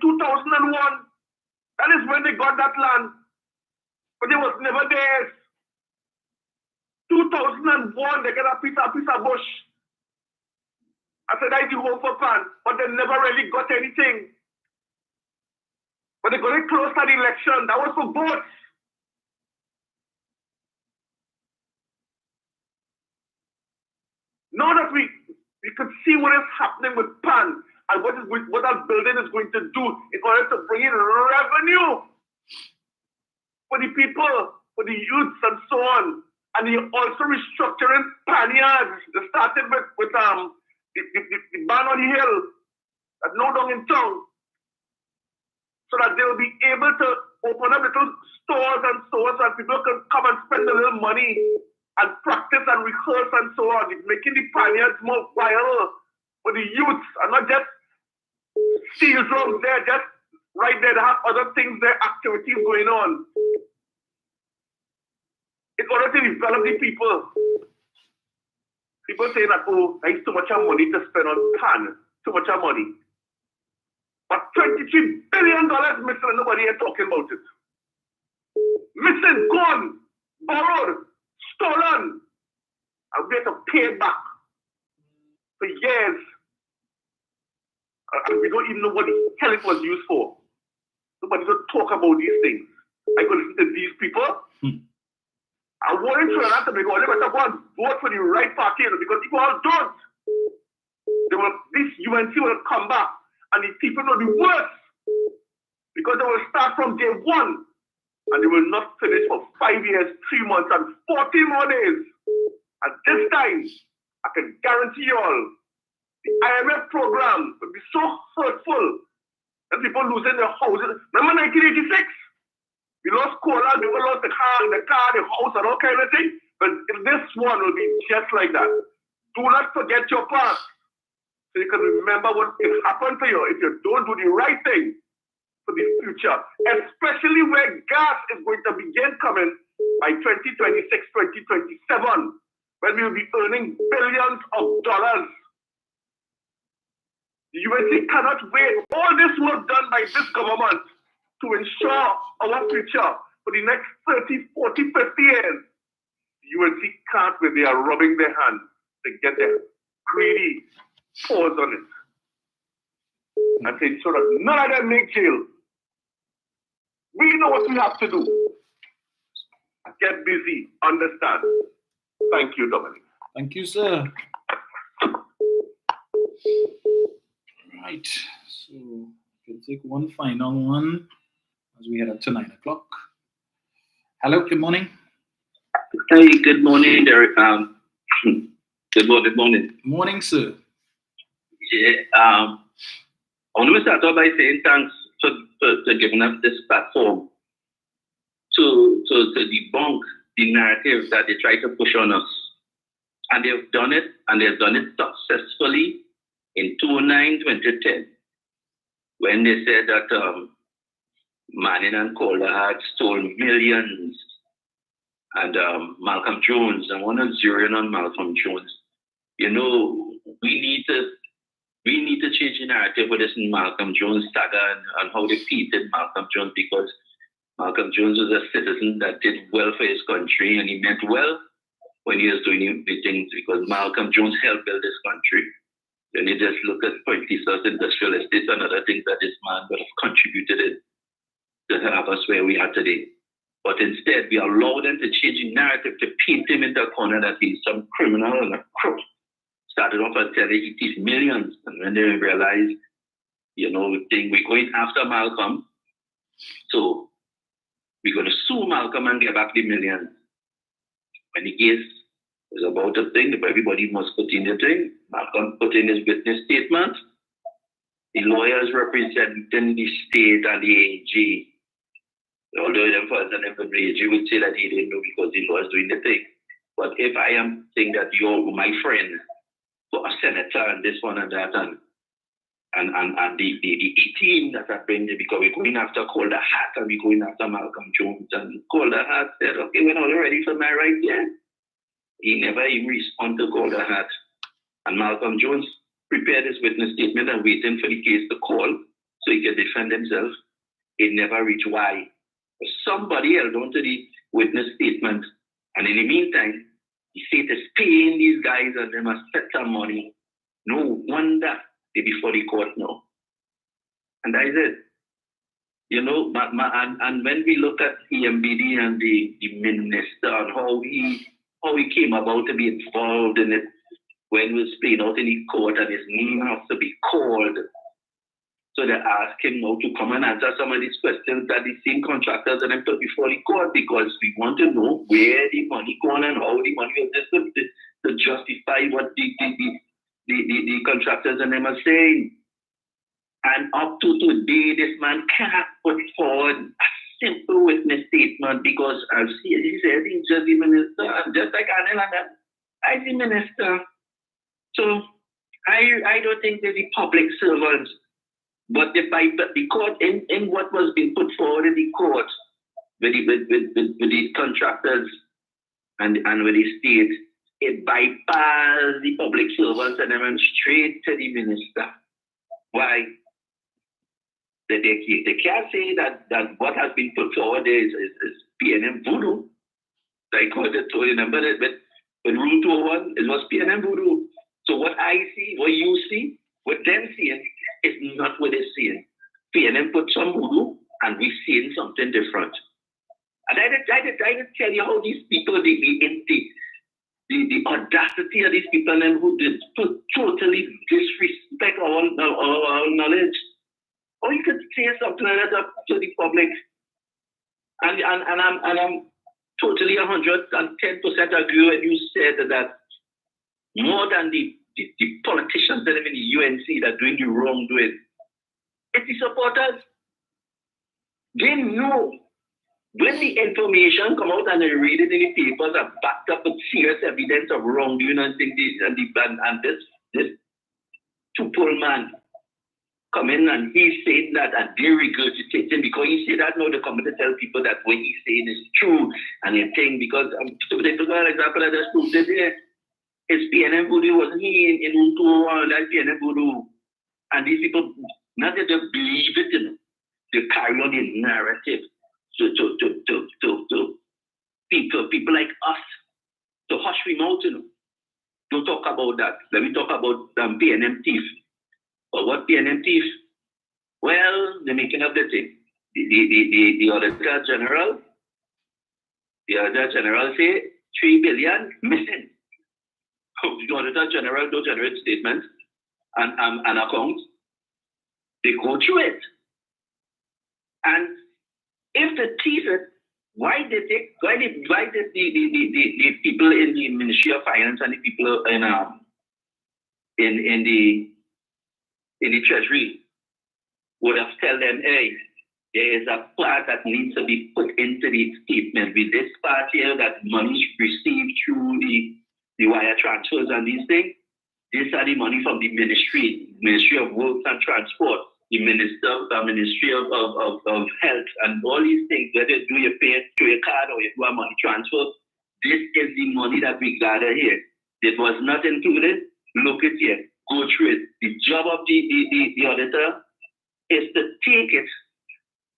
2001. That is when they got that land. But it was never theirs. 2001, they get a piece of bush. I said, I do home for Pan, but they never really got anything. But they got it close to the election. That was for votes. Now that we could see what is happening with Pan and what that building is going to do in order to bring in revenue for the people, for the youths and so on. And you're also restructuring Panyards. They started with the barn on the hill that's no down in town, so that they'll be able to open up little stores and so on, so that people can come and spend a little money and practice and rehearse and so on. It's making the Panyards more viable for the youths and not just steel drums there, just right there. They have other things there, activities going on. In order to develop the people. People say that, oh, there's too much money to spend on Pan, too much money. But $23 billion missing and nobody is talking about it. Missing, gone, borrowed, stolen, and we have to pay it back for years. And we don't even know what the hell it was used for. Nobody don't talk about these things. I go listen to these people. I want to that to be going, they better go and vote for the right party, because if you all don't, this UNC will come back and the people will be worse, because they will start from day one and they will not finish for 5 years, 3 months, and 40 more days. And this time, I can guarantee you all, the IMF program will be so hurtful and people losing their houses. Remember 1986? We lost cola, people lost the car, the house, and all kind of thing. But this one will be just like that. Do not forget your past, so you can remember what can happen to you if you don't do the right thing for the future. Especially where gas is going to begin coming by 2026, 2027, when we will be earning billions of dollars. The USA cannot wait. All this work done by this government to ensure our future for the next 30, 40, 50 years. The UNC can't wait. They are rubbing their hands to get their greedy paws on it. And to ensure that none of them make jail. We know what we have to do. Get busy, understand. Thank you, Dominic. Thank you, sir. Right. So we'll take one final one as we head up to 9 o'clock. Hello, good morning. Hey, good morning, Derek. Good morning. Morning, sir. Yeah, I want to start off by saying thanks for giving us this platform to debunk the narrative that they try to push on us. And they've done it successfully in 2010, when they said that Manning and Calder had stolen millions, and Malcolm Jones, I want to zero in on Malcolm Jones. You know, we need to change the narrative with this Malcolm Jones saga and how they painted Malcolm Jones, because Malcolm Jones was a citizen that did well for his country, and he meant well when he was doing the things, because Malcolm Jones helped build this country. Then you just look at Pointisas, industrial estates, and other things that this man would have contributed in to have us where we are today. But instead, we allow them to change the narrative to paint him into a corner that he's some criminal and a crook. Started off as telling he thief millions, and when they realize, you know, we're going after Malcolm, so we're going to sue Malcolm and get back the millions. When the case was about to thing, everybody must put in the thing. Malcolm put in his witness statement. The lawyers representing the state and the AG, although them first and the AG would say that he didn't know because the law is doing the thing. But if I am saying that you're my friend, for a senator and this one and that, and the team that are bringing, because we're going after Calder Hat and we're going after Malcolm Jones, and Calder Hat said, okay, we're not ready for my right yet. He never even responded to Calder Hat. And Malcolm Jones prepared his witness statement and waiting for the case to call so he could defend himself. It never reached. Why? Somebody held on to the witness statement, and in the meantime, the state is paying these guys and they must set some money. No wonder they're before the court now. And that is it. You know, and when we look at EMBD and the minister and how he came about to be involved in it, when he was playing out in the court and his name has to be called. So they ask him now to come and answer some of these questions that the same contractors and them put before the court, because we want to know where the money gone and how the money was just to justify what the contractors and them are saying. And up to today, this man can't put forward a simple witness statement, because as he said, he's just the minister, and just like Anil and that, I'm the minister. So I don't think they're the public servants. But the court, in what was being put forward in the court with the contractors and with the state, it bypassed the public servants and went straight to the minister. Why? They can't say that what has been put forward is PNM voodoo. Like what they told you, remember that with Rule 201, it was PNM voodoo. So what I see, what you see, what them seeing, is not what they're seeing. PNM put some voodoo and we're seeing something different. And I did tell you how these people, the audacity of these people and who did totally disrespect our knowledge. Or you could say something like that to the public. And I'm totally 110% agree when you said that more than the politicians that are in the UNC that are doing the wrongdoing, it's the supporters. They know when the information come out and they read it in the papers and backed up with serious evidence of wrongdoing and things, and this two-pole man come in and he's saying that and they regurgitating, because he said that now they come to tell people that what he's saying is true and they think, because to take an example I just proved it there. It's PNM voodoo, wasn't he in Room 201, that's PNM voodoo. And these people, not that they believe it, you know, they carry on the narrative to people like us, to hush we mouth, you know. Don't talk about that. Let me talk about PNM thief. But what PNM thief? Well, they're making up the thing. The Auditor General say 3 billion missing. The Auditor General don't generate statements and accounts. They go through it. And if the thief, why did the people in the Ministry of Finance and the people in the Treasury would have told them, hey, there is a part that needs to be put into the statement with this part here that money received through the wire transfers and these things. These are the money from the Ministry of Works and Transport, the Ministry of Health, and all these things. Whether do you pay through a card or you do a money transfer, this is the money that we gather here. It was not included. Look at here. Go through it. The job of the auditor is to take it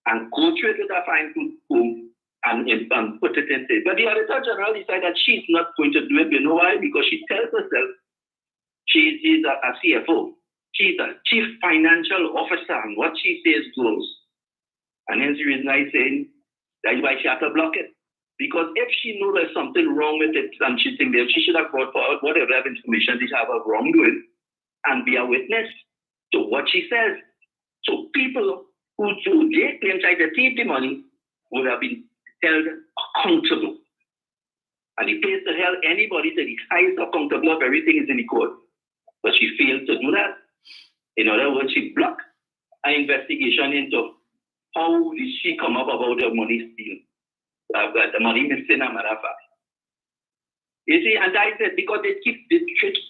and go through it with a fine-tooth comb and put it in there. But the Auditor General decided that she's not going to do it. You know why? Because she tells herself she's a CFO. She's a Chief Financial Officer, and what she says goes. And hence the reason I say that's why she has to block it. Because if she knows there's something wrong with it and she thinks that she should have brought forward whatever information they have of wrongdoing and be a witness to what she says. So people who they claim tried to thief the money would have been held accountable. And the place to hold anybody to the highest accountable of everything is in the court. But she failed to do that. In other words, she blocked an investigation into how did she come up about the money steal, the money missing, a matter of fact. You see, and I said, because they keep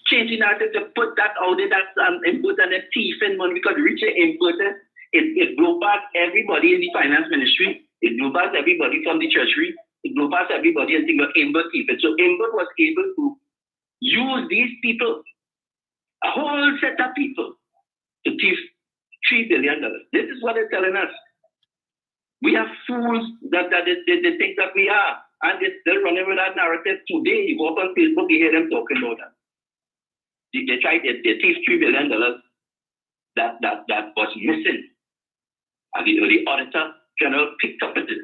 changing that, to put that out there, that's input and a thief and money, because rich importer, it blew past everybody in the finance ministry, it blew past everybody from the treasury, it blew past everybody and think of Imbert thief. So Imbert was able to use these people, a whole set of people, to thief $3 billion. This is what they're telling us. We are fools that they think that we are. And they're still running with that narrative today. You go up on Facebook, you hear them talking about that. They thief $3 billion that was missing. And the Auditor General picked up at it.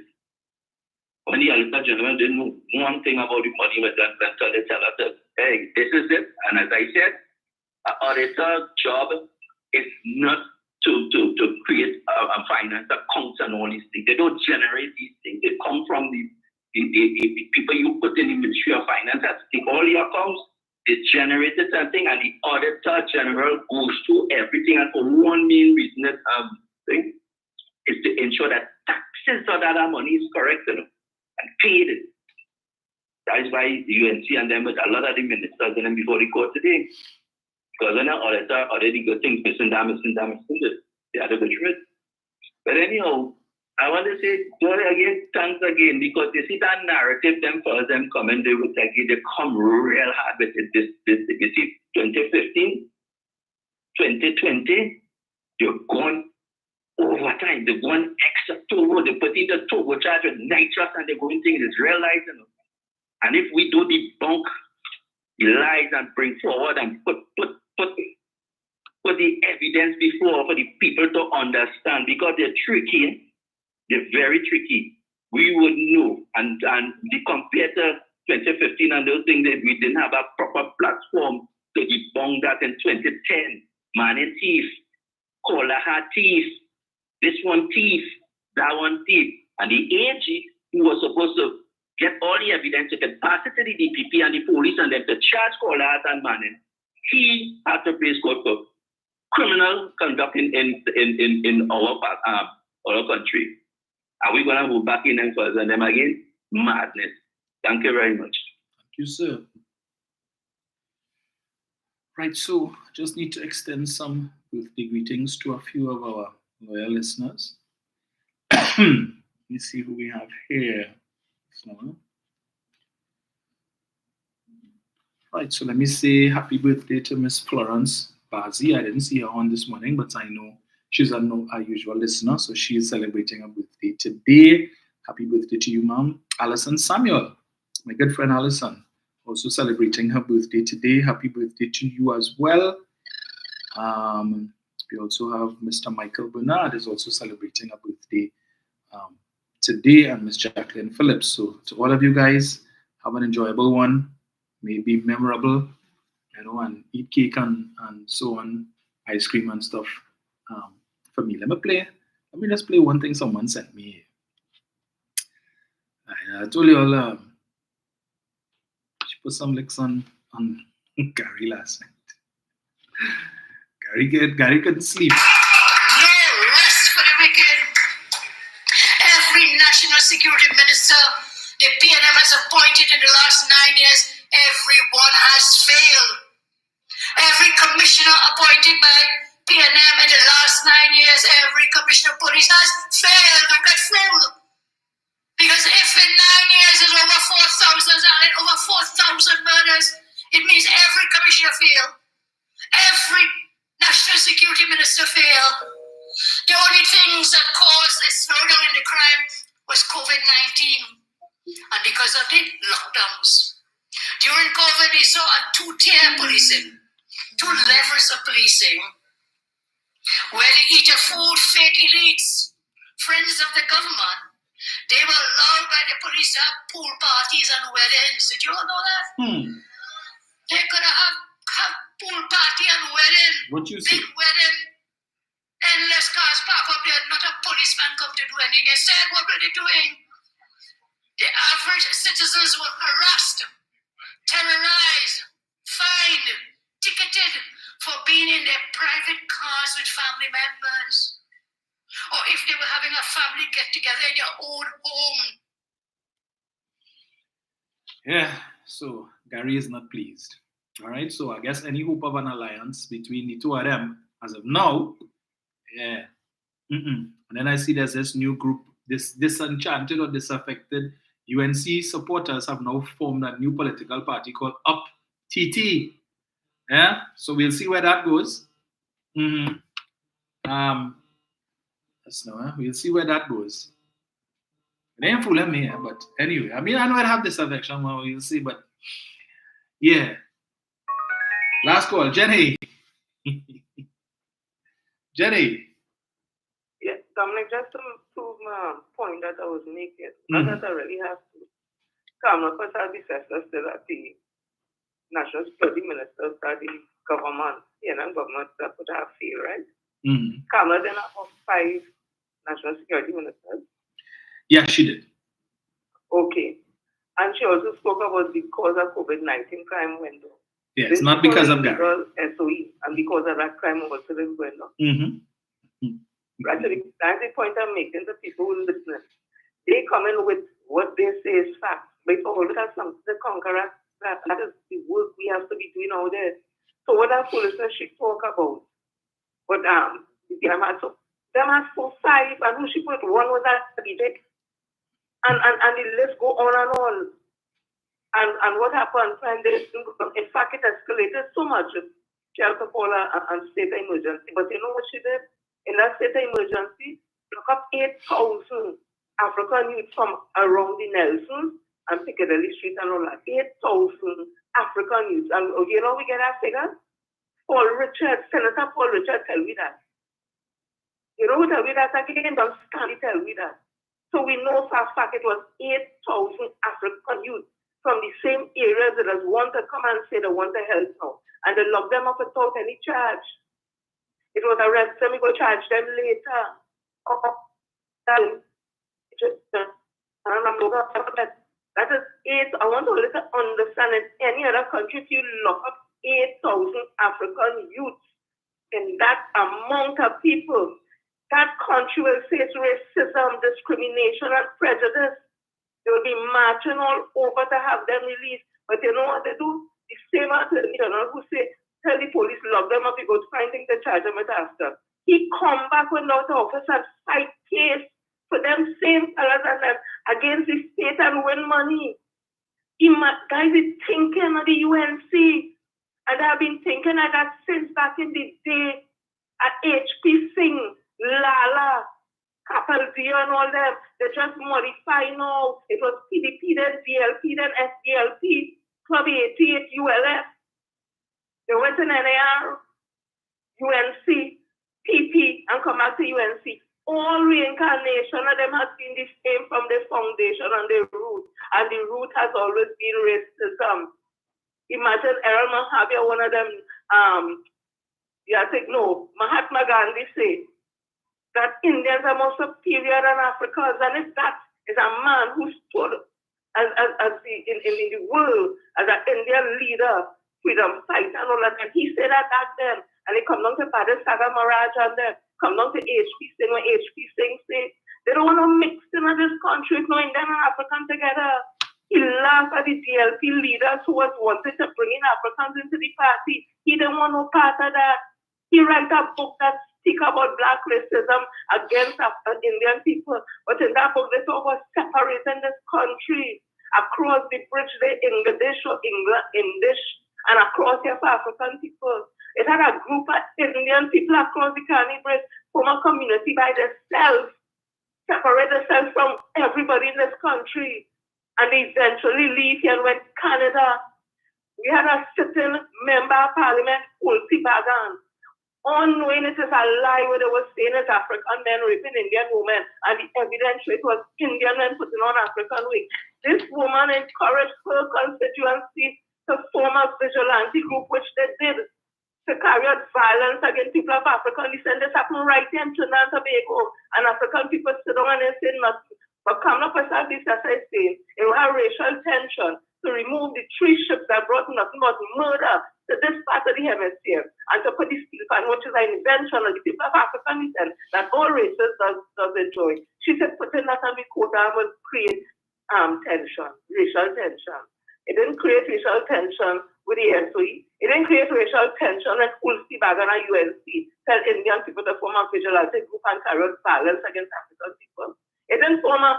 When the Auditor General didn't know one thing about the money, but until they tell us, hey, this is it. And as I said, an auditor job is not to create finance accounts and all these things. They don't generate these things. They come from the people you put in the Ministry of Finance that take all your accounts. They generated something, and the Auditor General goes through everything. And for one main reason thing is to ensure that taxes on that money is correct and paid. That is why the UNC and them, with a lot of the ministers and them before the court today. Because when an auditor already got things missing, they had to go through it. But anyhow, I want to say, thanks again, because you see that narrative, them first, them coming, they come real hard with it. This, you see, 2015, 2020, they're going overtime. They're going extra turbo. They put in the turbo charge with nitrous, and they're going things is real life. And if we do debunk the lies and bring forward and put the evidence before for the people to understand, because they're tricky. They're very tricky. We would know, and compared to 2015 and those things, that we didn't have a proper platform to debunk that in 2010. Money thief, caller hat thief, this one thief, that one thief, and the AG who was supposed to get all the evidence, to get pass it to the DPP and the police, and then to charge caller hat and money. He had to face court for criminal conduct in our country. Are we going to move back in and further them again? Madness. Thank you very much. Thank you, sir. Right, so just need to extend some birthday greetings to a few of our loyal listeners. Let me see who we have here. Right, so let me say happy birthday to Miss Florence Bazi. I didn't see her on this morning, but I know she's our usual listener, so she is celebrating her birthday today. Happy birthday to you, ma'am. Alison Samuel, my good friend Alison, also celebrating her birthday today. Happy birthday to you as well. We also have Mr. Michael Bernard is also celebrating her birthday today, and Miss Jacqueline Phillips. So to all of you guys, have an enjoyable one, maybe memorable, and eat cake and so on, ice cream and stuff. For me, let me just play one thing someone sent me. I told you all, she put some licks on Gary last night. Gary couldn't sleep. No rest for the wicked. Every national security minister the PNM has appointed in the last 9 years, everyone has failed. Every commissioner appointed by PNM in the last 9 years, every commissioner of police has failed and got fooled. Because if in 9 years is over 4,000 and over 4,000 murders, it means every commissioner failed. Every national security minister failed. The only things that caused a slowdown in the crime was COVID-19. And because of the lockdowns. During COVID, we saw a two-tier policing, two levels of policing, where the eater food fake elites, friends of the government, they were allowed by the police to have pool parties and weddings. Did you all know that? They could have pool party and wedding, What you say? big wedding, endless cars park up there, not a policeman come to do anything. Instead, what were they doing? The average citizens were harassed, terrorized, fined, ticketed for being in their private cars with family members. Or if they were having a family get-together in their own home. Yeah, so Gary is not pleased. All right, so I guess any hope of an alliance between the two of them as of now, yeah. And then I see there's this new group, this disenchanted or disaffected UNC supporters have now formed a new political party called Up TT. Yeah, so we'll see where that goes. We'll see where that goes. It ain't fooling me, but anyway, I mean, I know I have this affection, well, we'll see, but yeah. Last call, Jenny. Jenny. Yes, Dominic, just to prove my point that I was making, not that I really have to. Kamla Persad-Bissessar still at the National Security Minister of the government, government that would have feel, right? Kamla then have 5 National Security Ministers. Yeah, she did. Okay. And she also spoke about the cause of COVID-19 crime went down. Yeah, it's not because of that. SOE, and because of that crime also is going on. Right, so that's the point I'm making to people who listen. They come in with what they say is facts, but it's always have something to conquer that is the work we have to be doing out there. So what that foolishness she talk about, but them had 5, and who she put one was that strategic, and the list go on and on. And what happened? In fact, it escalated so much. She had to call and state of emergency. But you know what she did? In that state of emergency, look up 8,000 African youth from around the Nelson and Piccadilly Street and all that. 8,000 African youth. And you know we get that figure? Senator Paul Richard tell me that. You know who tell me that again? Don't scanty tell me that. So we know for a fact it was 8,000 African youth from the same areas that has want to come and say they want to help now. And they lock them up without any charge. It was arrest them, we go charge them later. That is 8. I want to understand in any other country, if you lock up 8,000 African youths in that amount of people, that country will face racism, discrimination, and prejudice. They will be marching all over to have them released. But you know what they do? The same attorney general who say, tell the police, lock them up, you go to find things to charge them with after. He come back with out of office and fight case for them same fellas and them against the state and win money. Guys is thinking of the UNC. And I've been thinking of that since back in the day at HP Singh, Lala, Kapalzia and all them. They just modify now. It was PDP, then DLP, then SDLP, Club 88, ULF. They went to NAR, UNC, PP, and come back to UNC. all reincarnation of them has been the same from the foundation and the root has always been racism. Imagine Errol Mahavir, one of them, Mahatma Gandhi say that Indians are more superior than Africans, and if that is a man who stood in the world as an Indian leader, freedom fighter and all that, and he said that back then, and it come down to Padre Saga Maharaj and then come down to H.P. Singh, when H.P. Singh say, they don't want to mix in this country, no Indian and African together. He laughed at the DLP leaders who was wanted to bring in Africans into the party. He didn't want no part of that. He wrote a book that speak about black racism against Indian people. But in that book, they talk about separating this country across the bridge, the English or English, and across here for African people. It had a group of Indian people across the Canny Bridge, form a community by themselves, separate themselves from everybody in this country, and they eventually leave here and went to Canada. We had a sitting member of parliament, Tobago, unknowing it is a lie where they were saying it's African men raping Indian women, and the evidence it was Indian men putting on African wigs. This woman encouraged her constituency to form a vigilante group, which they did, to carry out violence against people of African descent. This happened right here in Trinidad and Tobago, and African people sit down and they say nothing. But Kamla Persad-Bissessar is saying it will have racial tension to remove the 3 ships that brought nothing but murder to this part of the hemisphere, and to put the steel pan, which is an invention of the people of African descent that all races does enjoy. She said putting that on the quota will create tension, racial tension. It didn't create racial tension with the SOE. It didn't create racial tension when Tobago and UNC tell Indian people to form a vigilante group and carry out violence against African people. It didn't form a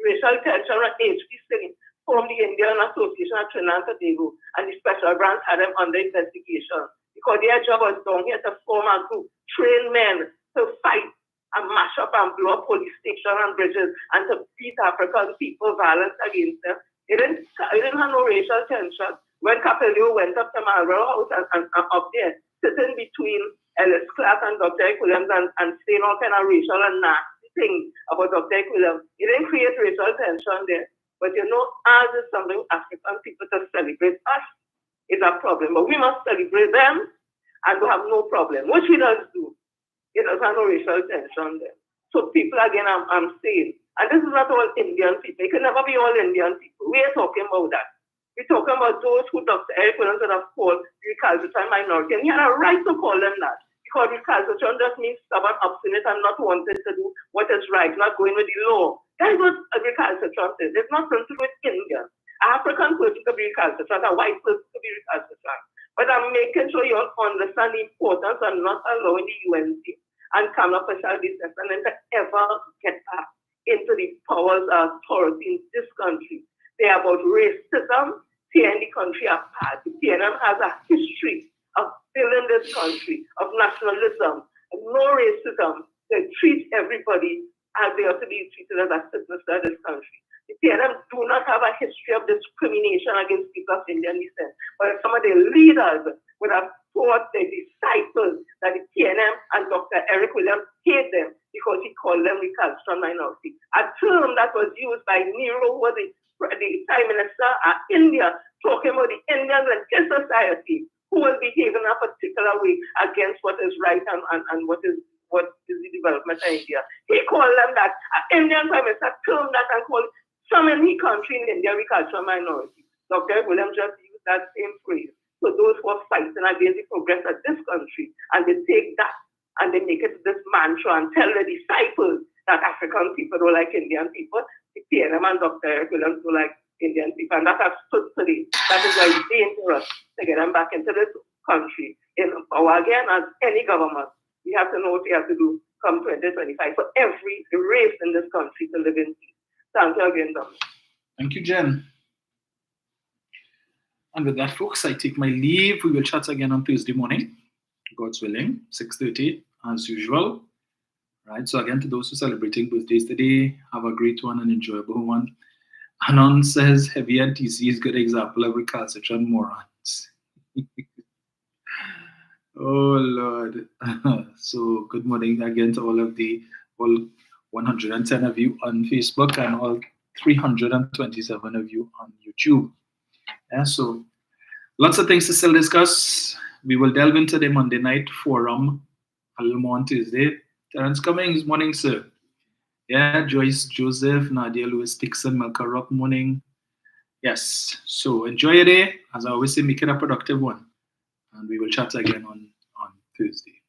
racial tension when H.P. Singh formed the Indian Association of Trinidad and Tobago, and the special branch had them under investigation because their job was down here to form a group, train men to fight and mash up and blow up police stations and bridges and to beat African people, violence against them. It didn't have no racial tension. When Capello went up to Marlborough House and up there, sitting between Ellis Clark and Dr. Williams and saying all kind of racial and nasty things about Dr. Williams, it didn't create racial tension there. But as is something African people to celebrate us is a problem. But we must celebrate them and we have no problem, which we don't do. It doesn't have no racial tension there. So people, again, I'm saying, and this is not all Indian people. It can never be all Indian people. We are talking about that. We're talking about those who Dr. Eric Williams would have called recalcitrant minority. And he had a right to call them that. Because recalcitrant just means stubborn, obstinate, and not wanting to do what is right, not going with the law. That's what a recalcitrant is. It's not something with Indian. An African person could be recalcitrant, a white person could be recalcitrant. But I'm making sure you all understand the importance of not allowing the UNC and Kamla Persad-Bissessar to ever get back into the powers of authority in this country. They are about racism, tearing the country apart. The PNM has a history of filling this country, of nationalism, of no racism. They treat everybody as they ought to be treated as a citizen of this country. The PNM do not have a history of discrimination against people of Indian descent. But some of the leaders would have taught their disciples that the PNM and Dr. Eric Williams hate them because he called them recalcitrant minority. A term that was used by Nehru, who was the Prime Minister of India, talking about the Indians in his society who will behave in a particular way against what is right and what is the development of India. He called them that. An Indian Prime Minister termed that and called some in the country in India recalcitrant minority. Dr. Williams just used that same phrase. So those who are fighting against the progress of this country, and they take that and they make it this mantra and tell the disciples that African people don't like Indian people, the PNM and Dr. Williams don't like Indian people, and that has stood today. That is why it's dangerous to get them back into this country in power again as any government. We have to know what we have to do come 2025 for every race in this country to live in peace. Thank you again, Dom. Thank you, Jen. And with that, folks, I take my leave. We will chat again on Thursday morning, God's willing, 6:30 as usual. Right. So again, to those who are celebrating birthdays today, have a great one and enjoyable one. Anon says, heavy and TC is a good example of recalcitrant morons. Oh Lord. So good morning again to all 110 of you on Facebook and all 327 of you on YouTube. Yeah, so lots of things to still discuss. We will delve into the Monday night forum a little more on Tuesday. Terence Cummings, morning, sir. Yeah, Joyce Joseph, Nadia Lewis Dixon, Malcolm Rock, morning. Yes, so enjoy your day. As I always say, make it a productive one. And we will chat again on Tuesday.